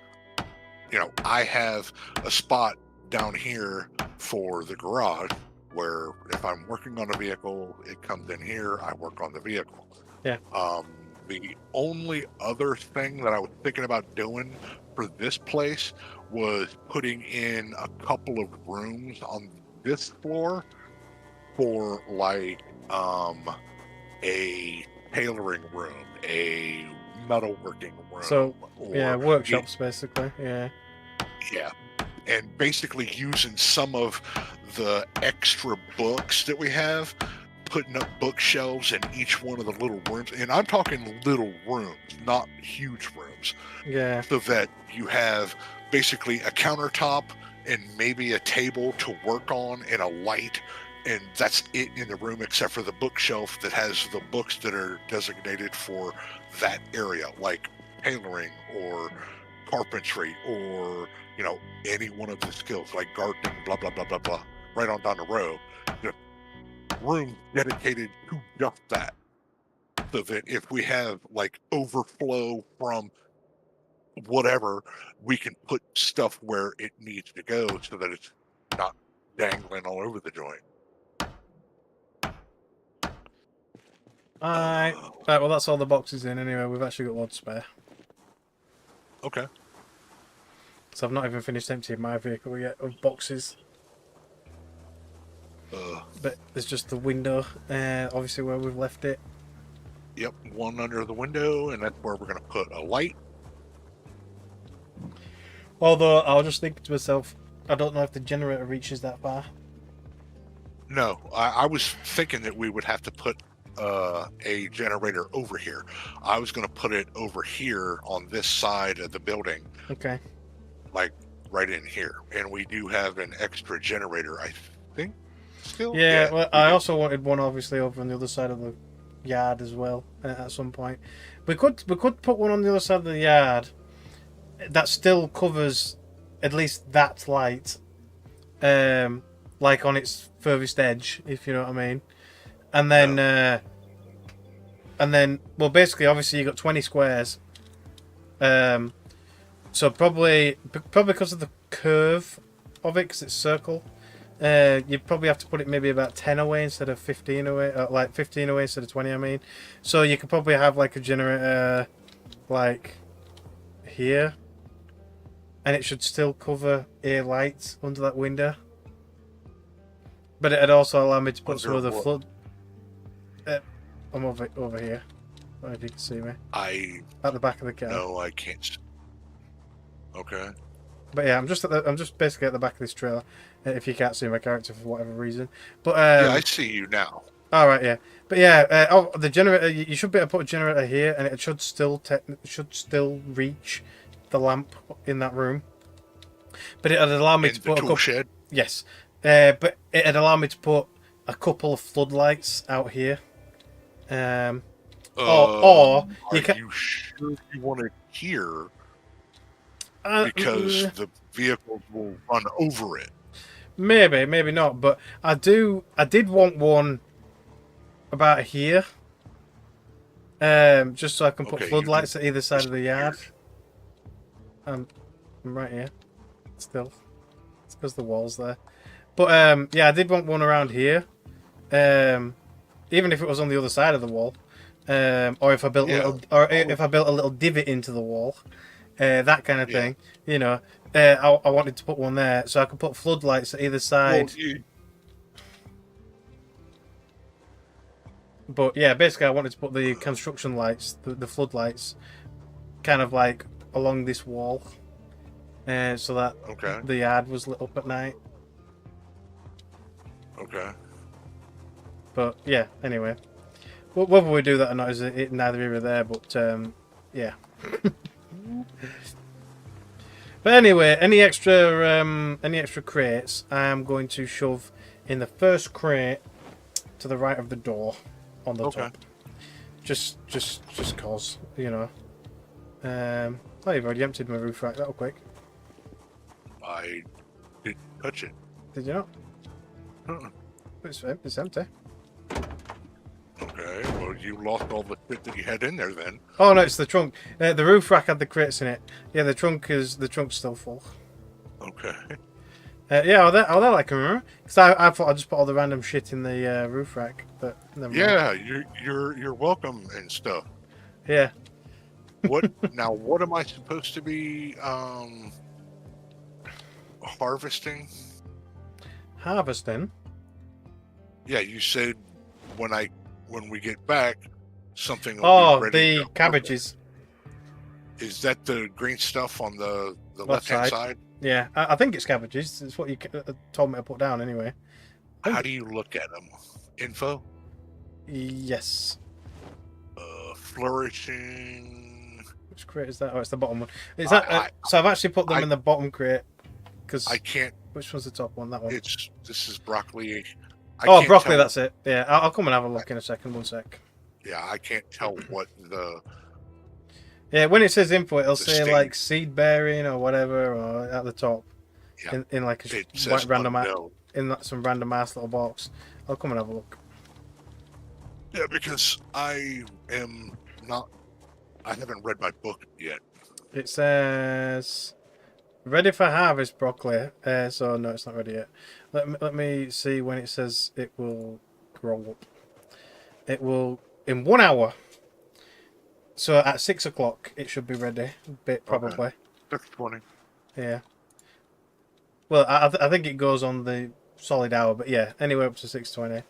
I have a spot down here for the garage where if I'm working on a vehicle, it comes in here, I work on the vehicle. Yeah. The only other thing that I was thinking about doing for this place was putting in a couple of rooms on this floor for like a tailoring room, a metalworking room, So yeah, or workshops basically. Yeah. yeah, and basically using some of the extra books that we have, putting up bookshelves in each one of the little rooms, and I'm talking little rooms, not huge rooms, Yeah. so that you have basically a countertop and maybe a table to work on and a light, and that's it in the room except for the bookshelf that has the books that are designated for that area, like tailoring or carpentry or any one of the skills like gardening, blah blah blah blah blah, right on down the road. The room dedicated to just that, so that if we have like overflow from whatever, we can put stuff where it needs to go so that it's not dangling all over the joint. Alright. Right, well that's all the boxes in anyway. We've actually got loads spare. Okay. So I've not even finished emptying my vehicle yet of boxes. But there's just the window, obviously where we've left it. Yep, one under the window, and that's where we're going to put a light. Although I was just thinking to myself, I don't know if the generator reaches that far. No, I was thinking that we would have to put a generator over here. I was going to put it over here on this side of the building. Okay. Like right in here. And we do have an extra generator, I think, still. Yeah, well, I also wanted one obviously over on the other side of the yard as well at some point. We could put one on the other side of the yard that still covers at least that light, like on its furthest edge, if you know what I mean. And then, well, basically, obviously, you got 20 squares. So probably because of the curve of it, because it's circle, you'd probably have to put it maybe about 10 away instead of 15 away, like 15 away instead of 20, I mean. So you could probably have like a generator like here, and it should still cover a light under that window. But it'd also allow me to put some other flood. I'm over here. I don't know if you can see me. At the back of the car. No, I can't. Okay. But yeah, I'm just basically at the back of this trailer. If you can't see my character for whatever reason, but yeah, I see you now. All right, yeah, but yeah, the generator. You should be able to put a generator here, and it should still reach the lamp in that room. But it'd allow me to put a couple. Shed. Yes, but it'd allow me to put a couple of floodlights out here. Or you can. Are you sure you want it here? Because the vehicles will run over it. Maybe, maybe not. But I did want one about here. Just so I can put floodlights at either side of the yard. I'm right here. Still, it's because the wall's there. But yeah, I did want one around here. Even if it was on the other side of the wall, or if I built if I built a little divot into the wall. That kind of thing, you know. I wanted to put one there so I could put floodlights at either side. But yeah, basically I wanted to put the construction lights, the floodlights, kind of like along this wall, so that the yard was lit up at night. Okay. But yeah, anyway, whether we do that or not is neither here nor there. But yeah. But anyway, any extra crates I am going to shove in the first crate to the right of the door on the top. Just cause, you know. Oh, you've already emptied my roof rack. That'll quick. I didn't touch it. Did you not? It's empty. Okay, well, you lost all the shit that you had in there then. Oh no, it's the trunk. The roof rack had the crates in it. Yeah, the trunk's still full. Okay. Yeah, are they like a mirror? Because I thought I just put all the random shit in the roof rack, but never mind. Yeah, you're welcome and stuff. Yeah. What now? What am I supposed to be harvesting? Harvesting. Yeah, you said when I when we get back, something will be Oh, ready the to harvest. cabbages. Is that the green stuff on the Left left hand side. side? Yeah, I think it's cabbages. It's what you told me to put down anyway. How do you look at them? Info? Yes. Flourishing. Which crate is that? Oh, it's the bottom one. Is I- that? I- So I've actually put them I- in the bottom crate. Because I can't. which one's the top one? That one. This is broccoli. I Oh, can't broccoli. tell- That's it. Yeah, I'll come and have a look in a second. One sec. Yeah, I can't tell what the. Yeah, when it says info, it'll The say sting. like seed bearing or whatever, or at the top. Yeah. In like a It white says random unknown. in that some random ass little box. I'll come and have a look. Yeah, because I am not. I haven't read my book yet. It says ready for harvest broccoli. So no, it's not ready yet. Let me see when it says it will grow up. It will in 1 hour. So at 6 o'clock it should be ready. Bit probably. 6:20. Yeah. Well, I think it goes on the solid hour, but yeah, anywhere up to 6:20.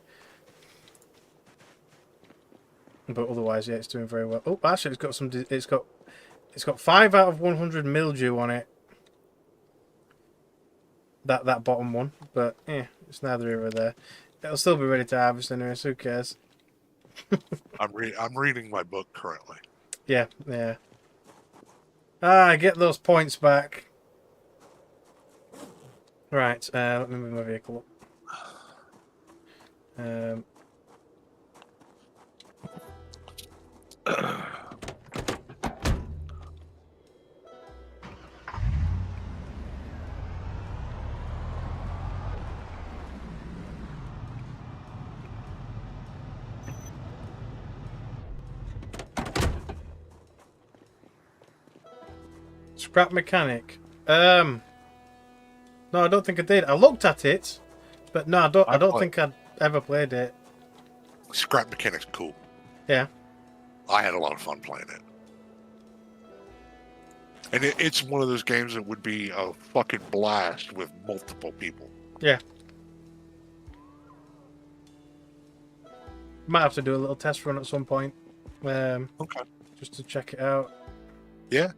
But otherwise, yeah, it's doing very well. Oh, actually, it's got some. It's got 5 out of 100 mildew on it. That bottom one, but yeah, it's neither here or there. It'll still be ready to harvest anyway. So who cares? I'm reading my book currently. Yeah, yeah. Ah, get those points back. Right, let me move my vehicle up. Scrap mechanic. No, I don't think I did. I looked at it, but no, I don't think I'd ever played it. Scrap mechanic's cool. Yeah. I had a lot of fun playing it. And it's one of those games that would be a fucking blast with multiple people. Yeah. Might have to do a little test run at some point. Okay. Just to check it out. Yeah.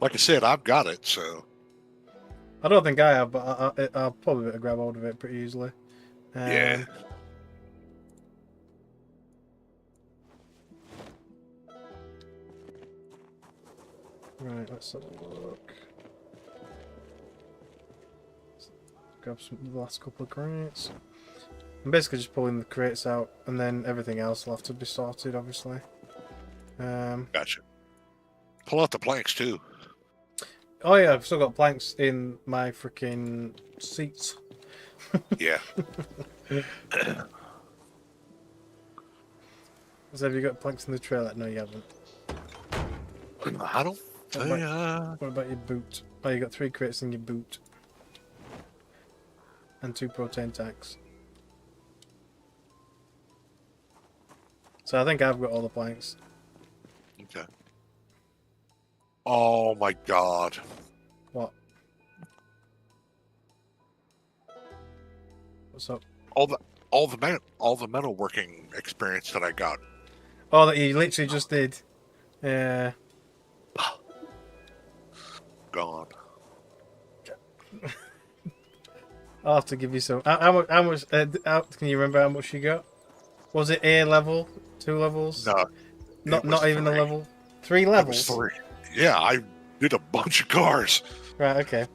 Like I said, I've got it, so. I don't think I have, but I'll probably be able to grab hold of it pretty easily. Yeah. Right, let's have a look. Grab the last couple of crates. I'm basically just pulling the crates out, and then everything else will have to be sorted, obviously. Gotcha. Pull out the planks, too. Oh yeah, I've still got planks in my freaking seats. Yeah. So have you got planks in the trailer? No, you haven't. I don't. What about your boot? Oh, you got 3 crates in your boot. And 2 propane tanks. So I think I've got all the planks. Okay. Oh my god. What? What's up? All the metalworking experience that I got. Oh, that you literally just did. Yeah. Gone. I'll have to give you some. How much? Can you remember how much you got? Was it A level? 2 levels? No. Not even a 3. level. 3 It was levels. 3. Yeah, I did a bunch of cars. Right. Okay.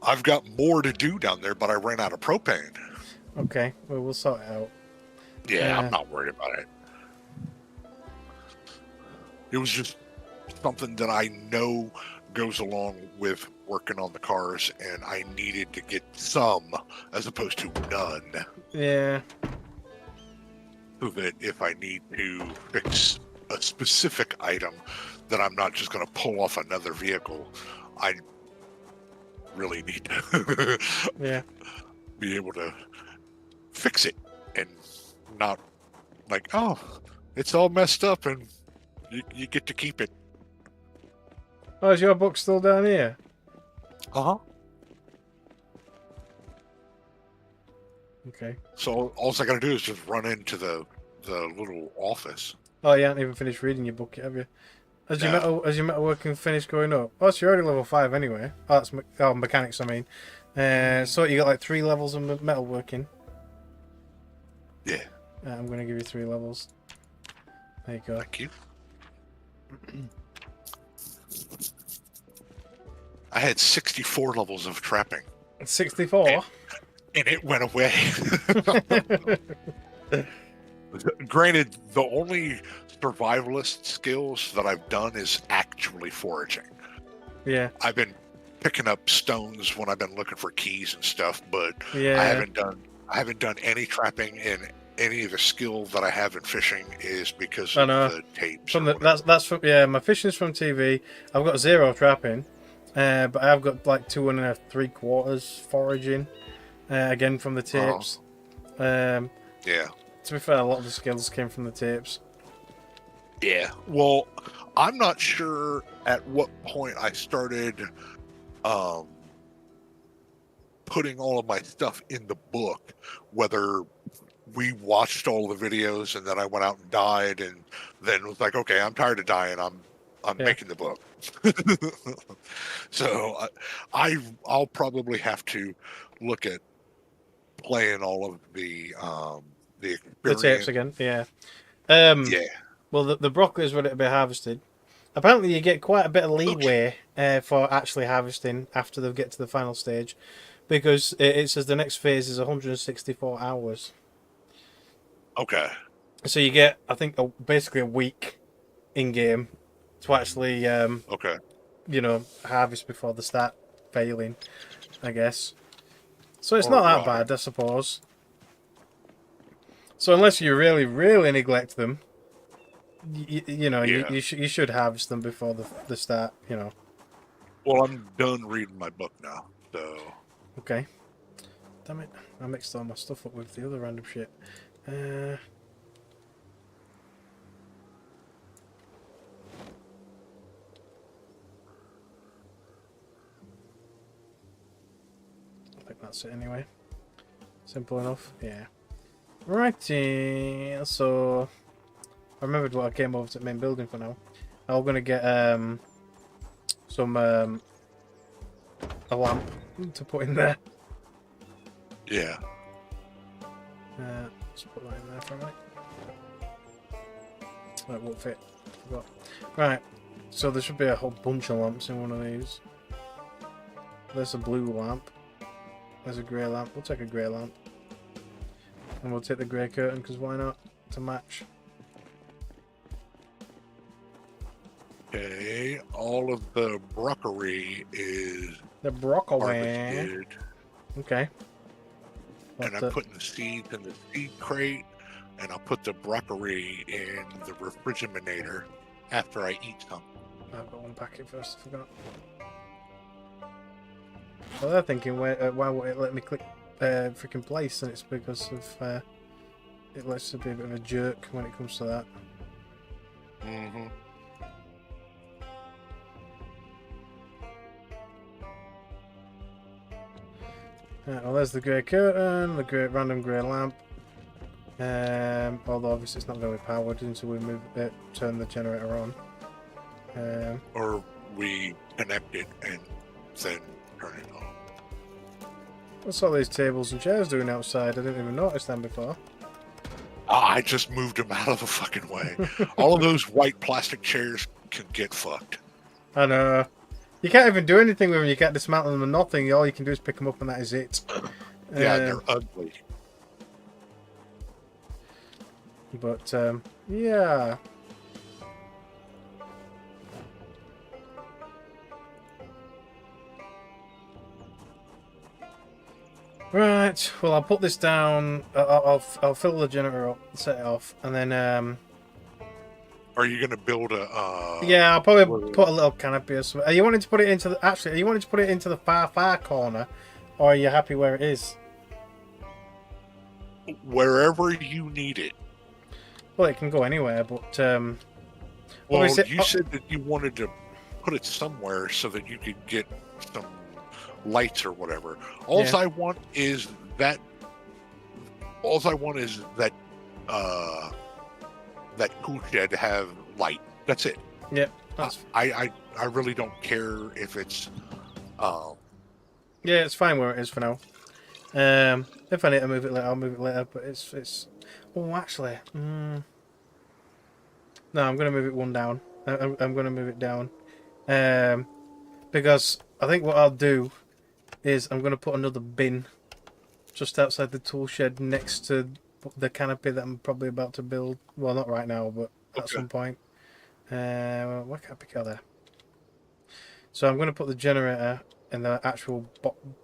I've got more to do down there, but I ran out of propane. Okay. Well, we'll sort it out. Yeah, I'm not worried about it. It was just something that I know goes along with working on the cars, and I needed to get some as opposed to none. Yeah. So that if I need to fix a specific item, that I'm not just going to pull off another vehicle. I really need to Yeah. be able to fix it and not like, oh, it's all messed up and you get to keep it. Oh, is your book still down here? Uh-huh. Okay. So all I gotta do is just run into the little office. Oh, you haven't even finished reading your book yet, have you? Has your metalworking finished going up? Oh, so you're already level 5 anyway. Oh, that's mechanics, I mean. So you got like 3 levels of metalworking. Yeah. I'm going to give you 3 levels. There you go. Thank you. I had 64 levels of trapping. 64? And it went away. Granted, the only survivalist skills that I've done is actually foraging. Yeah. I've been picking up stones when I've been looking for keys and stuff, but Yeah. I haven't done any trapping, and any of the skill that I have in fishing is because of the tapes. That's from my fishing's from TV. I've got 0 trapping, but I've got like 2 3/4 foraging, again from the tapes. Yeah. To be fair, a lot of the skills came from the tapes. Yeah. Well, I'm not sure at what point I started putting all of my stuff in the book, whether we watched all the videos and then I went out and died and then was like, okay, I'm tired of dying. I'm making the book. So I'll probably have to look at playing all of the experience. The tapes again, yeah. Yeah. Well, the broccoli is ready to be harvested. Apparently, you get quite a bit of leeway for actually harvesting after they get to the final stage, because it says the next phase is 164 hours. Okay. So you get, I think, basically a week in game to actually, harvest before they start failing, I guess. So it's not that bad, I suppose. So unless you really, really neglect them, you should harvest them before the start, Well, I'm done reading my book now, so... Okay. Damn it. I mixed all my stuff up with the other random shit. I think that's it anyway. Simple enough, yeah. Righty, so... I remembered what I came over to the main building for now. I'm going to get a lamp to put in there. Yeah. Let's put that in there for a minute. That won't fit. Forgot. Right, so there should be a whole bunch of lamps in one of these. There's a blue lamp. There's a grey lamp. We'll take a grey lamp. And we'll take the grey curtain, because why not? To match. Okay, all of the broccoli is The broccoli. harvested. Okay. And I'm putting the seeds in the seed crate, and I'll put the broccoli in the refrigerator after I eat some. I've got one packet first, I forgot. Well, they're thinking, why won't it let me click freaking place? And it's because of it lets it be a bit of a jerk when it comes to that. Mm-hmm. Right, well, there's the grey curtain, the random grey lamp. Although obviously it's not going to be powered until we turn the generator on. Or we connect it and then turn it on. What's all these tables and chairs doing outside? I didn't even notice them before. I just moved them out of the fucking way. All of those white plastic chairs can get fucked. I know. You can't even do anything with them. You can't dismantle them or nothing. All you can do is pick them up and that is it. Yeah, they're ugly. But, yeah. Right, well, I'll put this down. I'll fill the generator up, set it off, and then Are you gonna build a? Yeah, I'll probably put a little canopy or something. Are you wanting to put it into the? Actually, are you wanting to put it into the far corner, or are you happy where it is? Wherever you need it. Well, it can go anywhere, but Well, obviously, you said that you wanted to put it somewhere so that you could get some lights or whatever. Yeah. I want is that. All I want is that that tool shed to have light. That's it. Yeah, that's I really don't care if it's. yeah, it's fine where it is for now. If I need to move it later, I'll move it later. But it's. Oh, actually, no, I'm gonna move it one down. I'm gonna move it down, because I think what I'll do is I'm gonna put another bin just outside the tool shed next to the canopy that I'm probably about to build. Well, not right now, but at some point. What canopy are there? So I'm going to put the generator in the actual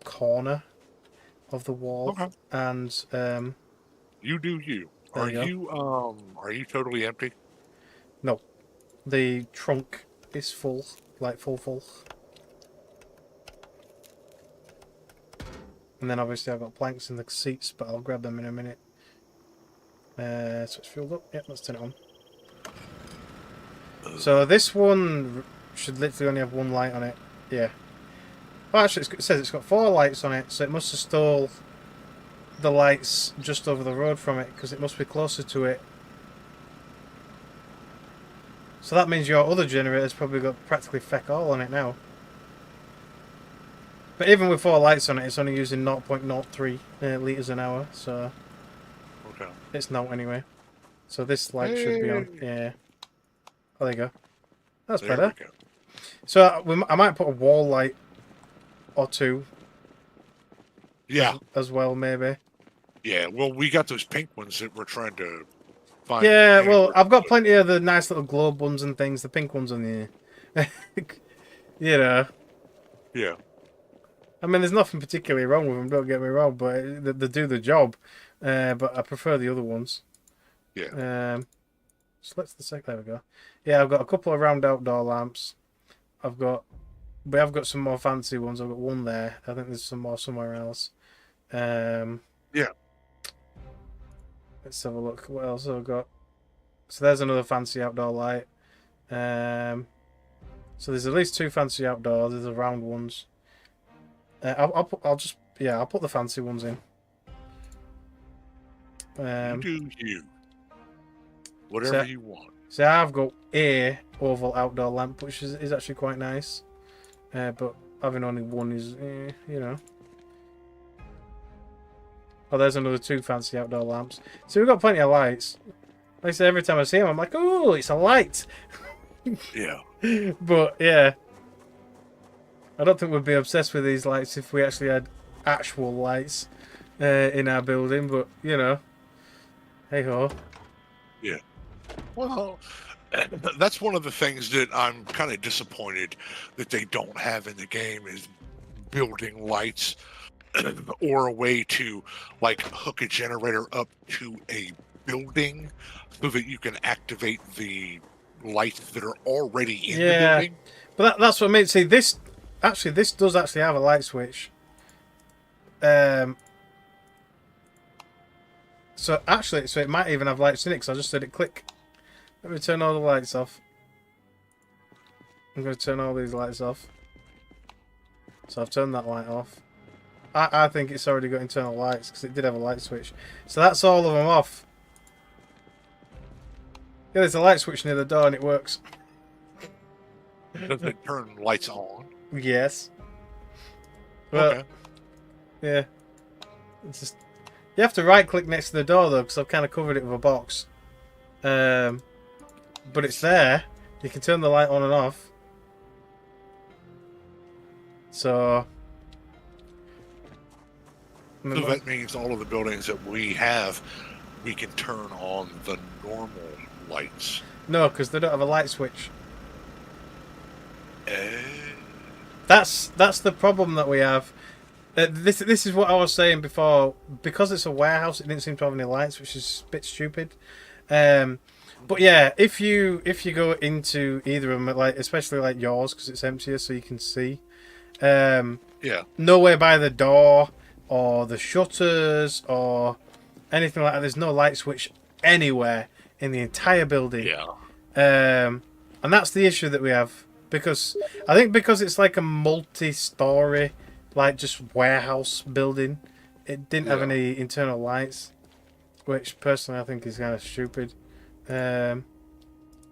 corner of the wall. Okay. And You do you. There you Are you totally empty? no, the trunk is full, like full. And then obviously I've got planks in the seats, but I'll grab them in a minute. So it's filled up. Yep, let's turn it on. So this one should literally only have one light on it. Yeah. Well, actually, it says it's got 4 lights on it, so it must have stole the lights just over the road from it, because it must be closer to it. So that means your other generator's probably got practically feck all on it now. But even with 4 lights on it, it's only using 0.03 litres an hour, so Okay. it's not anyway. So this light should be on. Yeah. Oh, there you go. That's There better. we go. So I might put a wall light or 2 Yeah. as well, maybe. Yeah. Well, we got those pink ones that we're trying to find. Yeah, well, anywhere. I've got plenty of the nice little globe ones and things. The pink ones on the, you know. Yeah. I mean, there's nothing particularly wrong with them. Don't get me wrong, but they do the job. But I prefer the other ones. Yeah. So let's there we go. Yeah, I've got a couple of round outdoor lamps. We have got some more fancy ones. I've got one there. I think there's some more somewhere else. Yeah. Let's have a look. What else have I got? So there's another fancy outdoor light. So there's at least 2 fancy outdoors. There's the round ones. I'll put the fancy ones in. You do you. Whatever you want. So I've got a oval outdoor lamp, which is actually quite nice. But having only one is, you know. Oh, there's another 2 fancy outdoor lamps. So we've got plenty of lights. Like I say, every time I see them, I'm like, oh, it's a light. Yeah. But yeah, I don't think we'd be obsessed with these lights if we actually had actual lights in our building. But you know, hey ho. Yeah. Well, that's one of the things that I'm kind of disappointed that they don't have in the game is building lights or a way to like hook a generator up to a building so that you can activate the lights that are already in the building. But that's what I mean. See, this does actually have a light switch. So it might even have lights in it because I just said it click. Let me turn all the lights off. I'm going to turn all these lights off. So I've turned that light off. I think it's already got internal lights because it did have a light switch. So that's all of them off. Yeah, there's a light switch near the door and it works. Does it turn lights on? Yes. Well, Okay. yeah. It's just you have to right click next to the door though because I've kind of covered it with a box. But it's there. You can turn the light on and off. So that means all of the buildings that we have, we can turn on the normal lights. No, because they don't have a light switch. Eh, That's the problem that we have. This is what I was saying before. Because it's a warehouse, it didn't seem to have any lights, which is a bit stupid. But yeah, if you go into either of them, like especially like yours, because it's emptier, so you can see. Yeah. Nowhere by the door or the shutters or anything like that. There's no light switch anywhere in the entire building. Yeah. And that's the issue that we have, because I think because it's like a multi-story, like just warehouse building, it didn't have Yeah. any internal lights, which personally I think is kind of stupid.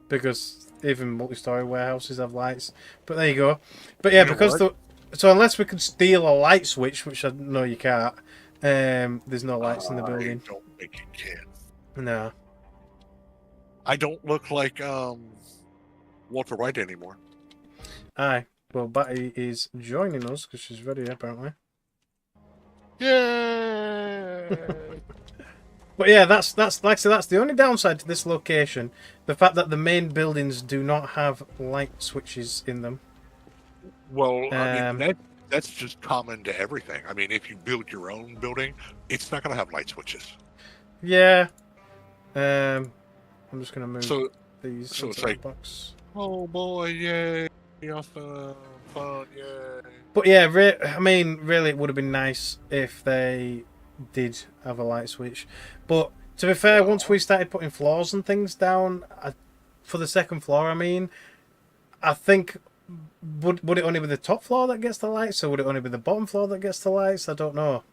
Because even multi-story warehouses have lights. But there you go. But yeah, You know because what? so unless we could steal a light switch, which I know you can't, there's no lights in the I building. don't think you can. No. I don't look like Walter White anymore. Aye. Well, Batty is joining us because she's ready apparently. Yeah. But yeah, that's like I said, that's the only downside to this location. The fact that the main buildings do not have light switches in them. Well, I mean Um, that's just common to everything. I mean, if you build your own building, it's not going to have light switches. Yeah. I'm just gonna move So these so into it's the like, box. oh boy, yay, awesome, fun, yay. But yeah, I mean, really, it would have been nice if they did have a light switch. But to be fair, once we started putting floors and things down for the second floor, I mean, I think would it only be the top floor that gets the lights, or would it only be the bottom floor that gets the lights? I don't know.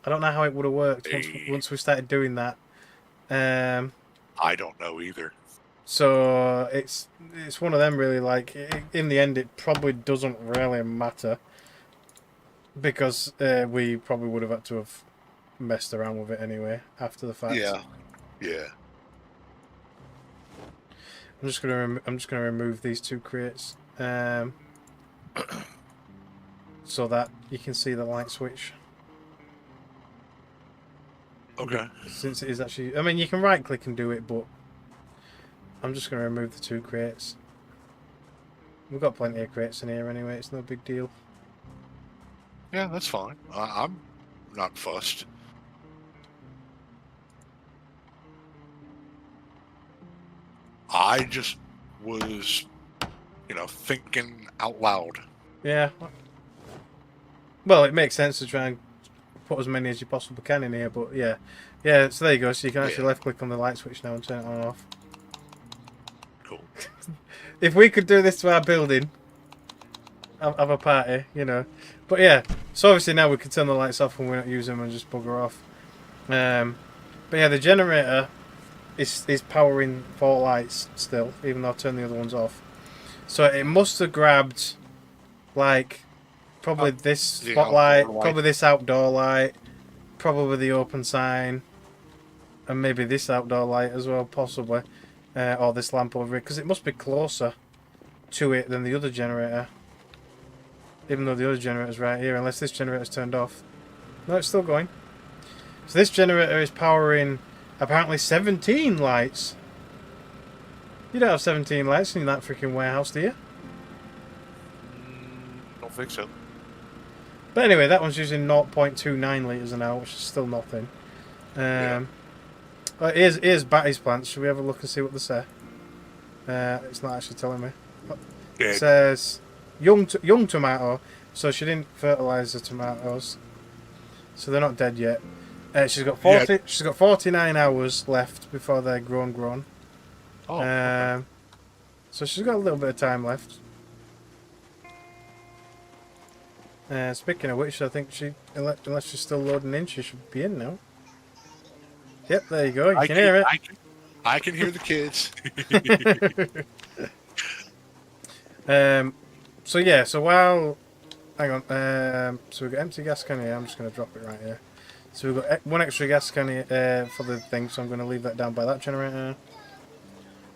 I don't know how it would have worked once we started doing that. I don't know either. So it's one of them really. Like in the end, it probably doesn't really matter because we probably would have had to have messed around with it anyway after the fact. Yeah, yeah. I'm just gonna remove these two crates, so that you can see the light switch. Okay. Since it is actually, I mean, you can right click and do it, but I'm just gonna remove the two crates. We've got plenty of crates in here anyway. It's no big deal. Yeah, that's fine. I'm not fussed. I just was, thinking out loud. Yeah. Well, it makes sense to try and put as many as you possibly can in here, but yeah. Yeah, so there you go. So you can actually left click on the light switch now and turn it on and off. Cool. If we could do this to our building, have a party, you know. But yeah, so obviously now we can turn the lights off when we're not using them and just bugger off. But yeah, the generator is powering 4 lights still, even though I've turned the other ones off. So it must have grabbed, like, probably this spotlight, probably this outdoor light, probably the open sign, and maybe this outdoor light as well, possibly. Or this lamp over here, because it must be closer to it than the other generator. Even though the other generator's right here, unless this generator's turned off. No, it's still going. So this generator is powering apparently 17 lights. You don't have 17 lights in that freaking warehouse, do you? Don't think so. But anyway, that one's using 0.29 litres an hour, which is still nothing. Well, here's Batty's plants. Should we have a look and see what they say? It's not actually telling me. It says young tomato, so she didn't fertilise the tomatoes, so they're not dead yet. She's got 40. Yeah. She's got 49 hours left before they're grown. Oh. Okay. So she's got a little bit of time left. Speaking of which, I think unless she's still loading in, she should be in now. Yep, there you go. You can hear it. I can hear the kids. So yeah, so while... Hang on. So we've got empty gas can here. I'm just going to drop it right here. So we've got one extra gas can here for the thing, so I'm going to leave that down by that generator.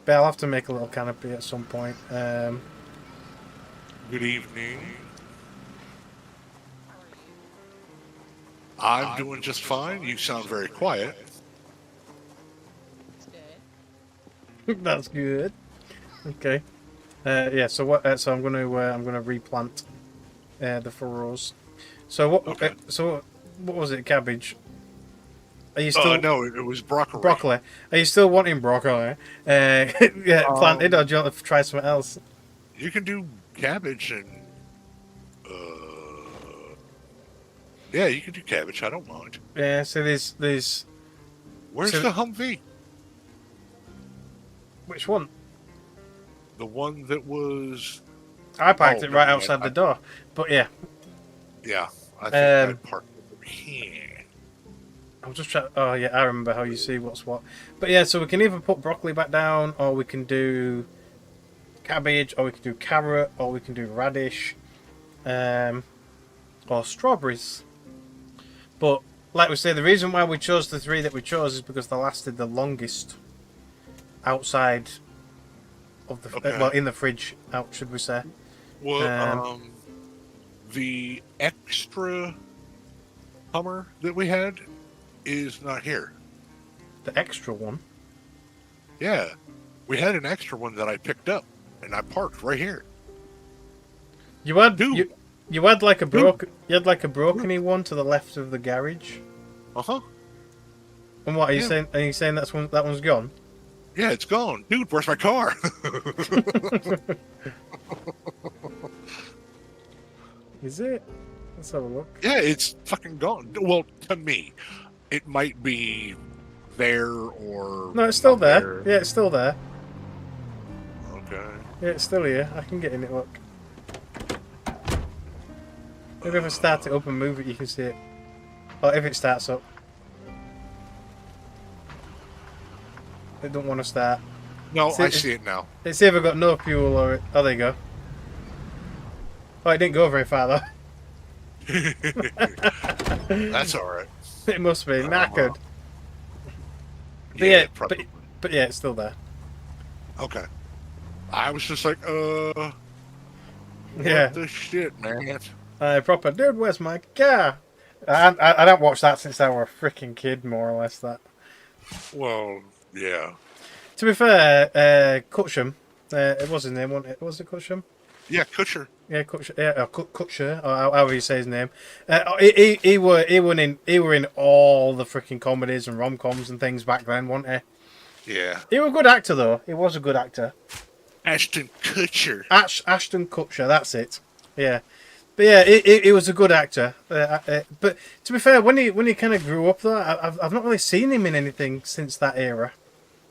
But I'll have to make a little canopy at some point. Good evening. I'm doing just fine. You sound very quiet. That's good. Okay. Yeah. So what? So I'm gonna replant the furrows. So what? Okay. So what was it? Cabbage. Are you still No, it was broccoli. broccoli? Are you still wanting broccoli? Yeah, planted, or do you want to try something else? You can do cabbage and uh, yeah, you can do cabbage. I don't mind. Yeah. So there's Where's so- the Humvee? which one? The one that was. I parked Oh, it right no, outside the door. But yeah, Yeah, I think I Um, parked over here. I'm just trying. Oh yeah, I remember how you see what's what. But yeah, so we can either put broccoli back down, or we can do cabbage, or we can do carrot, or we can do radish, or strawberries. But like we say, the reason why we chose the three that we chose is because they lasted the longest outside of the Okay. well in the fridge. Out, should we say? Well, the extra Hummer that we had is not here. The extra one. Yeah, we had an extra one that I picked up, and I parked right here. You had Dude. you had like a broken you had like a brokeny one to the left of the garage. Uh-huh. And what are you Yeah. saying? Are you saying that one's gone? Yeah, it's gone. Dude, where's my car? Is it? Let's have a look. Yeah, it's fucking gone. Well, to me, it might be there or No, it's still not there. Yeah, it's still there. Okay. Yeah, it's still here. I can get in it. Look. Maybe if I start it up and move it, you can see it. Or if it starts up. It don't want to start. No, See, I see it now. It's either got no fuel or it. Oh, there you go. Oh, it didn't go very far though. That's all right. It must be knackered. But Yeah, yeah, probably. but yeah, it's still there. Okay. I was just like, what Yeah. the shit, man? Proper dude. Where's my car? I don't watch that since I were a freaking kid, more or less. That. Well, yeah. To be fair, Kutchum, it was his name, wasn't it? Was it Kutchum? Yeah, Kutcher. Yeah, Kutcher. Yeah, Kutcher, or however you say his name. He were in all the freaking comedies and rom-coms and things back then, wasn't he? Yeah. He was a good actor, though. He was a good actor. Ashton Kutcher. Ashton Kutcher, that's it. Yeah. But yeah, he was a good actor. But to be fair, when he kind of grew up, though, I've not really seen him in anything since that era.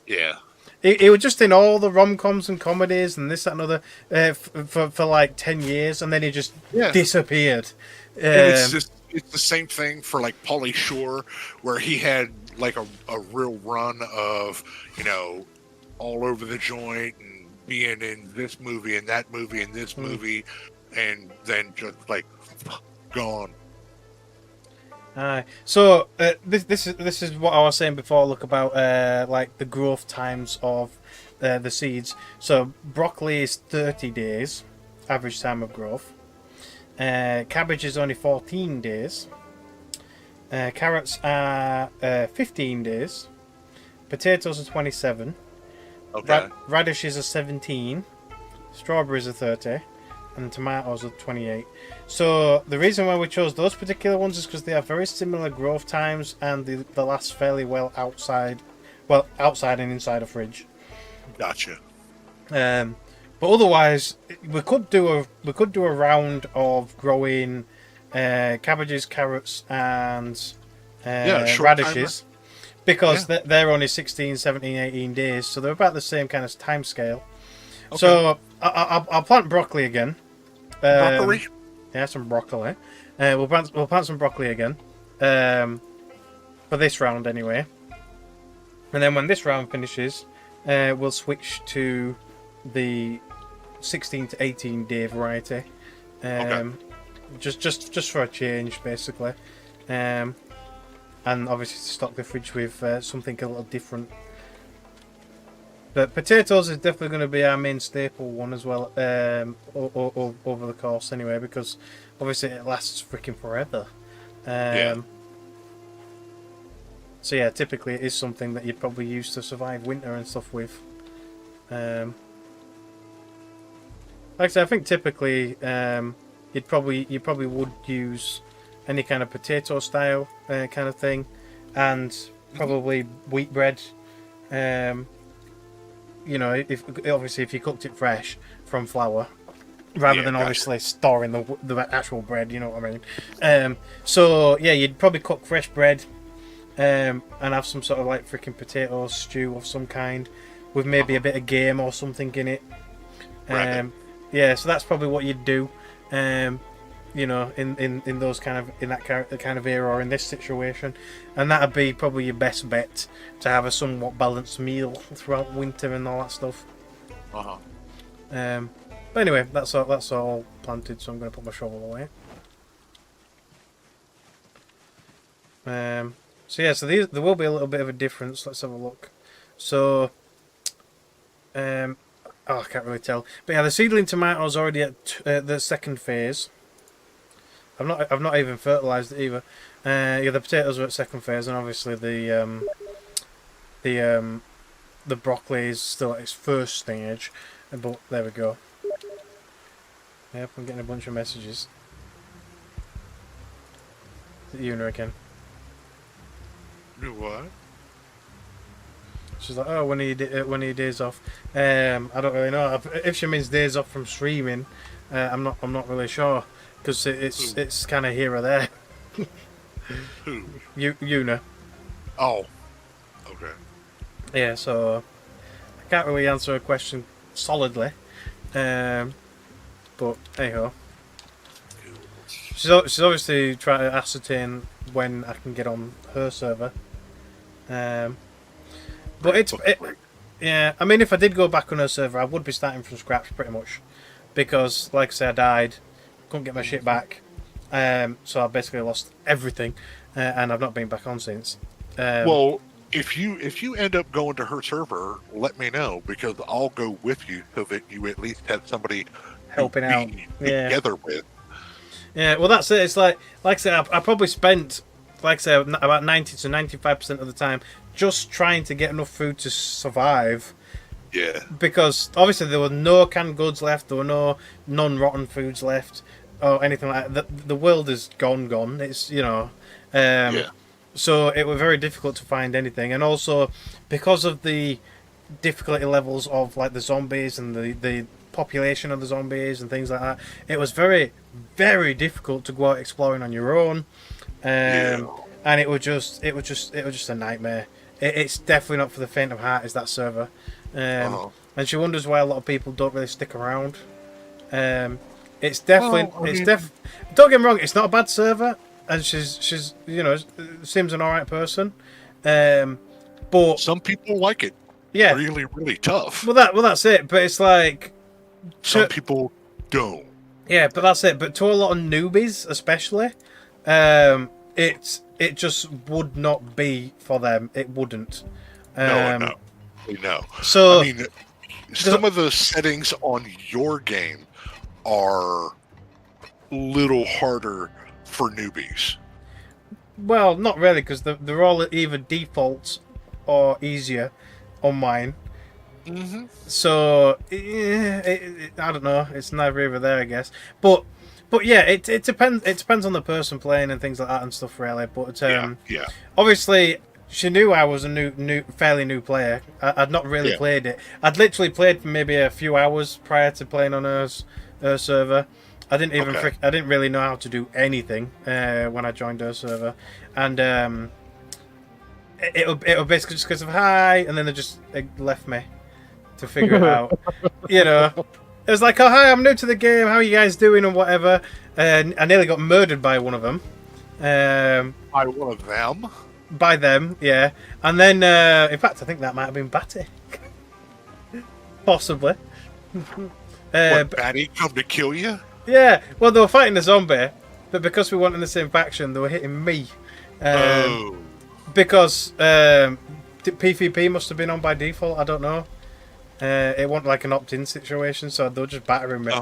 Yeah. He was just in all the rom-coms and comedies and this, that, and other for like 10 years, and then he just disappeared. It's the same thing for like Pauly Shore, where he had like a real run of, all over the joint and being in this movie and that movie and this movie, and then just like gone. So this is what I was saying before. Look about like the growth times of the seeds. So broccoli is 30 days, average time of growth. Cabbage is only 14 days. Carrots are 15 days. Potatoes are 27. Okay. Radishes are 17. Strawberries are 30. And tomatoes are 28. So the reason why we chose those particular ones is because they have very similar growth times and they last fairly well outside and inside a fridge. Gotcha. But otherwise, we could do a round of growing cabbages, carrots, and radishes, because they're only 16, 17, 18 days, so they're about the same kind of time scale. Okay. So I'll plant broccoli again. Broccoli? Yeah, some broccoli. We'll plant some broccoli again. For this round anyway. And then when this round finishes, we'll switch to the 16 to 18 day variety. Just for a change, basically. And obviously to stock the fridge with something a little different. But potatoes is definitely going to be our main staple one as well, over the course anyway, because obviously it lasts freaking forever. So yeah, typically it is something that you'd probably use to survive winter and stuff with. Like I said, I think typically you probably would use any kind of potato style kind of thing, and probably wheat bread. You know, if obviously if you cooked it fresh from flour, rather than gotcha. obviously storing the actual bread. You know what I mean? So yeah, you'd probably cook fresh bread, and have some sort of like freaking potato stew of some kind, with maybe a bit of game or something in it. Right. Yeah, so that's probably what you'd do. You know, in those in that kind of era or in this situation, and that'd be probably your best bet to have a somewhat balanced meal throughout winter and all that stuff. But anyway, that's all planted, so I'm going to put my shovel away. So yeah, so there will be a little bit of a difference. Let's have a look. So, I can't really tell, but yeah, the seedling tomatoes already at the second phase. I've not even fertilised it either. Yeah, the potatoes are at second phase, and obviously the broccoli is still at its first stage. But there we go. Yep, I'm getting a bunch of messages. Is it Una again? Do what? She's like, oh, when are your days off? I don't really know. If she means days off from streaming, I'm not really sure, because it's kind of here or there. Who? Una. Oh. Okay. Yeah, so I can't really answer a question solidly. But anyhow, she's obviously trying to ascertain when I can get on her server. But yeah, I mean, if I did go back on her server, I would be starting from scratch pretty much, because like I said, I died, couldn't get my shit back, so I basically lost everything, and I've not been back on since. Well, if you end up going to her server, let me know, because I'll go with you so that you at least have somebody helping to out be together with. Yeah, well, that's it. It's like I said, I probably spent, like I said, about 90 to 95% of the time just trying to get enough food to survive. Yeah. Because obviously there were no canned goods left, there were no non-rotten foods left, or anything like that. The world is gone. It's, you know, Yeah. so it was very difficult to find anything, and also because of the difficulty levels of like the zombies and the population of the zombies and things like that, it was very, very difficult to go out exploring on your own. And it was just a nightmare. It's definitely not for the faint of heart, is that server. And she wonders why a lot of people don't really stick around. It's definitely don't get me wrong, it's not a bad server, and she's you know, seems an alright person. But some people like it. Yeah. Really, really tough. Well, that's it. But it's like some people don't. Yeah, but that's it. But to a lot of newbies, especially, it just would not be for them. It wouldn't. No. So I mean, some of the settings on your game are a little harder for newbies. Well, not really, because they're all either defaults or easier on mine. So I don't know. It's neither here or there, I guess. But yeah, it depends. It depends on the person playing and things like that and stuff, really. But obviously, she knew I was a fairly new player. I'd not really played it. I'd literally played for maybe a few hours prior to playing on her server. I didn't even I didn't really know how to do anything when I joined her server, and it was basically just because of hi, and then they just left me to figure it out. You know, it was like, oh hi, I'm new to the game. How are you guys doing and whatever. And I nearly got murdered by one of them. By one of them. By them, yeah. And then, in fact, I think that might have been Batty. Possibly. What, Batty come to kill you? Yeah, well, they were fighting a zombie, but because we weren't in the same faction, they were hitting me. Because PvP must have been on by default, I don't know. It wasn't like an opt-in situation, so they were just battering me.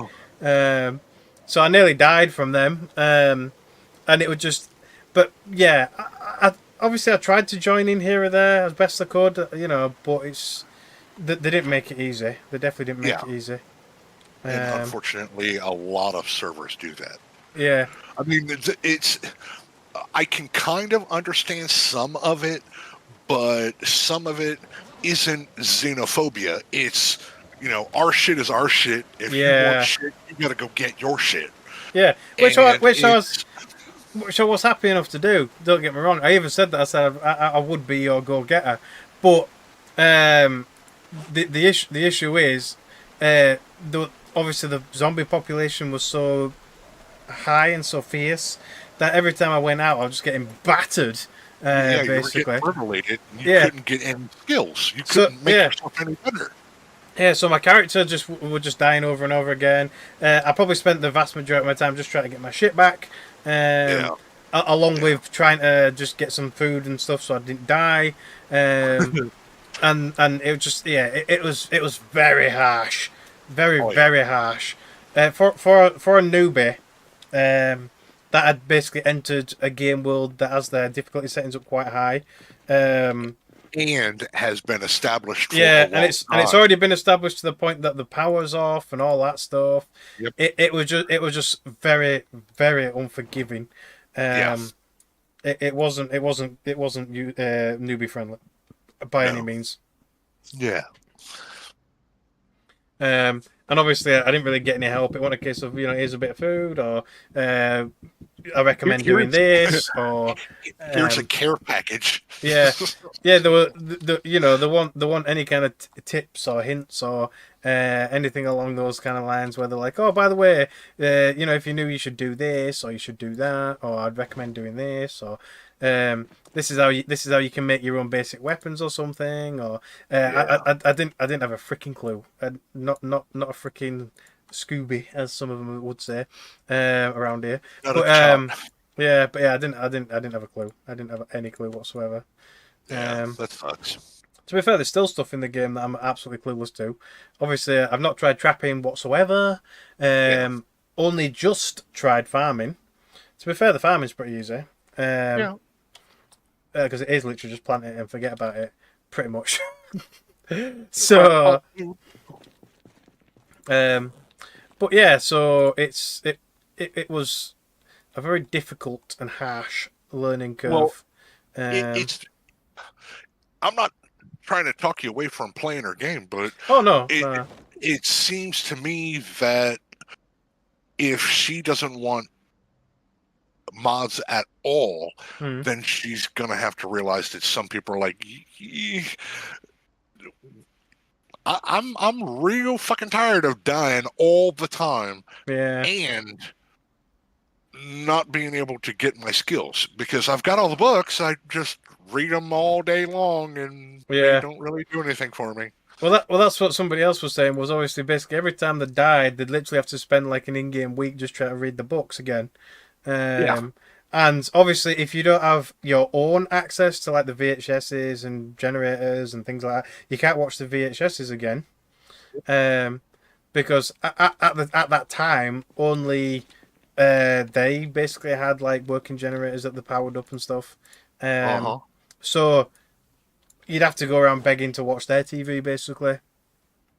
So I nearly died from them. And it would just... But, yeah, obviously I tried to join in here or there as best I could, you know, but it's... They didn't make it easy. They definitely didn't make it easy. And unfortunately, a lot of servers do that. Yeah. I mean, it's I can kind of understand some of it, but some of it isn't xenophobia. It's, our shit is our shit. If you want Yeah. shit, you gotta go get your shit. Yeah, And which I was happy enough to do. Don't get me wrong. I even said that. I said I would be your go-getter, but the issue is, obviously the zombie population was so high and so fierce that every time I went out, I was just getting battered. yeah, you were Basically, getting mutilated. And you yeah. couldn't get any skills. You So couldn't make yeah. yourself any better. Yeah, so my character were just dying over and over again. I probably spent the vast majority of my time just trying to get my shit back, along with trying to just get some food and stuff so I didn't die. And it was just it was very harsh, very harsh. For a newbie, that had basically entered a game world that has their difficulty settings up quite high. And has been established for yeah, a long and time. it's already been established to the point that the power's off and all that stuff. Yep. It was just very unforgiving. It wasn't newbie friendly by any means. Yeah. And obviously I didn't really get any help. It wasn't a case of here's a bit of food or I recommend doing this or here's a care package. yeah. There were the want any kind of tips or hints or anything along those kind of lines where they're like, oh, by the way, if you knew you should do this or you should do that, or I'd recommend doing this, or this is how you can make your own basic weapons or something, or I didn't have a freaking clue. Not a freaking Scooby, as some of them would say around here. But I didn't have a clue. I didn't have any clue whatsoever. Yeah, that sucks. To be fair, there's still stuff in the game that I'm absolutely clueless to. Obviously, I've not tried trapping whatsoever. Only just tried farming. To be fair, the farming's pretty easy. Because it is literally just plant it and forget about it, pretty much. So, but yeah, so it was a very difficult and harsh learning curve. Well, I'm not trying to talk you away from playing her game, but it seems to me that if she doesn't want mods at all, then she's gonna have to realize that some people are like, I'm real fucking tired of dying all the time, and not being able to get my skills because I've got all the books. I just read them all day long, and they don't really do anything for me. Well, that's what somebody else was saying. Was obviously basically every time they died, they'd literally have to spend like an in-game week just trying to read the books again. And obviously, if you don't have your own access to like the VHSs and generators and things like that, you can't watch the VHSs again. Because at that time, only they basically had like working generators that they powered up and stuff. So you'd have to go around begging to watch their TV, basically.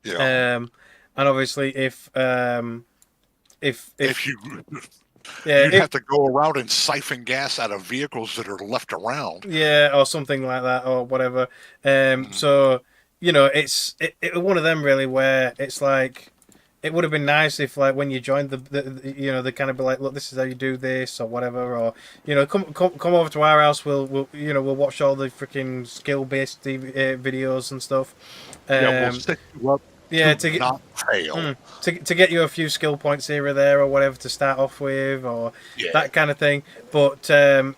And obviously, if you you'd have to go around and siphon gas out of vehicles that are left around. Yeah, or something like that, or whatever. So it's one of them really where it's like it would have been nice if like when you joined they kind of be like, look, this is how you do this or whatever, or come over to our house. We'll watch all the freaking skill based videos and stuff. We'll set you up. To not fail. To get you a few skill points here or there or whatever to start off with or that kind of thing. But it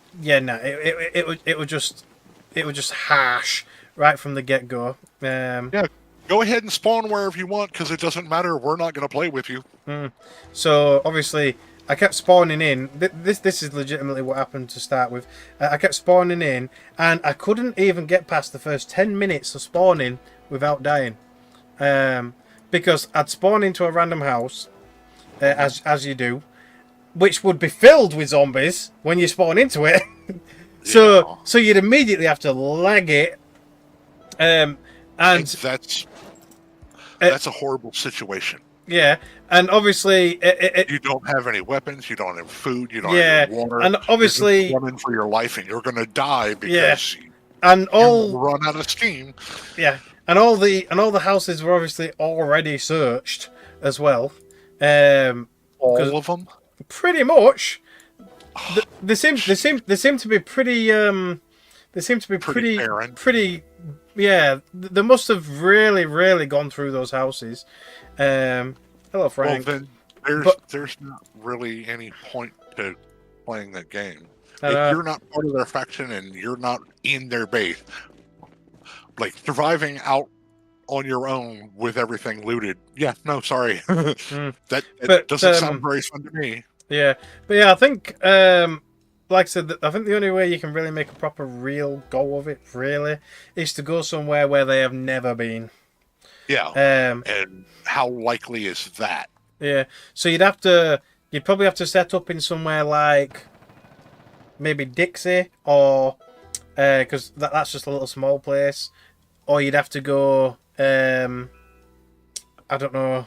was just harsh right from the get go. Go ahead and spawn wherever you want because it doesn't matter. We're not going to play with you. So obviously I kept spawning in. This is legitimately what happened to start with. I kept spawning in and I couldn't even get past the first 10 minutes of spawning without dying. Because I'd spawn into a random house, as you do, which would be filled with zombies when you spawn into it. So you'd immediately have to lag it. And that's a horrible situation. Yeah, and obviously you don't have any weapons, you don't have food, you don't have water. And obviously you're running for your life, and you're going to die because And You all run out of steam. yeah, and all the houses were obviously already searched as well. Because All of them. pretty much they seem to be pretty they seem to be Pretty barren. pretty yeah, they must have really gone through those houses. Hello Frank. Well, then But there's not really any point to playing that game if uh, you're not part of their faction and you're not in their base. Like surviving out on your own with everything looted. Yeah, no, sorry. That but doesn't sound very fun to me. yeah, but yeah, I think like I said, I think the only way you can really make a proper real go of it, really, is to go somewhere where they have never been. Yeah. Um, And how likely is that? yeah, so you'd probably have to set up in somewhere like maybe Dixie, or because that's just a little small place, or you'd have to go I don't know,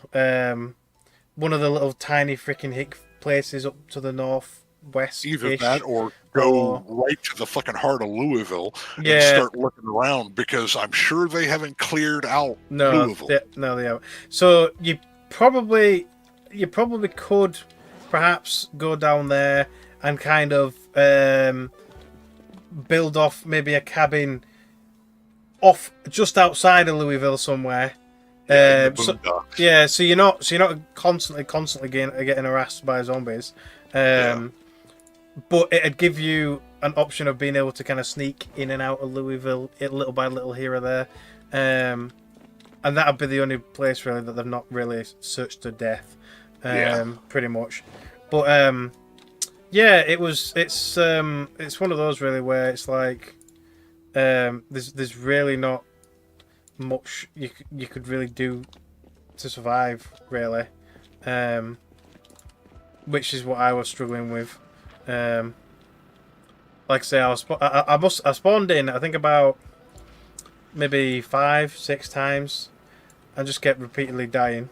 one of the little tiny freaking hick places up to the northwest. Either that or go right to the fucking heart of Louisville and start looking around, because I'm sure they haven't cleared out Louisville. No, they haven't. So you probably could perhaps go down there and kind of build off maybe a cabin off just outside of Louisville somewhere. So you're not constantly getting harassed by zombies. But it'd give you an option of being able to kind of sneak in and out of Louisville little by little here or there. And that'd be the only place really that they've not really searched to death. Pretty much. But it's one of those really where it's like there's really not much you could really do to survive, really, which is what I was struggling with. Like I say, I spawned in I think about maybe 5-6 times and just kept repeatedly dying.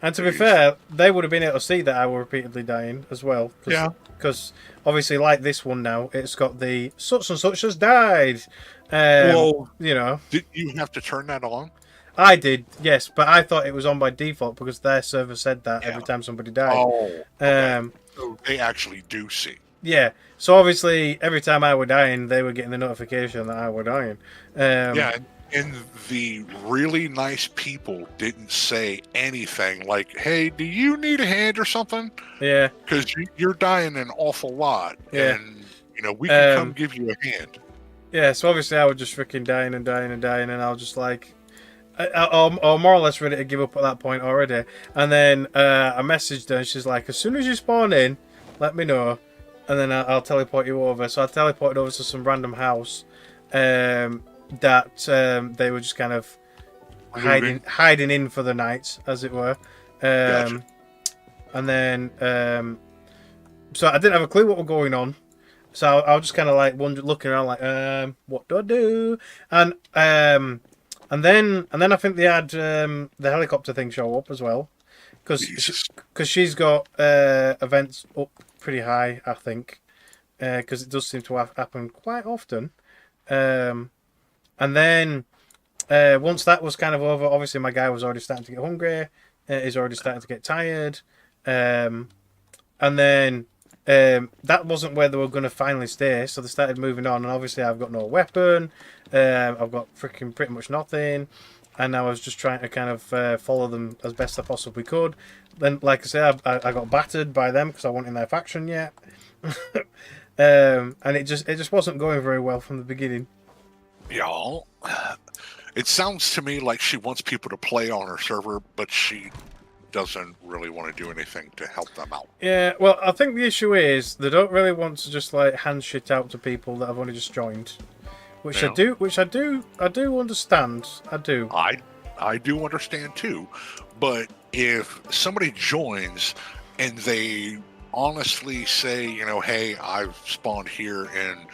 And to be fair, they would have been able to see that I was repeatedly dying as well. Because obviously, like this one now, it's got the such and such has died. Well, you know. Did you have to turn that on? I did, yes, but I thought it was on by default because their server said that every time somebody died. Oh, okay. So they actually do see. Yeah, so obviously every time I were dying, they were getting the notification that I were dying. And the really nice people didn't say anything like, "Hey, do you need a hand or something?" Yeah, because you're dying an awful lot, and we can come give you a hand. Yeah, so obviously I was just freaking dying, and I was just like, or more or less ready to give up at that point already. And then I messaged her, and she's like, "As soon as you spawn in, let me know, and then I'll teleport you over." So I teleported over to some random house that they were just kind of hiding in for the night, as it were. Gotcha. And then so I didn't have a clue what was going on. So I was just kind of like looking around, like, what do I do? And then I think they had the helicopter thing show up as well, because she's got events up pretty high, I think, because it does seem to happen quite often. And then once that was kind of over, obviously my guy was already starting to get hungry. He's already starting to get tired. And then that wasn't where they were going to finally stay, so they started moving on. And obviously I've got no weapon. I've got freaking pretty much nothing. And I was just trying to kind of follow them as best I possibly could. Then, like I say, I got battered by them because I wasn't in their faction yet. And it just wasn't going very well from the beginning. Yeah, it sounds to me like she wants people to play on her server, but she doesn't really want to do anything to help them out. Yeah, well, I think the issue is they don't really want to just like hand shit out to people that have only just joined, which I do understand. I do. I do understand too, but if somebody joins and they honestly say, hey, I've spawned here and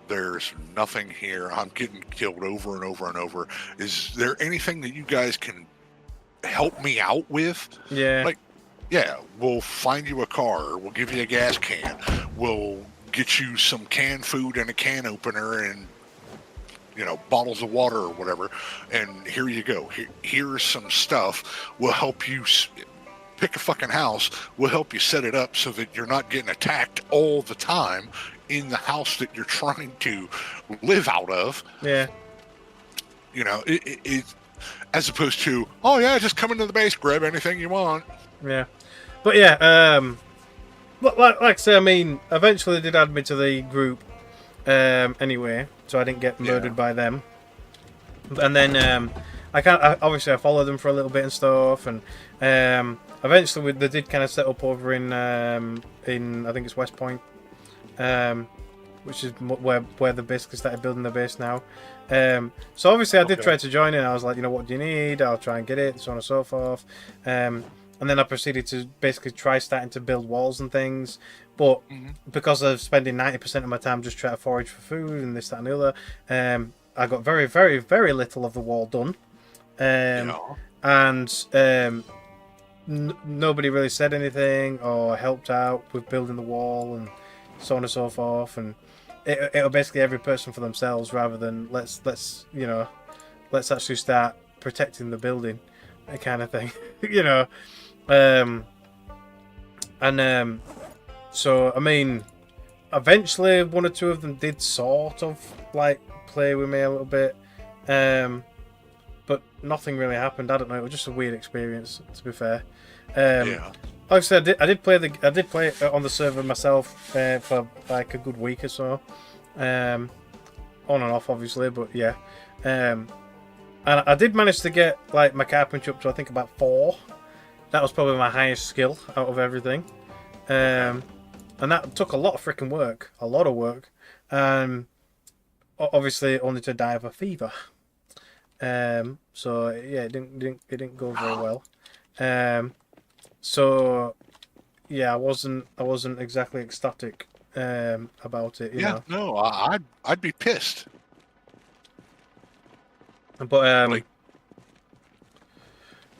there's nothing here, I'm getting killed over and over and over, is there anything that you guys can help me out with? Yeah. Like, yeah, we'll find you a car, we'll give you a gas can, we'll get you some canned food and a can opener, and bottles of water or whatever, and here you go. Here's some stuff. We'll help you pick a fucking house. We'll help you set it up so that you're not getting attacked all the time in the house that you're trying to live out of. Yeah. It as opposed to, oh yeah, just come into the base, grab anything you want. Yeah. But yeah, like I say, I mean, eventually they did add me to the group anyway, so I didn't get murdered by them. And then obviously I followed them for a little bit and stuff, and eventually they did kind of set up over in I think it's West Point, which is where they basically started building the base now. So obviously I did try to join in. I was like, what do you need? I'll try and get it, so on and so forth. And then I proceeded to basically try starting to build walls and things. But because of spending 90% of my time just trying to forage for food and this, that, and the other, I got very, very, very little of the wall done. And nobody really said anything or helped out with building the wall and so on and so forth. And it'll basically every person for themselves rather than let's actually start protecting the building, that kind of thing. So I mean, eventually one or two of them did sort of like play with me a little bit, but nothing really happened. I don't know. It was just a weird experience, to be fair. Like I said, I did play it on the server myself for like a good week or so, on and off, obviously. But yeah, and I did manage to get like my carpentry up to I think about 4. That was probably my highest skill out of everything, and that took a lot of freaking work, a lot of work. Obviously, only to die of a fever. So yeah, it didn't go very well. So yeah, I wasn't exactly ecstatic about it. You know? No, I'd be pissed.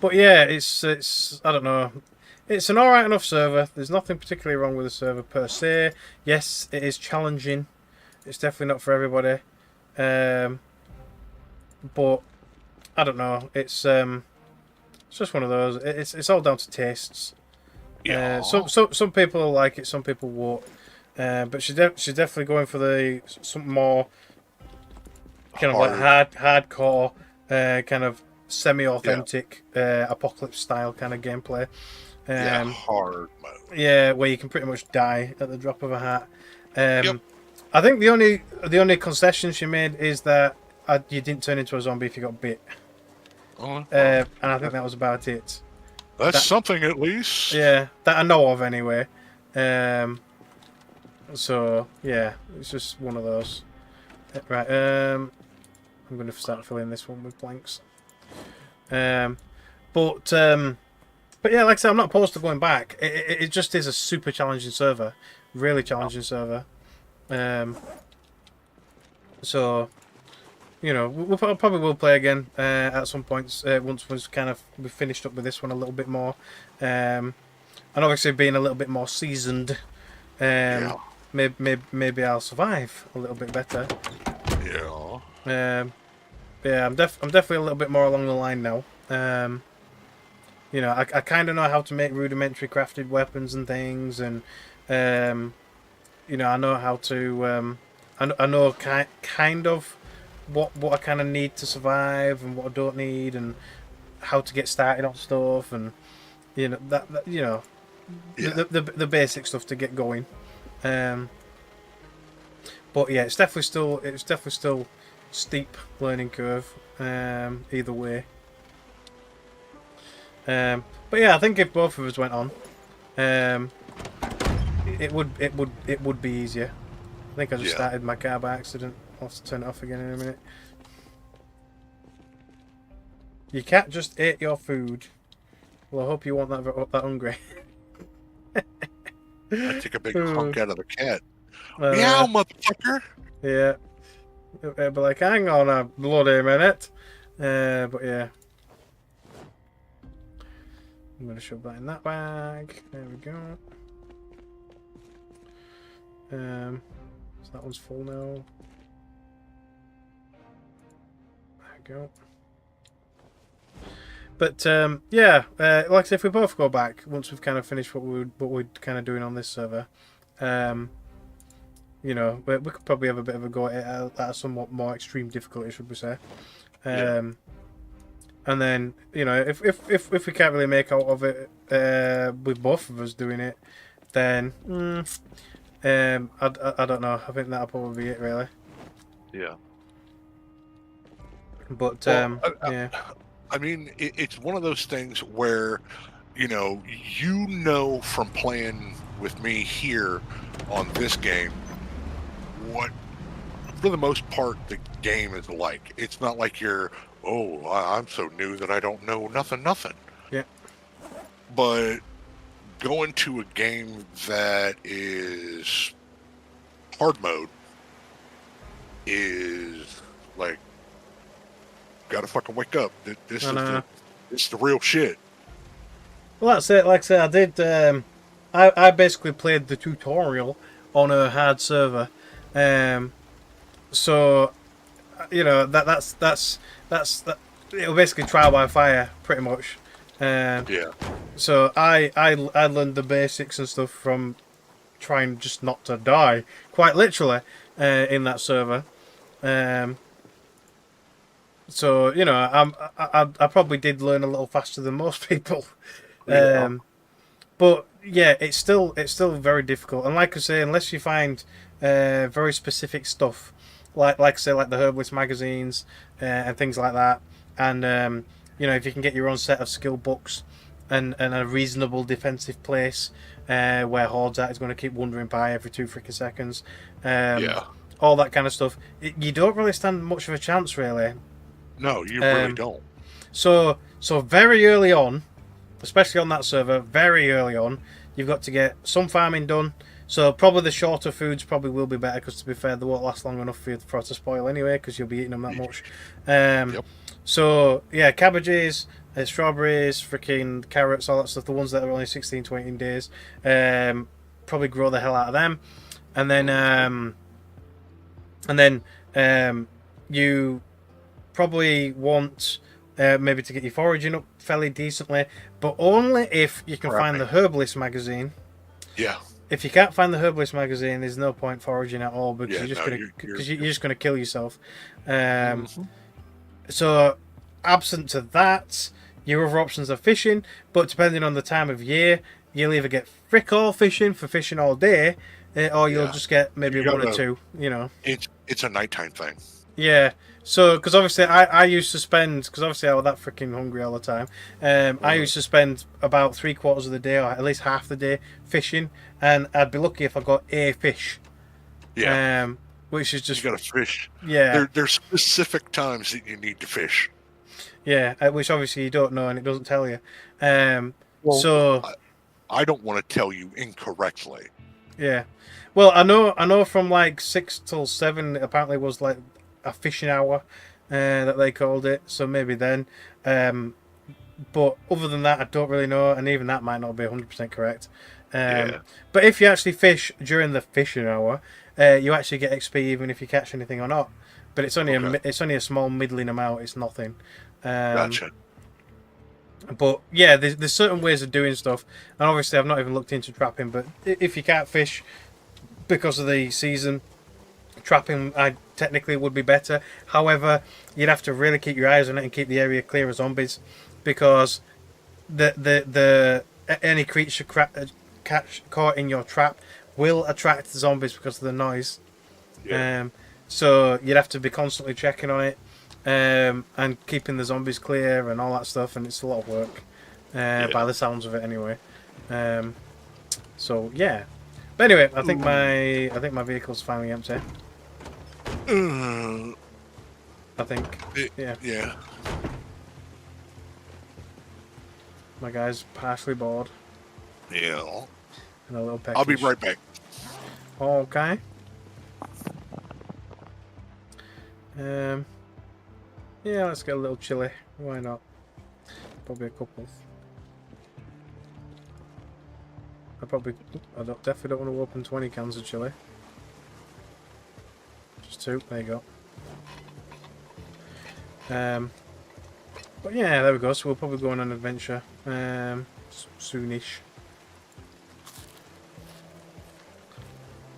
But yeah, it's I don't know. It's an alright enough server. There's nothing particularly wrong with the server per se. Yes, it is challenging. It's definitely not for everybody. But I don't know. It's just one of those. It's all down to tastes. Some people like it, some people won't. But she's definitely going for some more kind of like hardcore, kind of semi-authentic apocalypse style kind of gameplay. Hard mode. Yeah, where you can pretty much die at the drop of a hat. I think the only concession she made is that you didn't turn into a zombie if you got bit. And I think that was about it. That's something, at least. Yeah, that I know of anyway. So yeah, it's just one of those. Right. I'm going to start filling this one with blanks. But yeah, like I said, I'm not opposed to going back. It just is a super challenging server, really challenging server. So, we probably will play again at some points once we've finished up with this one a little bit more, and obviously being a little bit more seasoned, maybe I'll survive a little bit better. Yeah, I'm definitely a little bit more along the line now. I kind of know how to make rudimentary crafted weapons and things, and I know how to. I know kind of what I kind of need to survive and what I don't need, and how to get started on stuff, and the basic stuff to get going. But yeah, it's definitely still steep learning curve. Either way. But yeah, I think if both of us went on, it would be easier. I think I just started my car by accident. I'll have to turn it off again in a minute. Your cat just ate your food. Well, I hope you weren't that hungry. I took a big hunk out of the cat. Meow, motherfucker! Yeah. But like, hang on a bloody minute. But yeah. I'm going to shove that in that bag. There we go. So that one's full now. go. But yeah, like I said, if we both go back once we've kind of finished what we're kind of doing on this server, you know, we could probably have a bit of a go at a somewhat more extreme difficulty, should we say? And then, you know, if we can't really make out of it with both of us doing it, then I don't know. I think that'll probably be it, really. Yeah. But Well, yeah. I mean, it's one of those things where, you know from playing with me here on this game, what, for the most part, the game is like. It's not like you're, oh, I'm so new that I don't know nothing. Yeah. But going to a game that is hard mode is like, gotta fucking wake up. This is the real shit. Well, that's it. Like I said, I did. I basically played the tutorial on a hard server, so you know that's it'll basically trial by fire pretty much. Yeah. So I learned the basics and stuff from trying just not to die, quite literally, in that server. So you know, I probably did learn a little faster than most people, but yeah, it's still very difficult. And like I say, unless you find very specific stuff, like I say, like the herbalist magazines and things like that, and you know, if you can get your own set of skill books and a reasonable defensive place where hordes at is going to keep wandering by every 2 freaking seconds, all that kind of stuff, you don't really stand much of a chance, really. No, you really don't. So very early on, especially on that server, very early on, you've got to get some farming done. So probably the shorter foods probably will be better, because to be fair, they won't last long enough for it to spoil anyway, because you'll be eating them that much. So yeah, cabbages, strawberries, freaking carrots, all that stuff, the ones that are only 16 to 18 days, probably grow the hell out of them. And then you probably want maybe to get your foraging up fairly decently, but only if you can find the herbalist magazine. Yeah. If you can't find the herbalist magazine, there's no point foraging at all, because you're just gonna kill yourself. So absent to that, your other options are fishing, but depending on the time of year, you'll either get frick all fishing for fishing all day, or you'll just get maybe one or two. You know, it's a nighttime thing. Yeah. So, because obviously I used to spend, because obviously I was that freaking hungry all the time, I used to spend about 3/4 of the day, or at least half the day, fishing, and I'd be lucky if I got a fish. Yeah. Which is just... You gotta fish. Yeah. There's specific times that you need to fish. Yeah, which obviously you don't know, and it doesn't tell you. Well, so... I don't want to tell you incorrectly. Yeah. Well, I know from like 6 till 7, apparently was like a fishing hour that they called it, so maybe then, but other than that I don't really know, and even that might not be 100% correct. But if you actually fish during the fishing hour, you actually get XP even if you catch anything or not, but it's only a small middling amount. It's nothing. Gotcha. But yeah, there's certain ways of doing stuff, and obviously I've not even looked into trapping, but if you can't fish because of the season, trapping technically would be better. However, you'd have to really keep your eyes on it and keep the area clear of zombies, because any creature caught in your trap will attract the zombies because of the noise. So you'd have to be constantly checking on it, and keeping the zombies clear and all that stuff, and it's a lot of work by the sounds of it anyway. So yeah, but anyway, I think my vehicle's finally empty. I think. Yeah. My guy's partially bored. Yeah. And a little peckish. I'll be right back. Okay. Yeah, let's get a little chili. Why not? Probably a couple. Definitely don't want to open 20 cans of chili. Just 2. There you go. But yeah, there we go. So we'll probably go on an adventure soonish.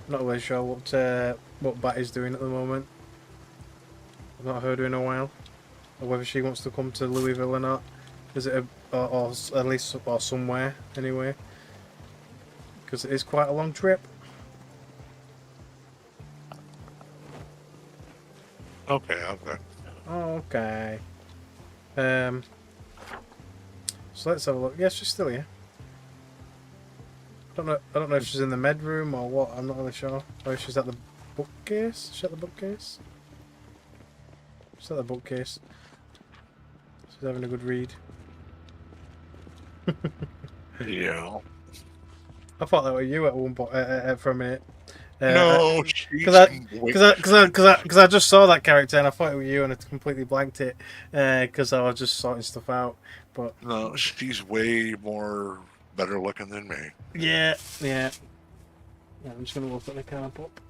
Not really sure what Batty's doing at the moment. I've not heard her in a while, or whether she wants to come to Louisville or not. Is it or at least or somewhere anyway? Because it is quite a long trip. Okay, okay. Okay. So let's have a look. Yes, she's still here. I don't know if she's in the med room or what. I'm not really sure. Or if she's at the bookcase. Is she at the bookcase? She's at the bookcase. She's having a good read. Yeah. I thought that were you at one point for a minute. No, because I just saw that character and I thought it was you and I completely blanked it because I was just sorting stuff out. But no, she's way more better looking than me. yeah. I'm just gonna open the card up.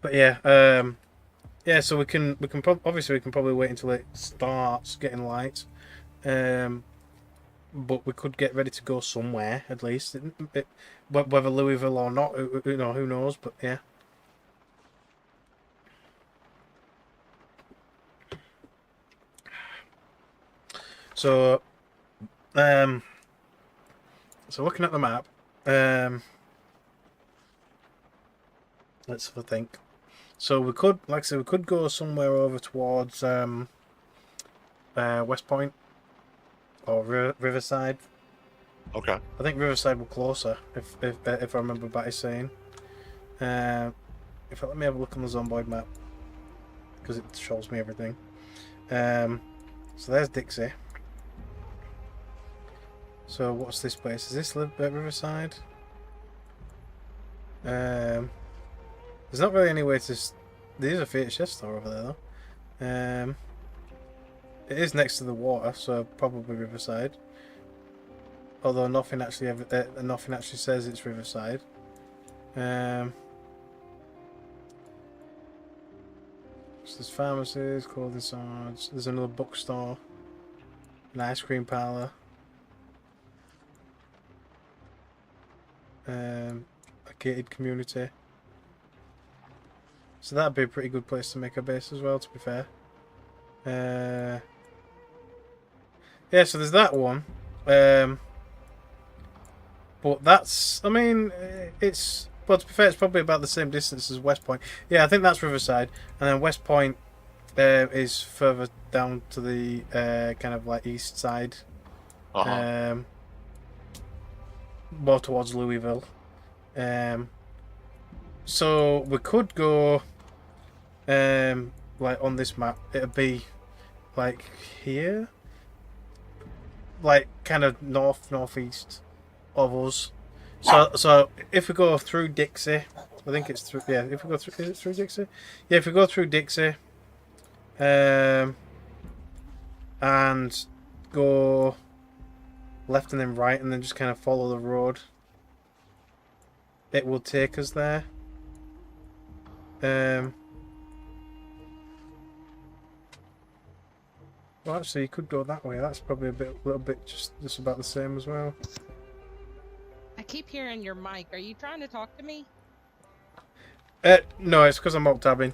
But yeah, yeah. So we can obviously we can probably wait until it starts getting light. But we could get ready to go somewhere at least. Whether Louisville or not, you know, who knows? But yeah. So, so looking at the map, let's have a think. So we could, like I said, we could go somewhere over towards West Point. Or Riverside. Okay. I think Riverside were closer, if I remember Batty saying. If I let me have a look on the Zomboid map, because it shows me everything. So there's Dixie. So what's this place? Is this Riverside? There's not really any way to. There's a Theatre Chef store over there though. It is next to the water, so probably Riverside. Although nothing actually says it's Riverside. So there's pharmacies, clothing stores. There's another bookstore, an ice cream parlour, a gated community. So that'd be a pretty good place to make a base as well, to be fair. Yeah, so there's that one. But that's, I mean, it's, well, to be fair, it's probably about the same distance as West Point. Yeah, I think that's Riverside. And then West Point is further down to the kind of like east side. More towards Louisville. So we could go, like on this map, it'd be like here. Like kind of northeast of us. So if we go through Dixie, I think it's through. Yeah, if we go through, is it through Dixie? Yeah, if we go through Dixie, and go left and then right, and then just kind of follow the road, it will take us there. Well, actually, you could go that way. That's probably a little bit, just about the same as well. I keep hearing your mic. Are you trying to talk to me? No, it's because I'm alt tabbing.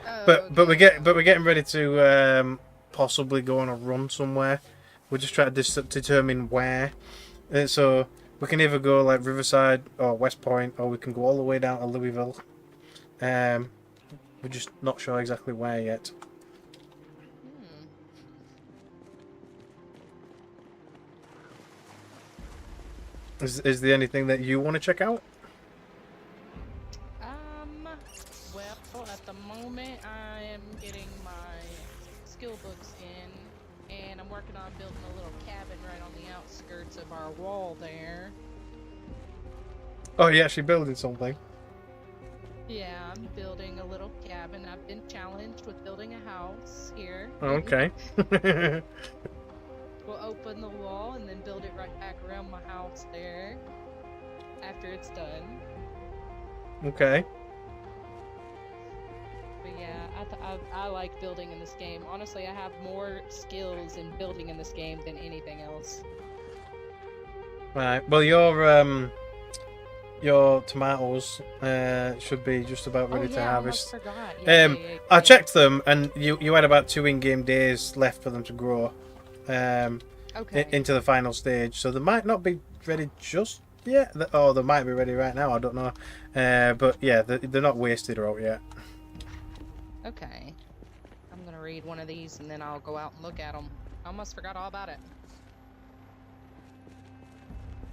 Oh, But okay. we're getting ready to possibly go on a run somewhere. We're just trying to determine where. So we can either go like Riverside or West Point, or we can go all the way down to Louisville. We're just not sure exactly where yet. Is there anything that you want to check out? Well, at the moment, I am getting my skill books in, and I'm working on building a little cabin right on the outskirts of our wall there. Oh, you're actually building something. Yeah, I'm building a little cabin. I've been challenged with building a house here. Okay. We'll open the wall and then build it right back around my house there after it's done. Okay. I like building in this game. Honestly, I have more skills in building in this game than anything else. Right. Well, your tomatoes should be just about ready to harvest. I almost forgot. Yeah, I checked them, and you had about 2 in-game days left for them to grow Okay. into the final stage. So they might not be ready just yet, or they might be ready right now. I don't know. But yeah, they're not wasted out yet. Okay. I'm gonna read one of these and then I'll go out and look at them. I almost forgot all about it.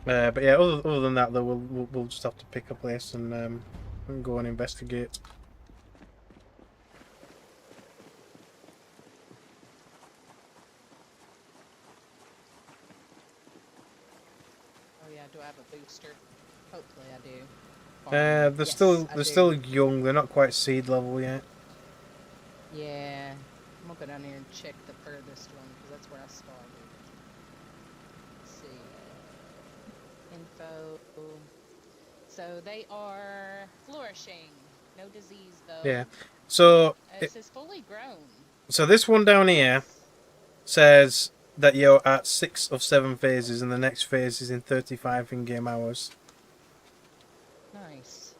But yeah, other than that, though, we'll just have to pick a place and go and investigate. Oh yeah, do I have a booster? Hopefully I do. They're Yes, still I they're do. still young. They're not quite seed level yet. Yeah. I'm gonna go down here and check the furthest one because that's where I started. Let's see. Info. So they are flourishing. No disease though. Yeah. So It says fully grown. so this one down here says that you're at 6 of 7 phases, and the next phase is in 35 in-game hours. Nice.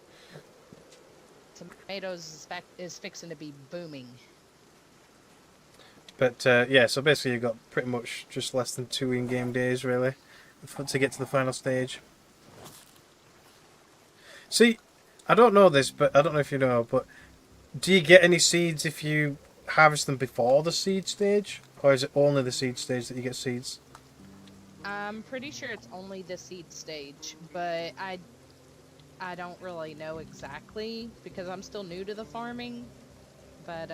Tomatoes is fixing to be booming. But yeah, so basically you've got pretty much just less than 2 in-game days really to get to the final stage. See, I don't know this, but I don't know if you know, but do you get any seeds if you harvest them before the seed stage? Or is it only the seed stage that you get seeds? I'm pretty sure it's only the seed stage, but I don't really know exactly because I'm still new to the farming. But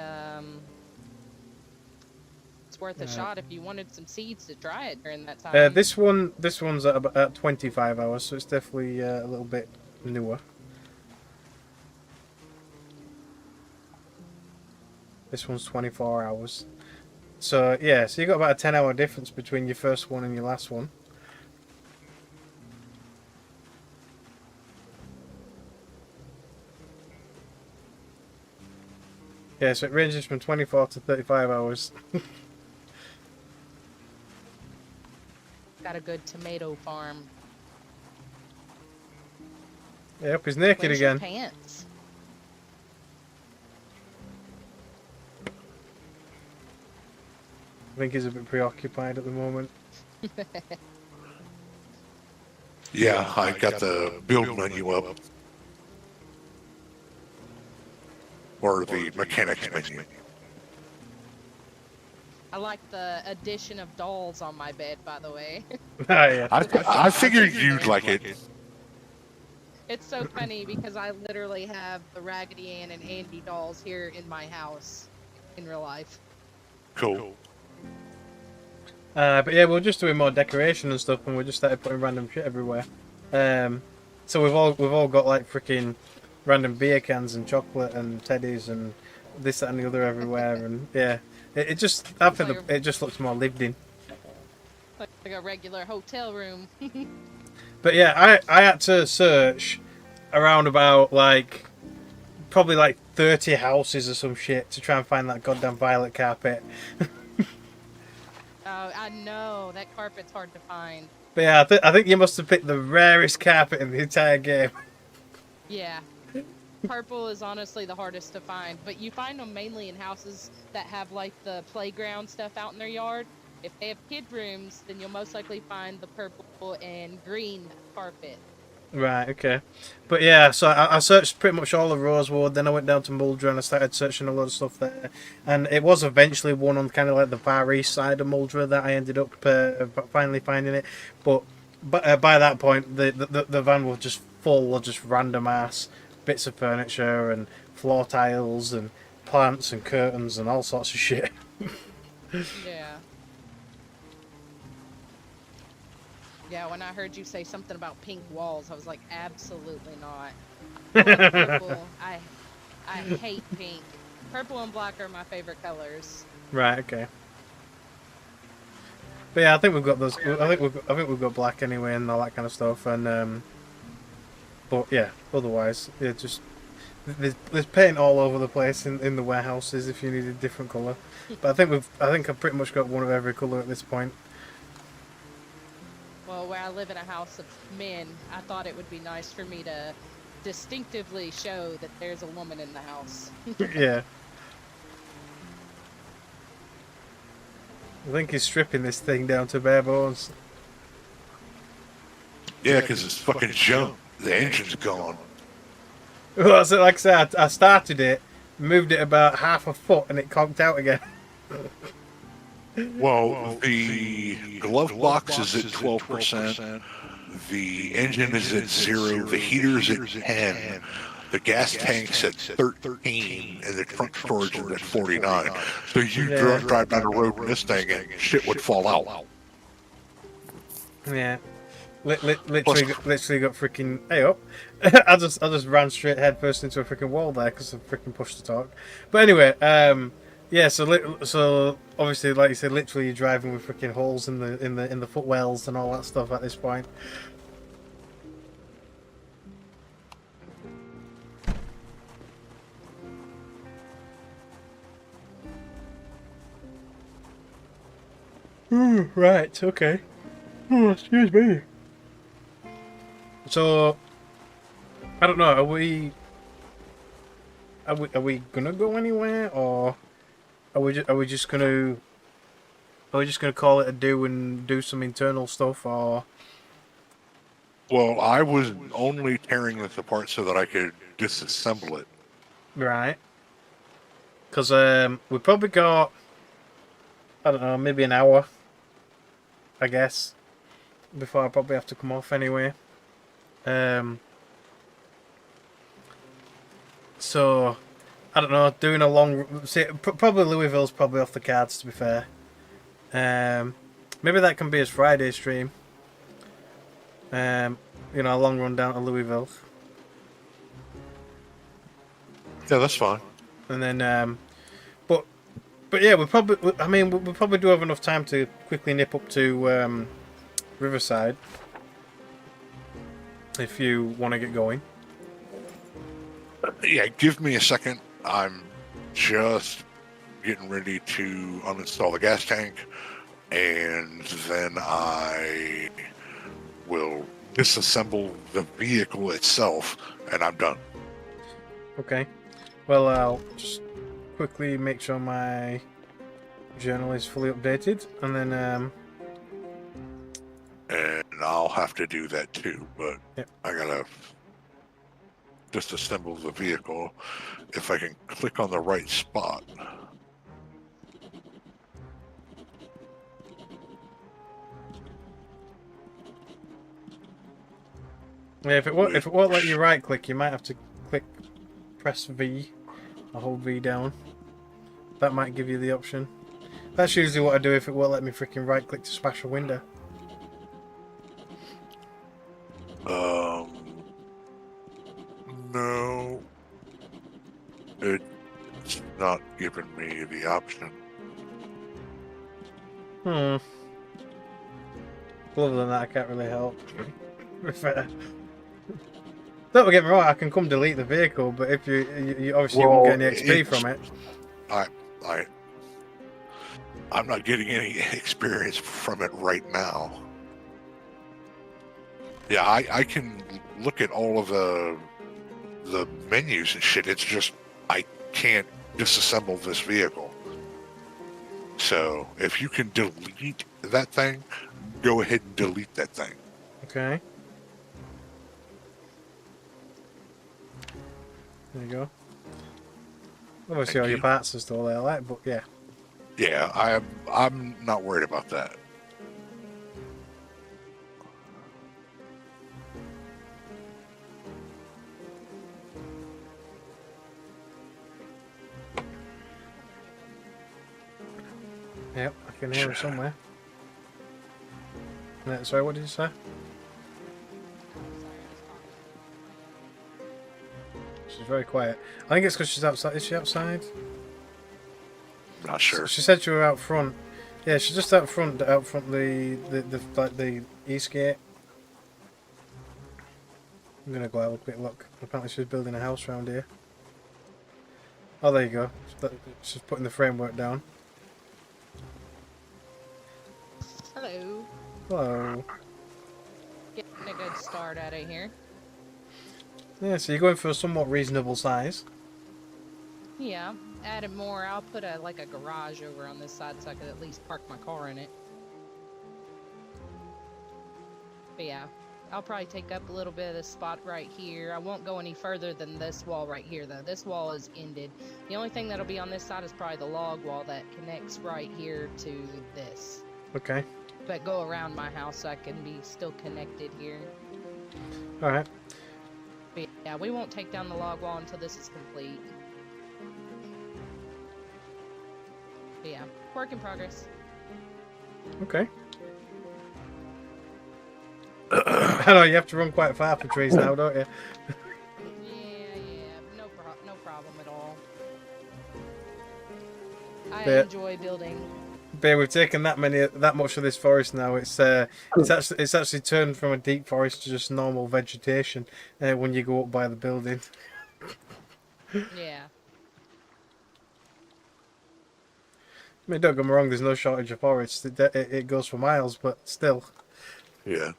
it's worth a shot if you wanted some seeds to try it during that time. This one's at 25 hours, so it's definitely a little bit newer. This one's 24 hours. So yeah, so you got about a 10-hour difference between your first one and your last one. Yeah, so it ranges from 24 to 35 hours. Got a good tomato farm. Yep, he's naked Where's your again. pants? I think he's a bit preoccupied at the moment. Yeah, I got the build menu up. Or the mechanics menu. I like the addition of dolls on my bed, by the way. Ah, yeah. I figured you'd like it. It's so funny because I literally have the Raggedy Ann and Andy dolls here in my house in real life. Cool. But yeah, we're just doing more decoration and stuff, and we just started putting random shit everywhere. So we've all got like freaking random beer cans and chocolate and teddies and this, that, and the other everywhere, and yeah, it just it just looks more lived in. Like a regular hotel room. But yeah, I had to search around about like probably like 30 houses or some shit to try and find that goddamn violet carpet. Oh, I know that carpet's hard to find. But yeah, I think you must have picked the rarest carpet in the entire game. Yeah. Purple is honestly the hardest to find, but you find them mainly in houses that have like the playground stuff out in their yard. If they have kid rooms, then you'll most likely find the purple and green carpet. Right, okay. But yeah, so I searched pretty much all of Rosewood, then I went down to Muldra and I started searching a lot of stuff there. And it was eventually one on kind of like the far east side of Muldra that I ended up finally finding it. But by that point, the van was just full of just random ass bits of furniture and floor tiles and plants and curtains and all sorts of shit. Yeah. Yeah, when I heard you say something about pink walls, I was like, absolutely not. I love purple. I hate pink. Purple and black are my favorite colors. Right, okay. But yeah, I think we've got those. I think we've got black anyway and all that kind of stuff. And but yeah, otherwise, yeah, just There's paint all over the place in the warehouses if you need a different colour. But I think I've pretty much got one of every colour at this point. Well, where I live in a house of men, I thought it would be nice for me to distinctively show that there's a woman in the house. Yeah. I think he's stripping this thing down to bare bones. Yeah, because it's fucking junk. The engine's gone. Well, that's it. Like I said, I started it, moved it about half a foot, and it conked out again. Well, the glove box is at 12%. The engine is at 0. The heater's at 10. The gas tank's at 13, and the trunk storage is at 49. So you drive down the road in this thing, and shit would fall out. Yeah. Literally got freaking. Hey up! I just ran straight head first into a freaking wall there because I freaking pushed the torque. But anyway, yeah. So obviously, like you said, literally you're driving with freaking holes in the footwells and all that stuff at this point. Ooh, right. Okay. Oh, excuse me. So, I don't know. Are we gonna go anywhere, or are we just gonna call it a do and do some internal stuff, or? Well, I was only tearing this apart so that I could disassemble it. Right. Because we probably got, I don't know, maybe an hour, I guess, before I probably have to come off anyway. So I don't know, doing a long, say, probably Louisville's probably off the cards, to be fair. Maybe that can be his Friday stream. You know, a long run down to Louisville. Yeah, that's fine. And then, but yeah, we probably do have enough time to quickly nip up to Riverside. If you want to get going. Yeah, give me a second. I'm just getting ready to uninstall the gas tank, and then I will disassemble the vehicle itself, and I'm done. Okay. Well, I'll just quickly make sure my journal is fully updated, and then And I'll have to do that too, but yep. I gotta disassemble the vehicle. If I can click on the right spot. Yeah, if it won't let you right click, you might have to press V, or hold V down. That might give you the option. That's usually what I do if it won't let me freaking right click to smash a window. No. It's not giving me the option. Other than that, I can't really help. Don't get me wrong, I can come delete the vehicle, but if you obviously won't get any XP from it. I'm not getting any experience from it right now. Yeah, I can look at all of the menus and shit. It's just I can't disassemble this vehicle. So if you can delete that thing, go ahead and delete that thing. Okay. There you go. Obviously, all your parts are still there, like, but yeah. Yeah, I'm not worried about that. Yep, I can hear her somewhere. Sorry, what did you say? She's very quiet. I think it's because she's outside. Is she outside? Not sure. She said you were out front. Yeah, she's just out front the east gate. I'm gonna go have a quick look. Apparently she's building a house around here. Oh, there you go. It's just putting the framework down. Hello. Hello. Getting a good start at it here. Yeah, so you're going for a somewhat reasonable size. Yeah, added more. I'll put like a garage over on this side so I could at least park my car in it. But yeah, I'll probably take up a little bit of this spot right here. I won't go any further than this wall right here, though. This wall is ended. The only thing that'll be on this side is probably the log wall that connects right here to this. Okay. But go around my house so I can be still connected here. Alright. But yeah, we won't take down the log wall until this is complete. But yeah, work in progress. Okay. I know you have to run quite far for trees now, don't you? Yeah, no problem at all. I Yeah. enjoy building. But we've taken that much of this forest now. It's actually turned from a deep forest to just normal vegetation when you go up by the building. Yeah. I mean, don't get me wrong. There's no shortage of forests. It goes for miles, but still. Yeah.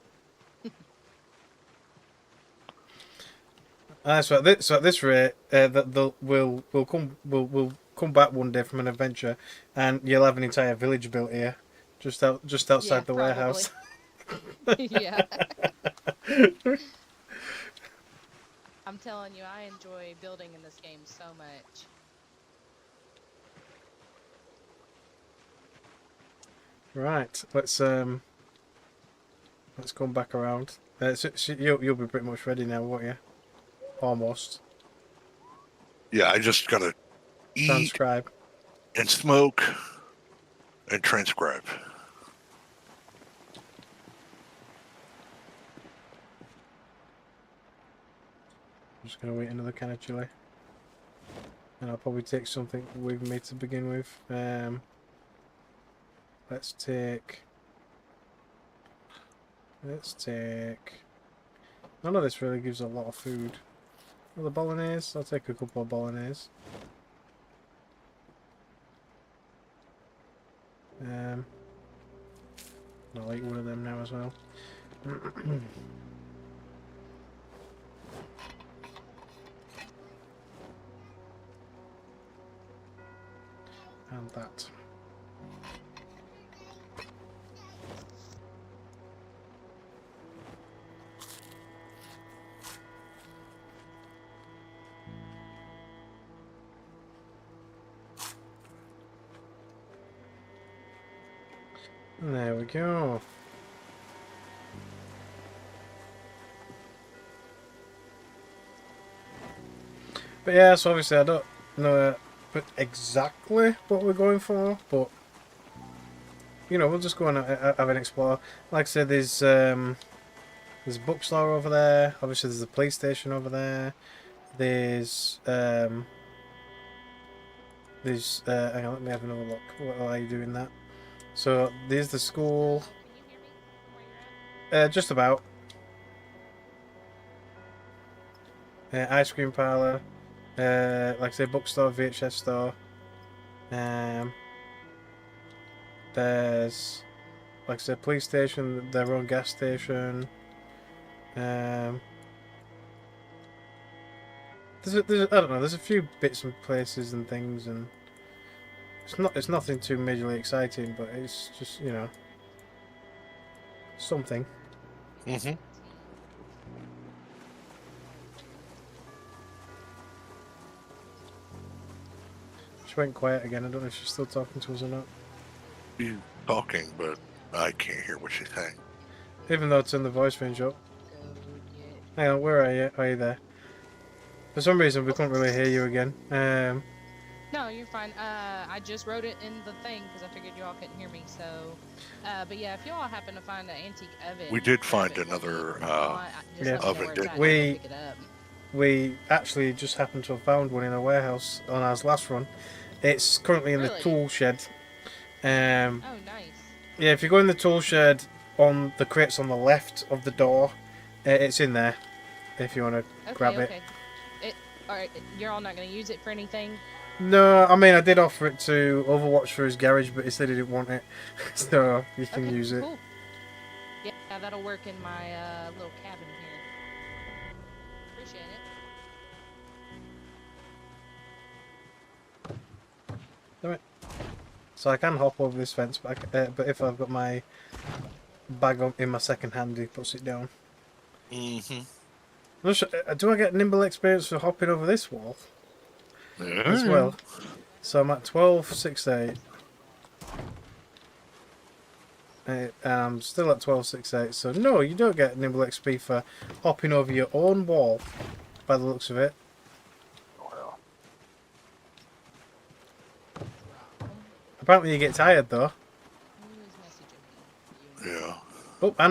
So at this rate, we'll come back one day from an adventure, and you'll have an entire village built here, just outside Yeah, the warehouse. Yeah. I'm telling you, I enjoy building in this game so much. Right, let's come back around. So you'll be pretty much ready now, won't you? Almost. Yeah, I just gotta eat Transcribe. and smoke and transcribe. I'm just gonna wait another can of chili, and I'll probably take something with me to begin with. Let's take. None of this really gives a lot of food. Well, the bolognese. I'll take a couple of bolognese. I'll eat one of them now as well. And that. There we go. But yeah, so obviously I don't know exactly what we're going for, but you know, we'll just go and have an explore. Like I said, there's a bookstore over there. Obviously, there's a police station over there. There's hang on, let me have another look. What are you doing that? So there's the school. Can you hear me from where you're at? Just about. Ice cream parlour. Like I say, bookstore, VHS store. There's, like I said, police station, their own gas station. There's I don't know. There's a few bits and places and things, and it's nothing too majorly exciting, but it's just, you know, something. Mm-hmm. She went quiet again. I don't know if she's still talking to us or not. She's talking, but I can't hear what she's saying. Even though it's in the voice range up. Go get. Hang on, where are you? Are you there? For some reason, we couldn't really hear you again. No, you're fine. I just wrote it in the thing because I figured you all couldn't hear me. So, but yeah, if you all happen to find an antique oven, We did find oven, another Yeah. oven, didn't we? Pick it up. We actually just happened to have found one in a warehouse on our last run. It's currently in the Really? tool shed. Oh, nice. Yeah, if you go in the tool shed on the crates on the left of the door, it's in there. If you want to Okay, grab it. okay. All right, you're all not gonna use it for anything. No, I mean I did offer it to Overwatch for his garage, but he said he didn't want it, so you can Okay, use it. cool. Yeah, that'll work in my little cabin here. Appreciate it. Damn it. So I can hop over this fence, but if I've got my bag in my second hand, he puts it down. Do I get nimble experience for hopping over this wall as well? So I'm at 1268. I'm still at 1268. So no, you don't get nimble XP for hopping over your own wall, by the looks of it. Well, Apparently you get tired though. Who is messaging me? yeah. Oh, oh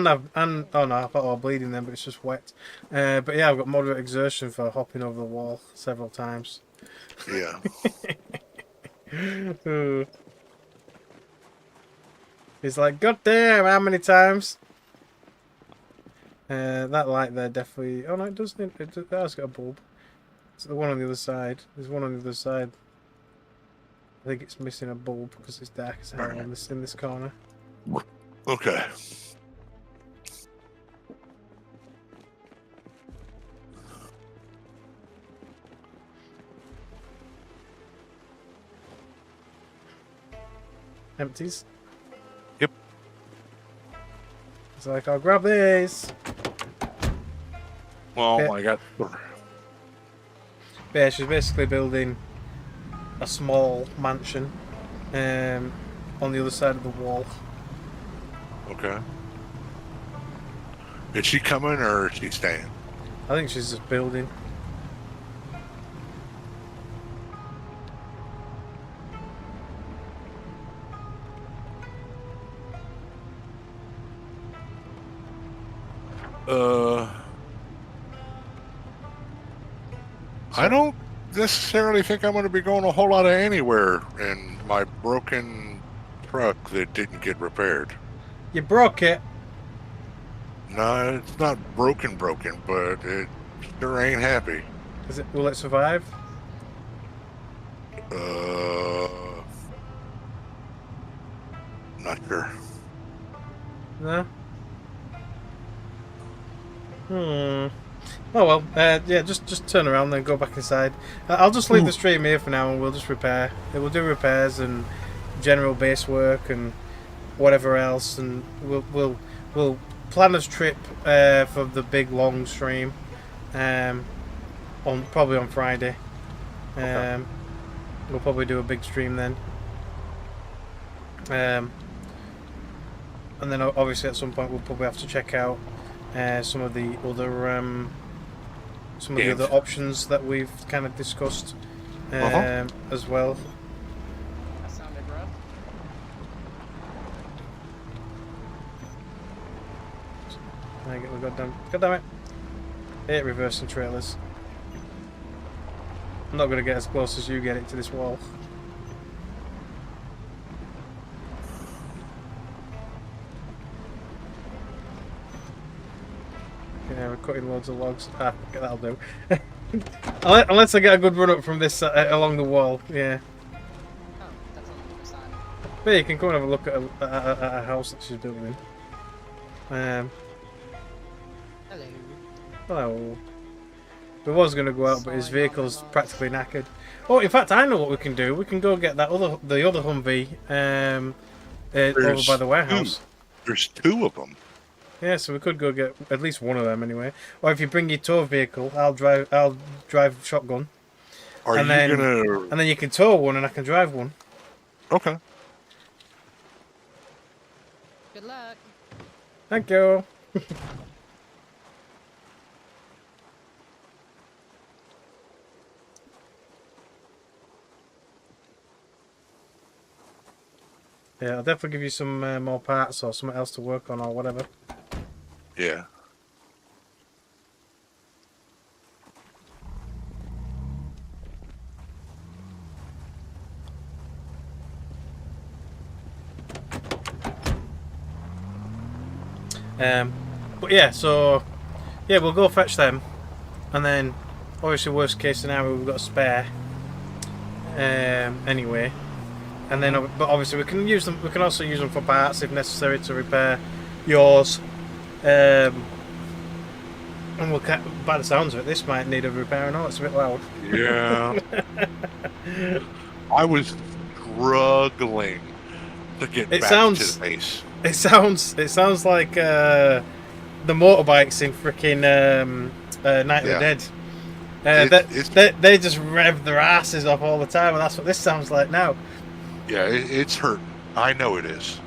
no, I thought I was bleeding then, but it's just wet. But yeah, I've got moderate exertion for hopping over the wall several times. Yeah. He's like, God damn, how many times? That light there definitely. Oh no, it doesn't. It has got a bulb. It's the one on the other side. There's one on the other side. I think it's missing a bulb because it's dark as hell in this corner. Okay. Empties. Yep. It's like, I'll grab these. Well, Yeah. I got. Yeah, she's basically building a small mansion on the other side of the wall. Okay. Is she coming or is she staying? I think she's just building. I don't necessarily think I'm going to be going a whole lot of anywhere in my broken truck that didn't get repaired. You broke it. No, it's not broken, but it sure ain't happy. Will it survive? Not sure. No. Oh well. Yeah, just turn around then go back inside. I'll just leave the stream here for now, and we'll just repair. We'll do repairs and general base work and whatever else, and we'll plan a trip for the big long stream. Probably on Friday. Okay. We'll probably do a big stream then. And then obviously at some point we'll probably have to check out some of the other options that we've kind of discussed as well. That sounded rough. God damn it! Hate reversing trailers. I'm not going to get as close as you get it to this wall. Yeah, we're cutting loads of logs. Okay, that'll do. Unless I get a good run up from this along the wall, yeah. Oh, that's on the other side. But yeah, you can come and have a look at a house that she's building. Hello. Hello. We was going to go out, but his vehicle's practically knackered. Oh, in fact, I know what we can do. We can go get the other Humvee over by the warehouse. There's two of them. Yeah, so we could go get at least one of them anyway. Or if you bring your tow vehicle, I'll drive shotgun. And then you can tow one and I can drive one. Okay. Good luck. Thank you. Yeah, I'll definitely give you some more parts or something else to work on or whatever. Yeah. But yeah, so yeah, we'll go fetch them, and then obviously worst case scenario we've got a spare. anyway. And then, but obviously we can use them. We can also use them for parts if necessary to repair yours. And we'll by the sounds of it, this might need a repair and all. It's a bit loud. Yeah. I was struggling to get It back sounds- to the base. It sounds like the motorbikes in freaking Night of Yeah. the Dead. It's They just rev their asses off all the time, and that's what this sounds like now. yeah, it's hurting. I know it is.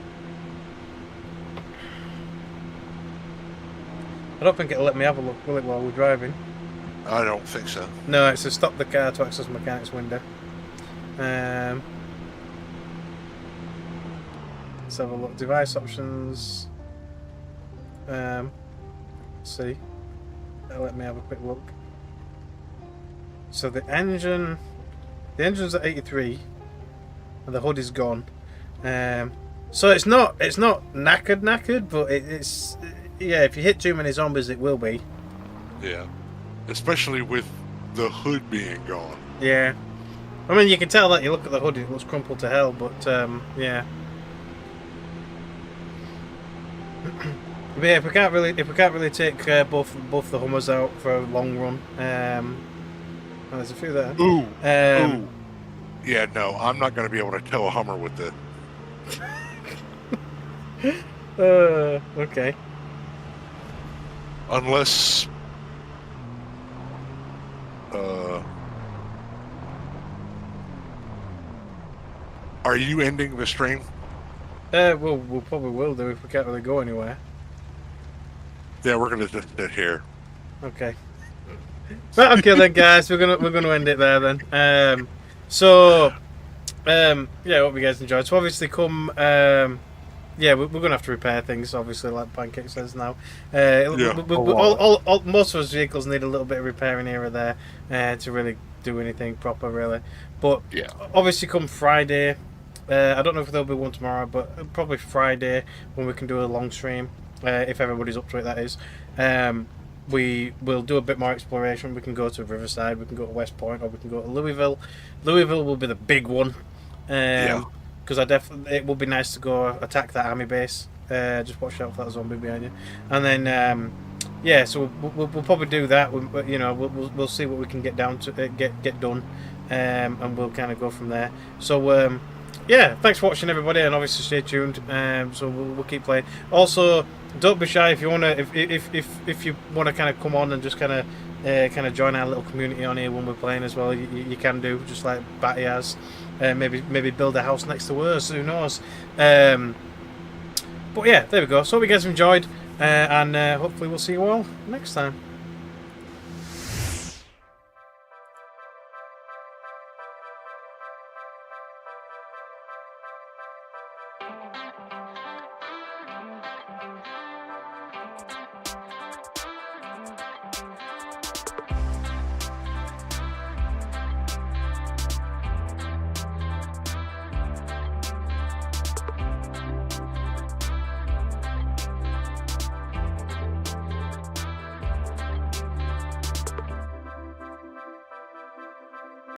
I don't think it'll let me have a look, will it, while we're driving? I don't think so. No, it's to stop the car to access mechanic's window. Let's have a look. Device options. Let's see. Let me have a quick look. So the engine's at 83, and the hood is gone. So it's not knackered, but it's yeah. If you hit too many zombies, it will be. Yeah. Especially with the hood being gone. Yeah. I mean, you can tell that. You look at the hood; it looks crumpled to hell. But yeah. But yeah, if we can't really take both the Hummers out for a long run, well, there's a few there. Ooh. Ooh. Yeah, no, I'm not going to be able to tow a Hummer with it. Okay. Unless... Are you ending the stream? Well, we'll probably will do if we can't really go anywhere. Yeah, we're going to just sit here. Okay. Right, okay then, guys. We're gonna end it there then. Yeah, I hope you guys enjoyed. So obviously, yeah, we're gonna have to repair things. Obviously, like Pancake says now. Most of us vehicles need a little bit of repairing here or there to really do anything proper, really. But Yeah. obviously, come Friday, I don't know if there'll be one tomorrow, but probably Friday when we can do a long stream, if everybody's up to it. That is. We will do a bit more exploration. We can go to Riverside, we can go to West Point, or we can go to Louisville. Louisville will be the big one. Because it would be nice to go attack that army base. Just watch out for that zombie behind you. And then, yeah, so we'll probably do that. We'll see what we can get down to get done, and we'll kind of go from there. So, yeah, thanks for watching, everybody, and obviously stay tuned. So we'll keep playing. Also, don't be shy if you wanna if you wanna kind of come on and just kind of join our little community on here when we're playing as well. You can do, just like Batty has. Maybe build a house next to us. Who knows? But yeah, there we go. So hope you guys enjoyed, and hopefully we'll see you all next time.